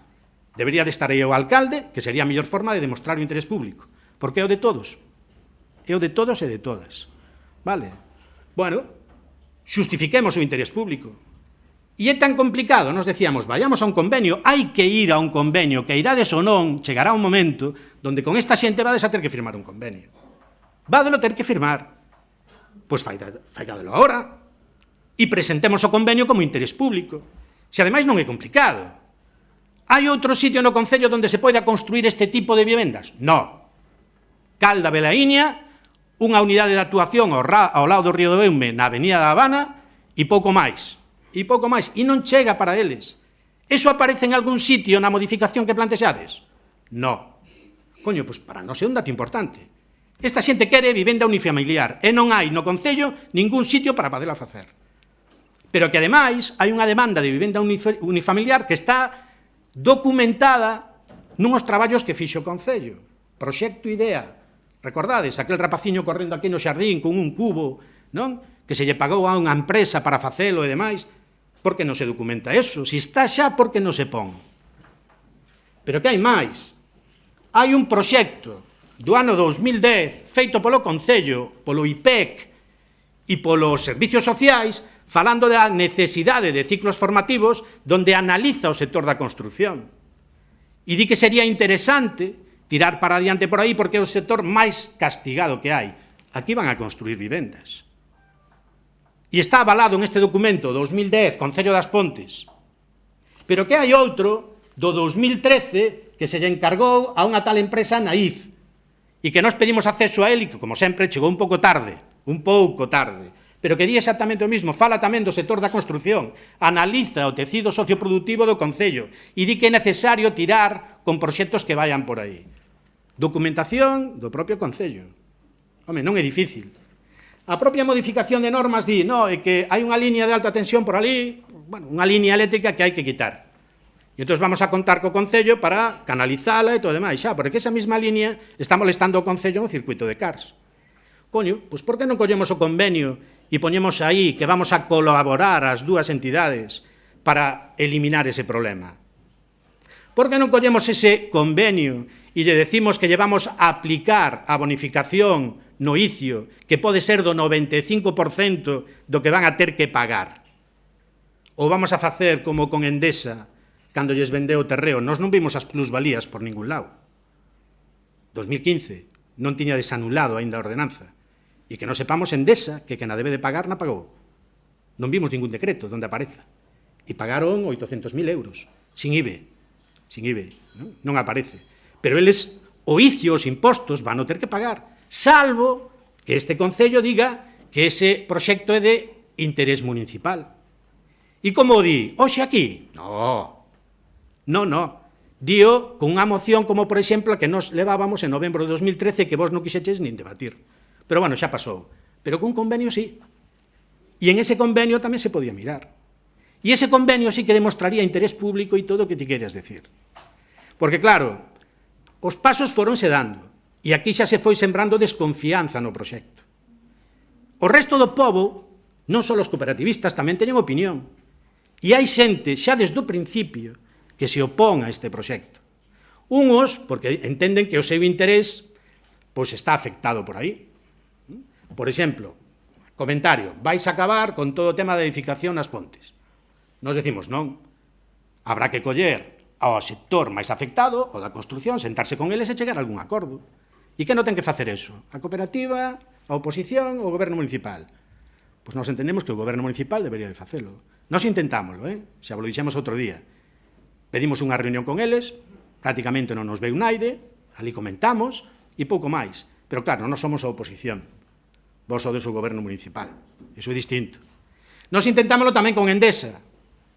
Debería de estar aí o alcalde, que sería a mellor forma de demostrar o interés público. Porque é o de todos. É o de todos e de todas. Vale? Bueno, xustifiquemos o interés público. E é tan complicado, nos decíamos, vayamos a un convenio, hai que ir a un convenio, que irades ou non, chegará un momento donde con esta xente vades a ter que firmar un convenio. Vádelo ter que firmar. Pois faidadelo agora e presentemos o convenio como interés público. Se ademais non é complicado. Hai outro sitio no concello onde se poida construir este tipo de vivendas? No. Calda Belaíña, unha unidade de actuación ao lado do Río do Eume na Avenida da Habana e pouco máis. E non chega para eles. Eso aparece en algún sitio na modificación que plantexades? No. Coño, pois para nós é un dato importante. Esta xente quere vivenda unifamiliar e non hai no concello ningún sitio para podela facer. Pero que ademais hai unha demanda de vivenda unifamiliar que está documentada nunhos traballos que fixo o concello. Proxecto Idea. Recordades, aquel rapaciño correndo aquí no xardín con un cubo, non? Que se lle pagou a unha empresa para facelo e demais. Por que non se documenta eso? Se está xa, por que non se pon? Pero que hai máis? Hai un proxecto do ano 2010 feito polo Concello, polo IPEC e polos servicios sociais falando da necesidade de ciclos formativos donde analiza o sector da construción. E di que sería interesante tirar para adiante por aí porque é o sector máis castigado que hai. Aquí van a construir vivendas. E está avalado en este documento 2010, Concello das Pontes. Pero que hai outro do 2013 que se lle encargou a unha tal empresa Naif e que nós pedimos acceso a él e que, como sempre, chegou un pouco tarde, pero que di exactamente o mismo, fala tamén do sector da construción, analiza o tecido socioproductivo do Concello e di que é necesario tirar con proxectos que vayan por aí. Documentación do propio Concello. Home, non é difícil. A propia modificación de normas di, no, é que hai unha línea de alta tensión por ali, bueno, unha línea eléctrica que hai que quitar. E entón vamos a contar co Concello para canalizala e todo demais, xa, porque esa mesma línea está molestando o Concello no circuito de Cars. Coño, pois por que non collemos o convenio e poñemos aí que vamos a colaborar as dúas entidades para eliminar ese problema? Por que non collemos ese convenio e lle decimos que llevamos a aplicar a bonificación no ICIO, que pode ser do 95% do que van a ter que pagar? Ou vamos a facer como con Endesa, cando lles vendeu o terreo? Nós non vimos as plusvalías por ningún lado. 2015 non tiña desanulado aínda a ordenanza. E que non sepamos Endesa, que quena debe de pagar, na pagou. Non vimos ningún decreto onde apareza. E pagaron 800.000 euros, sin IBE. Sin IBE, non aparece. Pero eles, o ICIO, os impostos, van a ter que pagar, salvo que este Concello diga que ese proxecto é de interés municipal. E como di? Oxe aquí? No. Dío con unha moción como, por exemplo, a que nos levábamos en novembro de 2013 que vos non quixeches nin debatir. Pero, bueno, xa pasou. Pero con un convenio sí. E en ese convenio tamén se podía mirar. E ese convenio sí que demostraría interés público e todo o que te queres decir. Porque, claro, os pasos foronse dando. E aquí xa se foi sembrando desconfianza no proxecto. O resto do pobo, non só os cooperativistas, tamén teñen opinión. E hai xente, xa desde o principio, que se opón a este proxecto. Unhos, porque entenden que o seu interés pois está afectado por aí. Por exemplo, comentario, vais a acabar con todo o tema da edificación nas pontes. Nos decimos non. Habrá que coller ao sector máis afectado, o da construción, sentarse con eles e chegar a algún acordo. E que non ten que facer eso? A cooperativa, a oposición ou o goberno municipal? Pois nós entendemos que o goberno municipal debería de facelo. Nós intentámoslo, xa vos lo dixemos outro día. Pedimos unha reunión con eles, prácticamente non nos veu naide, ali comentamos, e pouco máis. Pero claro, non somos a oposición. Vos sodes o goberno municipal. Iso é distinto. Nós intentámoslo tamén con Endesa.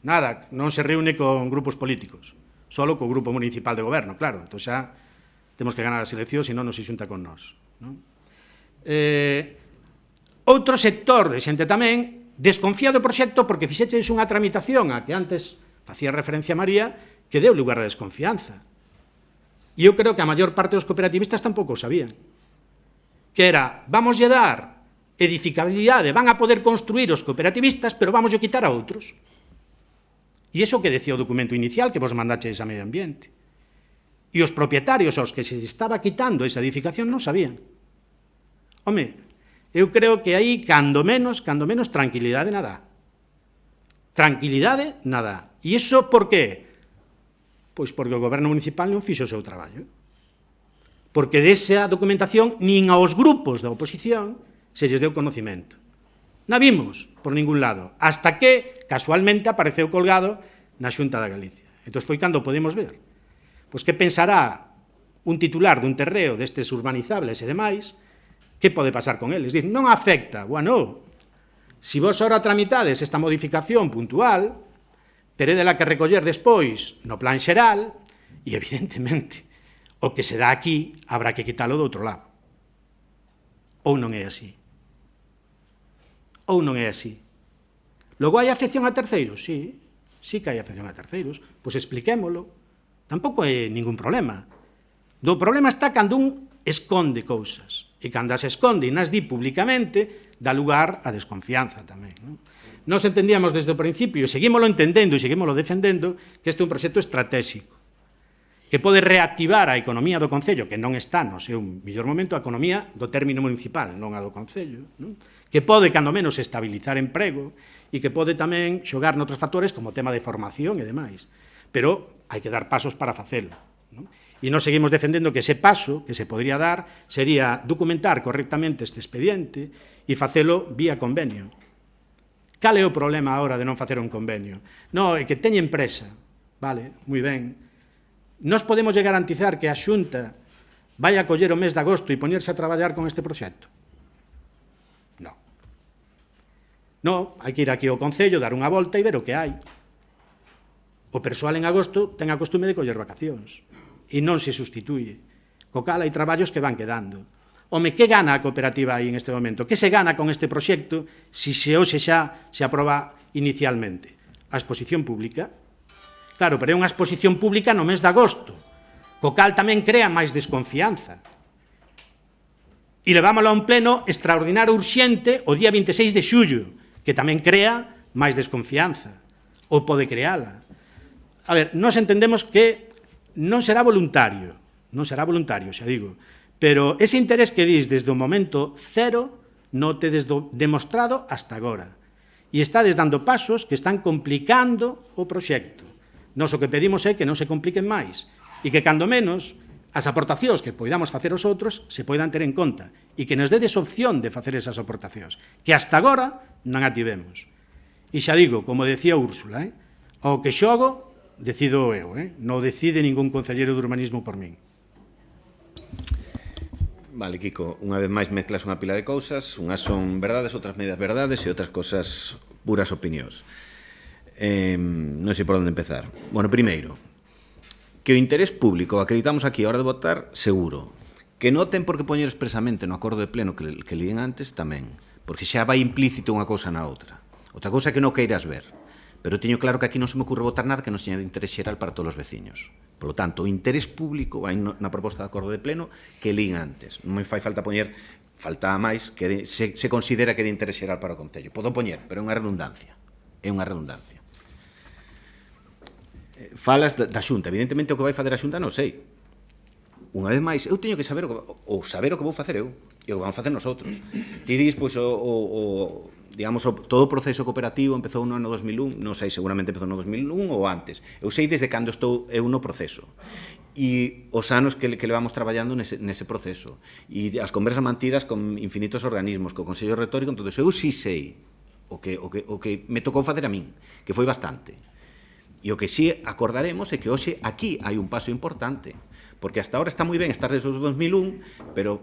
Nada, non se reúne con grupos políticos. Solo co grupo municipal de goberno, claro. Entón xa temos que ganar as eleccións e non nos xunta con nós. Outro sector de xente tamén desconfía do proxecto porque fixeches unha tramitación a que antes facía referencia a María que deu lugar a desconfianza. E eu creo que a maior parte dos cooperativistas tampouco o sabían. Que era, vamos lle dar edificabilidade, van a poder construir os cooperativistas, pero vamos lle quitar a outros. E iso que decía o documento inicial que vos mandaches a Medio Ambiente. E os propietarios aos que se estaba quitando esa edificación non sabían. Home, eu creo que aí, cando menos, tranquilidade nada. Tranquilidade nada. E iso por qué? Pois porque o goberno municipal non fixo o seu traballo. Porque desa documentación nin aos grupos da oposición se lles deu conocimento. Na vimos por ningún lado, hasta que casualmente apareceu colgado na Xunta da Galicia. Entón foi cando podemos ver. Pois que pensará un titular dun terreo destes urbanizables e demais, que pode pasar con eles? Dicen, non afecta. Bueno, se vos ahora tramitades esta modificación puntual, teredela que recoller despois no plan xeral, e evidentemente o que se dá aquí habrá que quitalo do outro lado. Ou non é así. Ou non é así. Logo hai afección a terceiros? Sí, sí que hai afección a terceiros. Pois expliquémolo. Tampouco é ningún problema. O problema está cando un esconde cousas. E cando as esconde e nas di públicamente, dá lugar a desconfianza tamén. Nos entendíamos desde o principio, e seguímoslo entendendo e seguímoslo defendendo, que este é un proxecto estratégico, que pode reactivar a economía do Concello, que non está no seu mellor momento, a economía do término municipal, non a do Concello, que pode, cando menos, estabilizar emprego e que pode tamén xogar noutros factores como o tema de formación e demais. Pero hai que dar pasos para facelo. E nós seguimos defendendo que ese paso que se podría dar sería documentar correctamente este expediente e facelo vía convenio. Cal é o problema agora de non facer un convenio? Non, é que teñen presa. Vale, moi ben. Nós podemos garantizar que a Xunta vai a coller o mes de agosto e poñerse a traballar con este proxecto? Non. Non, hai que ir aquí ao Concello, dar unha volta e ver o que hai. O persoal en agosto ten a costume de coller vacacións e non se sustituye. Co cal hai traballos que van quedando. Home, que gana a cooperativa aí en este momento? Que se gana con este proxecto se hoxe xa se aproba inicialmente? A exposición pública. Claro, pero é unha exposición pública no mes de agosto, co cal tamén crea máis desconfianza. E levámoslo a un pleno extraordinario urxente o día 26 de xullo, que tamén crea máis desconfianza, ou pode creala. A ver, nós entendemos que non será voluntario, xa digo, pero ese interés que dis desde o momento cero non tedes demostrado hasta agora. E estades dando pasos que están complicando o proxecto. Nós o que pedimos é que non se compliquen máis e que, cando menos, as aportacións que poidamos facer os outros se poidan ter en conta e que nos dedes opción de facer esas aportacións, que hasta agora non a tivemos. E xa digo, como decía Úrsula, ao que xogo decido eu, non decide ningún concelleiro de urbanismo por min. Vale, Kiko, unha vez máis mezclas unha pila de cousas, unhas son verdades, outras medias verdades e outras cosas puras opinións. Non sei por onde empezar. Bueno, primeiro, que o interés público, acreditamos aquí a hora de votar, seguro. Que non ten por que poñer expresamente no acordo de pleno que líen antes, tamén. Porque xa vai implícito unha cousa na outra. Outra cousa que non queiras ver. Pero teño claro que aquí non se me ocurre votar nada que non seña de interés xeral para todos os veciños. Por lo tanto, o interés público vai na proposta de acordo de pleno que lín antes. Non me fai falta poñer, falta máis, que se considera que é de interés xeral para o Concello. Podo poñer, pero é unha redundancia. É unha redundancia. Falas da Xunta. Evidentemente, o que vai facer a Xunta non sei. Unha vez máis, eu teño que saber saber o que vou facer eu e o que vamos facer nosotros. Ti dis, pois, digamos, todo o proceso cooperativo empezou no ano 2001, non sei, seguramente empezou no 2001 ou antes. Eu sei desde cando estou eu no proceso. E os anos que levamos traballando nese proceso. E as conversas mantidas con infinitos organismos, co Consello Rector e con todo eso. Eu sí sei o que me tocou facer a min, que foi bastante. E o que sí acordaremos é que hoxe aquí hai un paso importante. Porque hasta ahora está moi ben estar desde o 2001, pero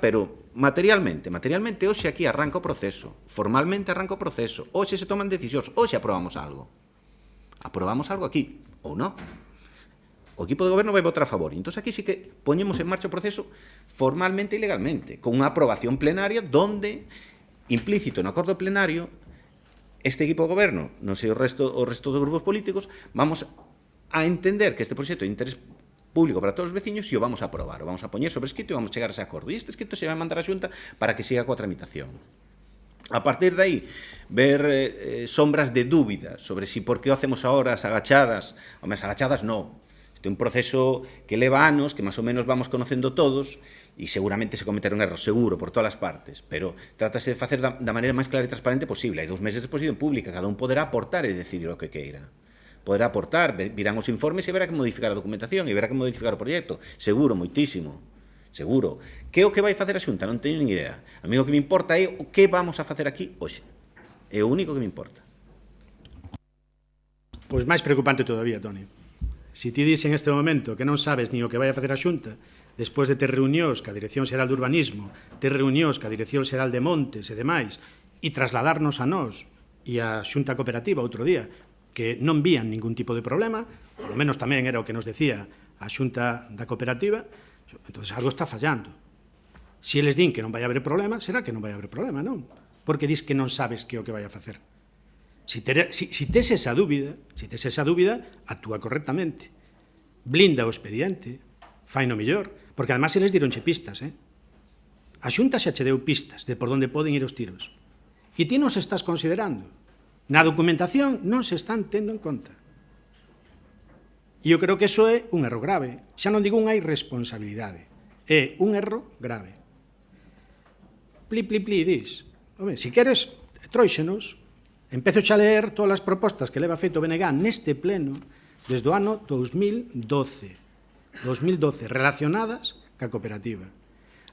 pero materialmente hoxe aquí arranca o proceso, formalmente arranca o proceso, hoxe se toman decisións, hoxe aprobamos algo aquí, ou non? O equipo de goberno vai votar a favor, entón aquí sí que poñemos en marcha o proceso formalmente e legalmente, con unha aprobación plenaria donde, implícito no acordo plenario, este equipo de goberno, non sei o resto dos grupos políticos, vamos a entender que este proxecto de interés público para todos os veciños e o vamos a aprobar, o vamos a poñer sobre escrito e vamos a chegar a ese acordo. E este escrito se vai mandar á Xunta para que siga coa tramitación. A partir de aí, ver sombras de dúbida sobre si por que o hacemos ahora as agachadas. Home, as agachadas non. Este é un proceso que leva anos, que máis ou menos vamos conocendo todos, e seguramente se cometeron erros, seguro, por todas as partes, pero trátase de facer da maneira máis clara e transparente posible. Hai 2 meses de exposición pública, cada un poderá aportar e decidir o que queira. Poderá aportar, virán os informes e verá que modificar a documentación e verá que modificar o proxecto. Seguro, moitísimo. Seguro. Que é o que vai facer a Xunta? Non teño nin idea. A mí o que me importa é o que vamos a facer aquí hoxe. É o único que me importa. Pois máis preocupante todavía, Toni. Se ti dis en este momento que non sabes ni o que vai a facer a Xunta, despois de ter reunións ca Dirección Xeral de Urbanismo, ter reunións ca Dirección Xeral de Montes e demais, e trasladarnos a nós e a Xunta Cooperativa outro día, que non vían ningún tipo de problema, polo menos tamén era o que nos decía a Xunta da Cooperativa, entón algo está fallando. Se eles din que non vai haber problema, será que non vai haber problema, non? Porque dis que non sabes que é o que vai a facer. Si tes esa dúbida, actúa correctamente. Blinda o expediente, fai no millor, porque además eles dironche pistas, A Xunta xa che deu pistas de por onde poden ir os tiros. E ti non se estás considerando. Na documentación non se están tendo en conta. E eu creo que iso é un erro grave. Xa non digo unha irresponsabilidade. É un erro grave. Pli, dis. Home, se queres, tróixenos. Empezo xa a leer todas as propostas que leva feito o BNG neste pleno desde o ano 2012. 2012, relacionadas ca cooperativa.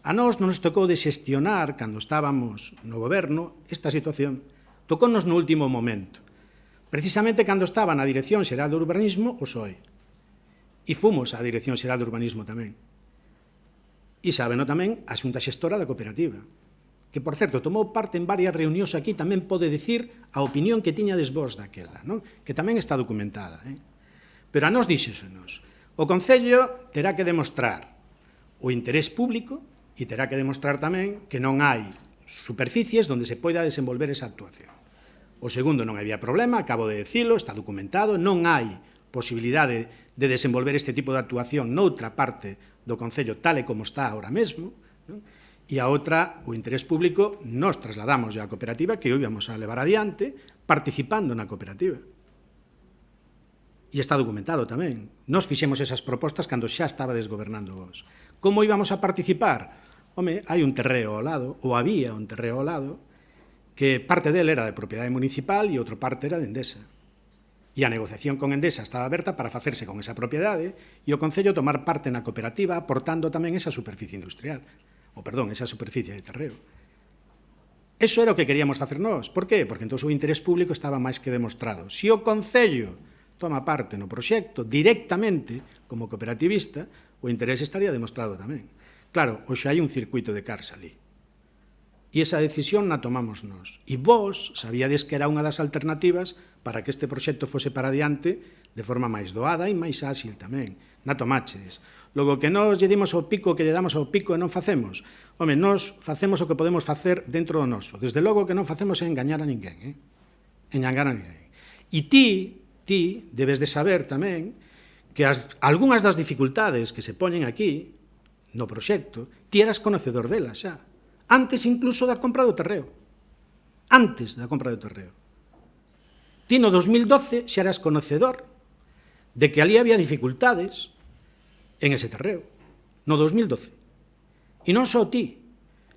A nós non nos tocou de xestionar, cando estábamos no goberno, esta situación. Tocounos no último momento. Precisamente cando estaba na Dirección Xeral de Urbanismo, o PSOE. E fomos á Dirección Xeral de Urbanismo tamén. E sábeno tamén a Xunta Xestora da cooperativa, que, por certo, tomou parte en varias reunións aquí, tamén pode dicir a opinión que tiñades vos daquela, non? Que tamén está documentada. Pero a nós díxosenos, o Concello terá que demostrar o interés público e terá que demostrar tamén que non hai superficies onde se poida desenvolver esa actuación. O segundo, non había problema, acabo de decirlo, está documentado, non hai posibilidade de desenvolver este tipo de actuación noutra parte do Concello tal e como está ahora mesmo, non? E a outra, o interés público, nos trasladamos á cooperativa que íbamos a levar adiante participando na cooperativa. E está documentado tamén. Nos fixemos esas propostas cando xa estaba desgobernando vos. Como íbamos a participar? Home, hai un terreo ao lado, ou había un terreo ao lado, que parte dele era de propiedade municipal e outra parte era de Endesa. E a negociación con Endesa estaba aberta para facerse con esa propiedade e o Concello tomar parte na cooperativa aportando tamén esa superficie industrial, esa superficie de terreo. Eso era o que queríamos facer nós. Por qué? Porque entón o interés público estaba máis que demostrado. Se o Concello toma parte no proxecto directamente como cooperativista, o interés estaría demostrado tamén. Claro, hoxe hai un circuito de cars ali. E esa decisión na tomamos nós. E vos sabíades que era unha das alternativas para que este proxecto fose para adiante de forma máis doada e máis áxil tamén. Na tomáchedes. Logo que nós lle dimos ao pico que lle damos ao pico e non facemos. Home, nós facemos o que podemos facer dentro do noso. Desde logo que non facemos é engañar a ninguén. Engañar a ninguén. E ti debes de saber tamén que algunhas das dificultades que se poñen aquí no proxecto, ti eras conocedor delas xa. Antes incluso da compra do terreo. Antes da compra do terreo. Ti no 2012 xa eras conocedor de que ali había dificultades en ese terreo. No 2012. E non só ti,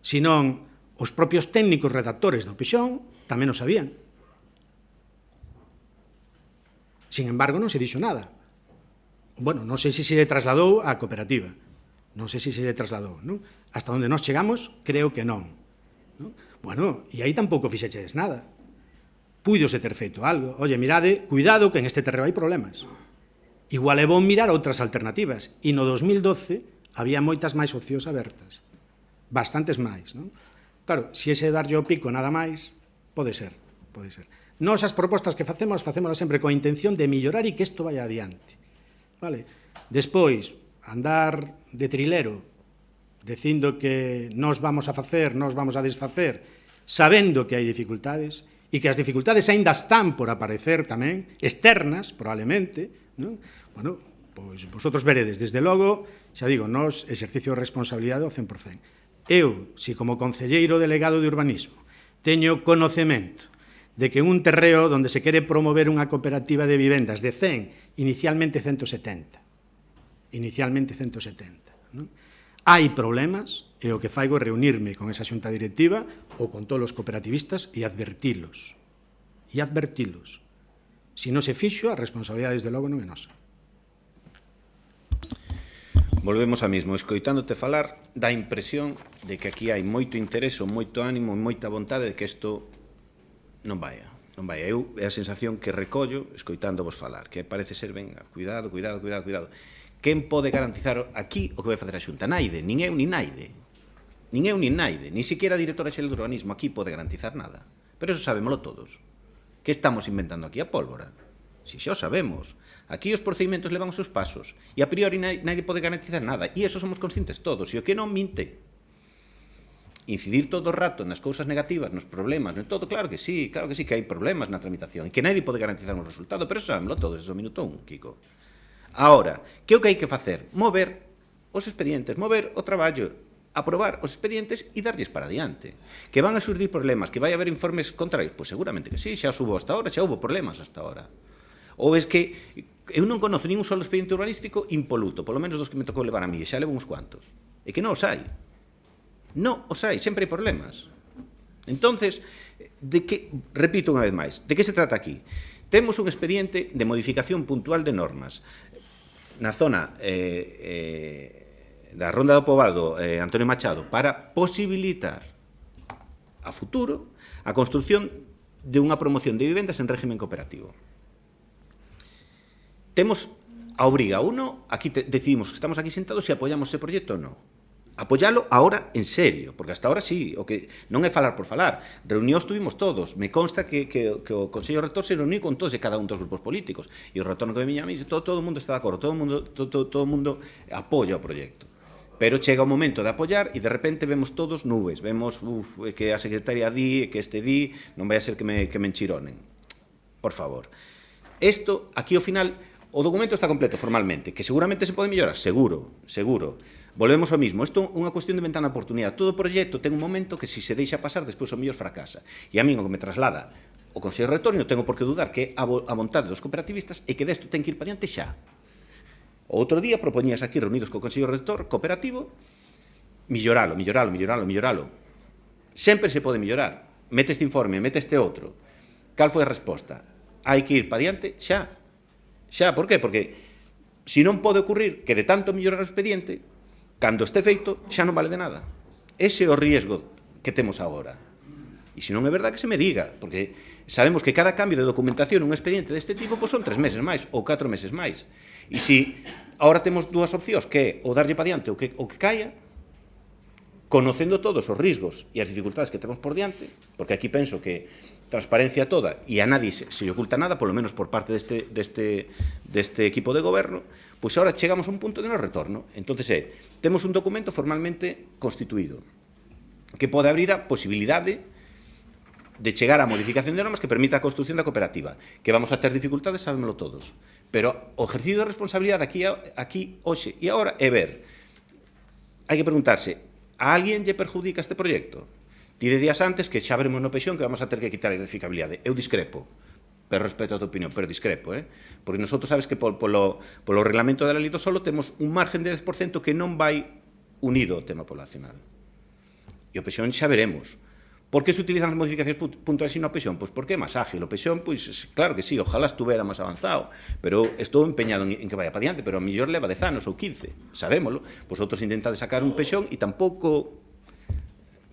senón os propios técnicos redactores do Pexón tamén o sabían. Sin embargo, non se dixo nada. Bueno, non sei se se le trasladou á cooperativa. Non sei se se le trasladou, non? Hasta onde nós chegamos, creo que non. Bueno, e aí tampouco fixechedes nada. Púidose ter feito algo. Oye, mirade, cuidado que en este terreo hai problemas. Igual é bon mirar outras alternativas. E no 2012 había moitas máis opcións abertas. Bastantes máis, non? Claro, se ese darlle o pico nada máis, pode ser, pode ser. Nos as propostas que facemos sempre coa intención de mellorar e que isto vaya adiante. Vale? Despois, andar de trilero dicindo que nos vamos a facer, nos vamos a desfacer, sabendo que hai dificultades e que as dificultades aínda están por aparecer tamén, externas, probablemente, non? Bueno, pois vosotros veredes, desde logo, xa digo, nos exercicio de responsabilidade ao 100%. Eu, se como concelleiro delegado de urbanismo, teño conocemento de que un terreo onde se quere promover unha cooperativa de vivendas de 100, inicialmente 170, non? Hai problemas e o que faigo é reunirme con esa xunta directiva ou con todos os cooperativistas e advertilos. Se non se fixo, a responsabilidade desde logo non é nosa. Volvemos a mesmo. Escoitándote falar, dá a impresión de que aquí hai moito interés, moito ánimo e moita vontade de que isto non vaya. Eu é a sensación que recollo escoitándovos falar, que parece ser, venga, cuidado. Quen pode garantizar aquí o que vai facer a Xunta? Naide, nin eu nin Naide. Nin siquiera a directora xeral de urbanismo aquí pode garantizar nada. Pero eso sabémoslo todos. Que estamos inventando aquí a pólvora? Si xa o sabemos. Aquí os procedimentos levan os seus pasos. E a priori naide pode garantizar nada. E eso somos conscientes todos. E o que non minte. Incidir todo o rato nas cousas negativas, nos problemas, en todo, claro que sí, que hai problemas na tramitación. E que naide pode garantizar un resultado. Pero eso sabémoslo todos, desde o minuto 1, Kiko. Ahora, que o que hai que facer? Mover os expedientes, mover o traballo, aprobar os expedientes e darlles para adiante. Que van a surdir problemas, que vai haber informes contrarios? Pois seguramente que sí, xa hubo hasta ahora, xa hubo problemas hasta ahora. Ou é que eu non conozo ningún solo expediente urbanístico impoluto, polo menos dos que me tocou levar a mí, e xa levo uns cuantos. E que non os hai. Non os hai, sempre hai problemas. Entonces, repito unha vez máis, de que se trata aquí? Temos un expediente de modificación puntual de normas. na zona da Ronda do Povado Antonio Machado para posibilitar a futuro a construción de unha promoción de vivendas en régimen cooperativo. Temos a obriga, uno, aquí decidimos que estamos aquí sentados se apoiamos ese proxecto ou non. Apoialo ahora en serio, porque hasta ahora sí, o que non é falar por falar. Reunións tuvimos todos, me consta que o Consello Rector se reuniu con todos e cada un dos grupos políticos, e o retorno que me viña a mí, todo o mundo está de acordo, todo o mundo apoia o proxecto. Pero chega o momento de apoiar e de repente vemos todos nubes, vemos que a secretaria di, que este di, non vai a ser que me enchironen. Por favor. Isto, aquí ao final, o documento está completo formalmente, que seguramente se pode mellorar, seguro. Volvemos ao mismo, isto é unha cuestión de ventana de oportunidade. Todo proxecto ten un momento que se deixa pasar, despois o mellor fracasa. E a min o que me traslada o Consello Rector, non tengo por que dudar que a vontade dos cooperativistas é que desto ten que ir para diante xa. O outro día propoñías aquí, reunidos co Consello Rector cooperativo, milloralo. Sempre se pode mellorar. Mete este informe, mete este outro. Cal foi a resposta? Hai que ir para diante xa. Xa, por qué? Porque se non pode ocurrir que de tanto mellorar o expediente, cando este feito, xa non vale de nada. Ese é o riesgo que temos agora. E se non é verdade que se me diga, porque sabemos que cada cambio de documentación un expediente deste tipo pois son 3 meses máis ou 4 meses máis. E se agora temos dúas opcións, que é o darlle para diante o que caia, conocendo todos os risgos e as dificultades que temos por diante, porque aquí penso que transparencia toda e a nadie se lle oculta nada, polo menos por parte deste equipo de goberno, pois agora chegamos a un punto de non retorno. Entón, temos un documento formalmente constituído que pode abrir a posibilidade de chegar á modificación de normas que permita a construción da cooperativa. Que vamos a ter dificultades, sabémoslo todos. Pero o ejercicio de responsabilidade aquí, hoxe e agora, é ver. Hai que preguntarse, a alguén lle perjudica este proxecto? Ti días antes que xa veremos no Peixón que vamos a ter que quitar a edificabilidade. Eu discrepo, pero respeto a tua opinión, pero discrepo, porque nosotros sabes que polo reglamento da lei do solo temos un margen de 10% que non vai unido ao tema poblacional. E o Peixón xa veremos. Por que se utilizan as modificacións puntuais no Peixón? Pois porque é máis ágil. O Peixón, pois, claro que sí, ojalá estuvera máis avanzado, pero estou empeñado en que vaya para diante, pero a mellor leva 10 anos ou 15, sabémolo. Vosotros intentades sacar un Peixón e tampouco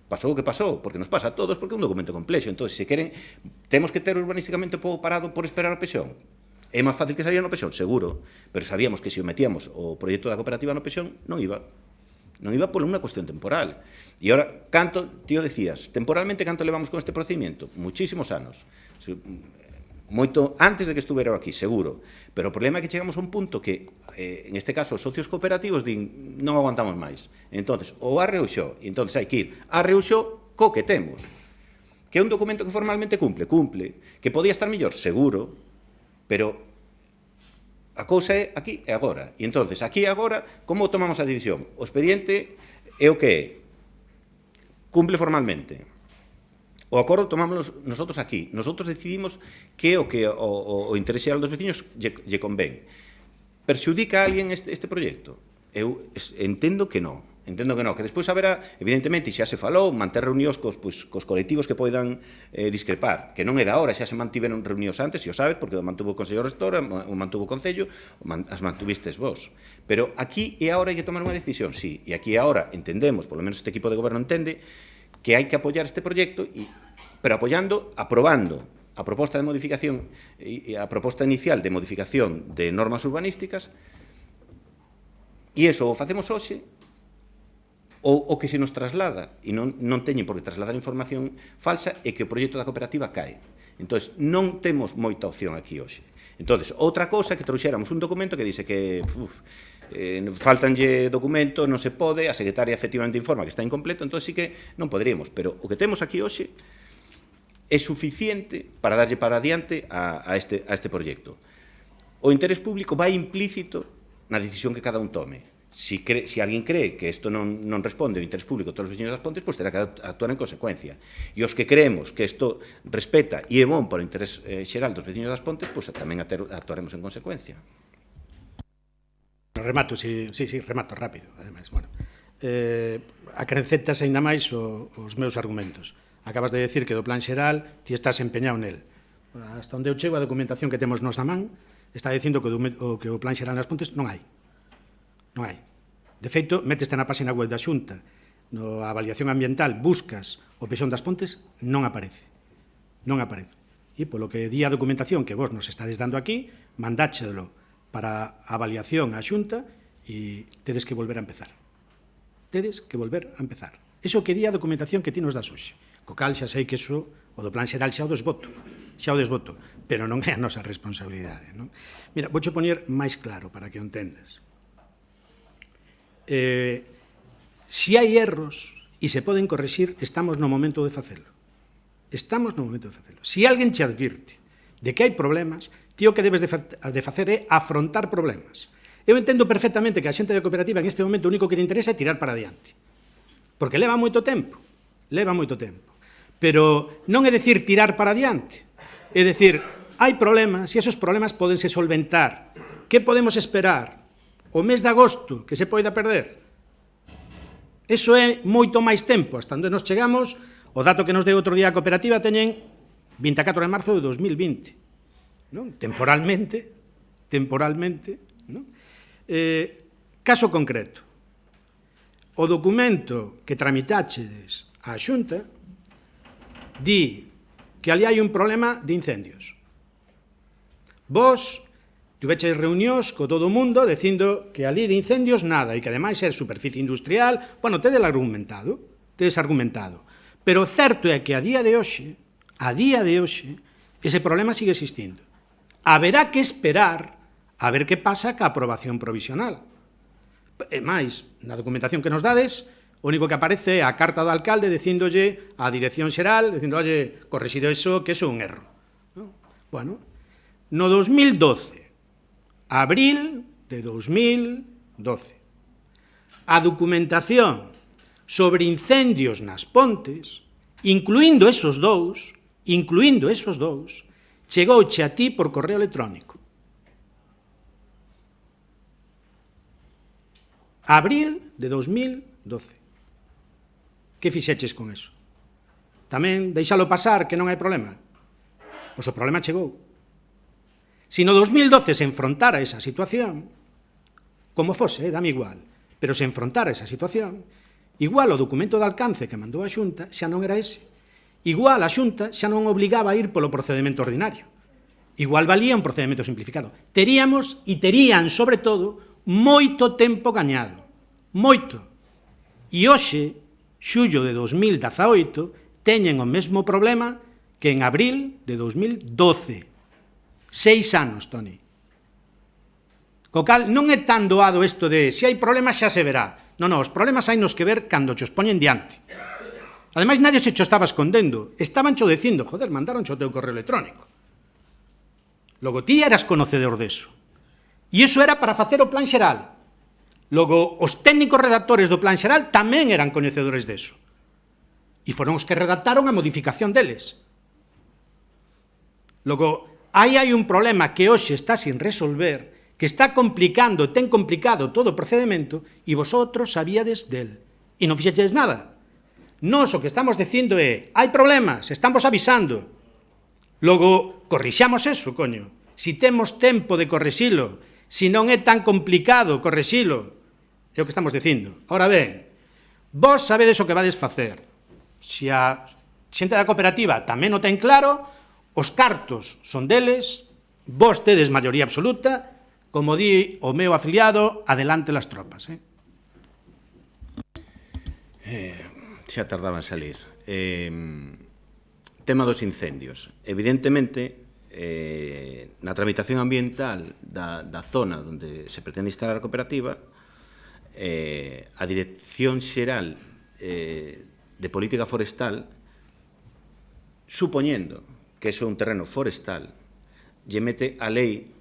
pasou o que pasou, porque nos pasa a todos, porque é un documento complexo. Entón, se queren, temos que ter urbanísticamente o pobo parado por esperar o Peixón. É máis fácil que salir no Peixón, seguro, pero sabíamos que se o metíamos o proxecto da cooperativa no Peixón, non iba por unha cuestión temporal. E agora, canto, tío, decías, temporalmente canto levamos con este procedimento? Muchísimos anos. Moito antes de que estuvera aquí, seguro. Pero o problema é que chegamos a un punto que, en este caso, os socios cooperativos din, non aguantamos máis. Entonces, ou arreuxó, e entonces hai que ir arreuxó co que temos. Que é un documento que formalmente cumple, que podía estar mellor, seguro, pero a cousa é aquí e agora. E entonces, aquí e agora, como tomamos a decisión? O expediente é o que é. Cumple formalmente. O acordo tomámoslo nosotros aquí. Nosotros decidimos que o que o interés xeral dos veciños lle convén. Perxudica a alguén este proxecto? Eu entendo que non. Que despois haberá, evidentemente, xa se falou, manter reunións cos colectivos que poidan discrepar, que non é da hora, xa se mantiveron reunións antes, se o sabes, porque o mantuvo o Consello Rector, o mantuvo o Concello, as mantuvistes vos. Pero aquí e agora hai que tomar unha decisión, sí, e aquí e agora entendemos, polo menos este equipo de goberno entende, que hai que apoiar este proxecto, pero aprobando a proposta de modificación, a proposta inicial de modificación de normas urbanísticas, e iso o facemos hoxe, o que se nos traslada, e non teñen por que trasladar información falsa, é que o proxecto da cooperativa cae. Entón, non temos moita opción aquí hoxe. Entón, outra cousa que trouxéramos un documento que dice que faltanlle documento, non se pode, a secretaria efectivamente informa que está incompleto, entón sí que non poderíamos, pero o que temos aquí hoxe é suficiente para darlle para adiante a este proxecto. O interés público vai implícito na decisión que cada un tome. Se alguén cree que isto non responde ao interés público a todos os veciños das Pontes, pois terá que actuar en consecuencia. E os que creemos que isto respeta e é bon para o interés xeral dos veciños das Pontes, pois tamén actuaremos en consecuencia. Remato, remato rápido, ademais. Acrencetas ainda máis os meus argumentos. Acabas de decir que do plan xeral ti estás empeñado nel. Hasta onde eu chego, a documentación que temos nos na man está dicindo que o plan xeral nas Pontes non hai. Non hai. De feito, meteste na página web da Xunta, no avaliación ambiental, buscas o Pexón das Pontes, non aparece. Non aparece. E polo que di a documentación que vos nos estades dando aquí, mandáchelo para a avaliación á Xunta e tedes que volver a empezar. Tedes que volver a empezar. Iso que di a documentación que ti nos das hoxe. Co cal xa sei que iso, o do plan xeral xa o desboto, pero non é a nosa responsabilidade. Non? Mira, vouche poñer máis claro para que o entendas. Se hai erros e se poden correxir, estamos no momento de facelo. Estamos no momento de facelo. Se alguén che advirte de que hai problemas, ti o que debes de facer é afrontar problemas. Eu entendo perfectamente que a xente da cooperativa en este momento o único que lle interesa é tirar para adiante. Porque leva moito tempo. Pero non é dicir tirar para adiante. É dicir, hai problemas e esos problemas podense solventar. Que podemos esperar? O mes de agosto, que se poida perder? Eso é moito máis tempo. Hasta onde nos chegamos, o dato que nos deu outro día a cooperativa teñen 24 de marzo de 2020. Non? Temporalmente. Non? Caso concreto. O documento que tramitáchedes á Xunta di que ali hai un problema de incendios. Vos tuveches reunións co todo o mundo dicindo que ali de incendios nada e que ademais é superficie industrial. Bueno, tedes argumentado. Pero o certo é que a día de hoxe, ese problema sigue existindo. Haberá que esperar a ver que pasa ca aprobación provisional. E máis, na documentación que nos dades, o único que aparece é a carta do alcalde dicíndolle á Dirección Xeral, dicindo, oye, correxido eso, que eso é un erro. Bueno, no 2012, abril de 2012, a documentación sobre incendios nas Pontes, incluindo esos dous, chegouche a ti por correo electrónico. Abril de 2012. Que fixeches con eso? Tamén deixalo pasar, que non hai problema? Pois o problema chegou. Se no 2012 se enfrontara esa situación, como fose, dame igual, pero se enfrontara esa situación, igual o documento de alcance que mandou a Xunta xa non era ese. Igual a Xunta xa non obligaba a ir polo procedimento ordinario. Igual valía un procedimento simplificado. Teríamos, e terían, sobre todo, moito tempo gañado. Moito. E hoxe, xullo de 2018, teñen o mesmo problema que en abril de 2012. 6 anos, Toni. Co cal, non é tan doado isto de se hai problemas xa se verá. Non, os problemas hai nos que ver cando xos poñen diante. Ademais, nadie se xo estaba escondendo. Estaban xo dicindo, joder, mandaron xo teu correo electrónico. Logo, ti eras conocedor deso. E iso era para facer o plan xeral. Logo, os técnicos redactores do plan xeral tamén eran coñecedores deso. E foron os que redactaron a modificación deles. Logo, aí hai un problema que hoxe está sin resolver, que está complicando, ten complicado todo o procedimento, e vosotros sabíades del. E non fixeches nada. Nós o que estamos dicindo é, hai problemas, estamos avisando. Logo, corrixamos eso, coño. Si temos tempo de corrixilo, si non é tan complicado correxilo, é o que estamos dicindo. Ahora ben, vos sabedes o que vades facer. Se a xente da cooperativa tamén o ten claro, os cartos son deles, vos tedes maioría absoluta, como di o meu afiliado, adelante las tropas. Xa tardaba en salir. Tema dos incendios. Evidentemente, na tramitación ambiental da zona onde se pretende instalar a cooperativa, a Dirección Xeral de Política Forestal, supoñendo que iso é un terreno forestal, lle mete a lei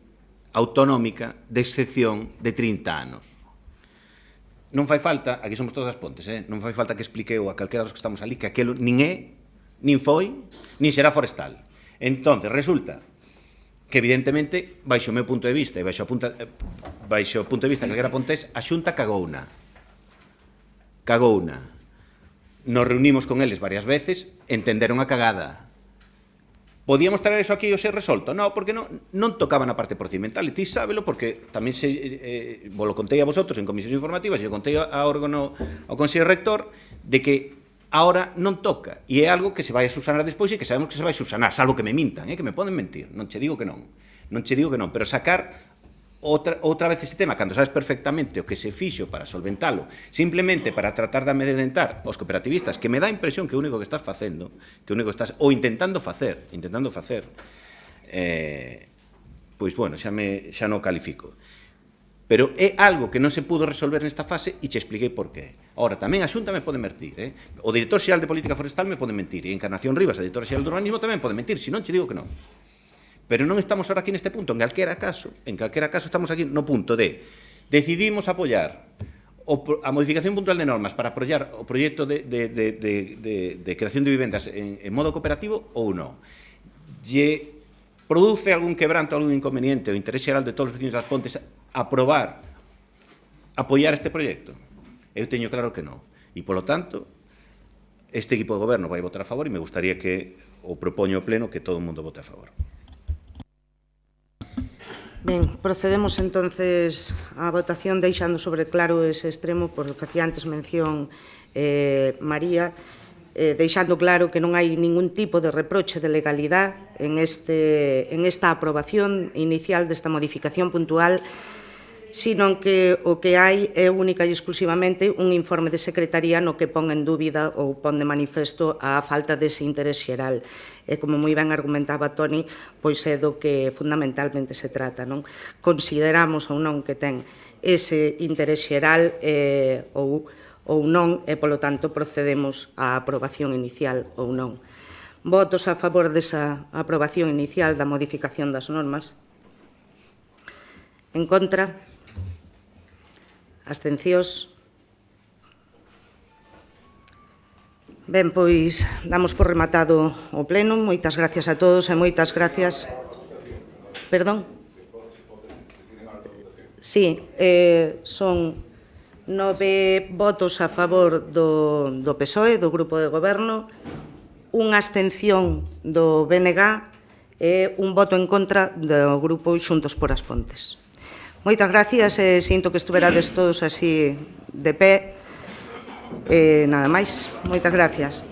autonómica de excepción de 30 anos. Non fai falta, aquí somos todas as Pontes, non fai falta que expliqueu a calquera dos que estamos ali que aquilo nin é, nin foi, nin será forestal. Entón, resulta que evidentemente, baixo o meu punto de vista e baixo o punto de vista que calquera pontés, a Xunta cagouna. Nos reunimos con eles varias veces, entenderon a cagada. Podíamos traer eso aquí e ser resolto? Non, porque non tocaba na parte procedimental, e ti sábelo porque tamén vos lo contei a vosotros en comisións informativas e o contei ao órgano, ao Consello Rector, de que ahora non toca, e é algo que se vai a subsanar despois e que sabemos que se vai a subsanar, salvo que me mintan, que me poden mentir, non che digo que non, pero sacar outra vez ese tema, cando sabes perfectamente o que se fixo para solventalo, simplemente para tratar de amedrentar os cooperativistas, que me dá a impresión que o único que estás facendo, ou intentando facer, pois, bueno, xa non califico. Pero é algo que non se pudo resolver nesta fase e che expliquei por qué. Ora, tamén a Xunta me pode mentir, o director xeral de Política Forestal me pode mentir, e Encarnación Rivas, a directora xeral de Urbanismo, tamén pode mentir, se non che digo que non. Pero non estamos ahora aquí neste punto, en calquera caso estamos aquí no punto de decidimos apoiar a modificación puntual de normas para apoiar o proxecto de creación de vivendas en modo cooperativo ou non. Lle produce algún quebranto, algún inconveniente, o interés xeral de todos os vecinos das Pontes apoiar este proxecto? Eu teño claro que non. E, polo tanto, este equipo de goberno vai votar a favor e me gustaría que o propoño ao pleno que todo o mundo vote a favor. Ben, procedemos entonces á votación deixando sobre claro ese extremo, por facía antes mención María, deixando claro que non hai ningún tipo de reproche de legalidade en esta aprobación inicial desta modificación puntual, sino que o que hai é única e exclusivamente un informe de secretaría no que pon en dúbida ou pon de manifesto a falta dese interés xeral. E como moi ben argumentaba Toni, pois é do que fundamentalmente se trata, non? Consideramos ou non que ten ese interés xeral ou non, e polo tanto procedemos á aprobación inicial ou non. Votos a favor desa aprobación inicial da modificación das normas? En contra? Abstencións? Ben, pois damos por rematado o pleno. Moitas gracias a todos e moitas gracias. Perdón? Sí, son 9 votos a favor do PSOE, do Grupo de Goberno, unha abstención do BNG e un voto en contra do Grupo Xuntos por as Pontes. Moitas gracias e sinto que estuverades todos así de pé. Nada máis. Moitas gracias.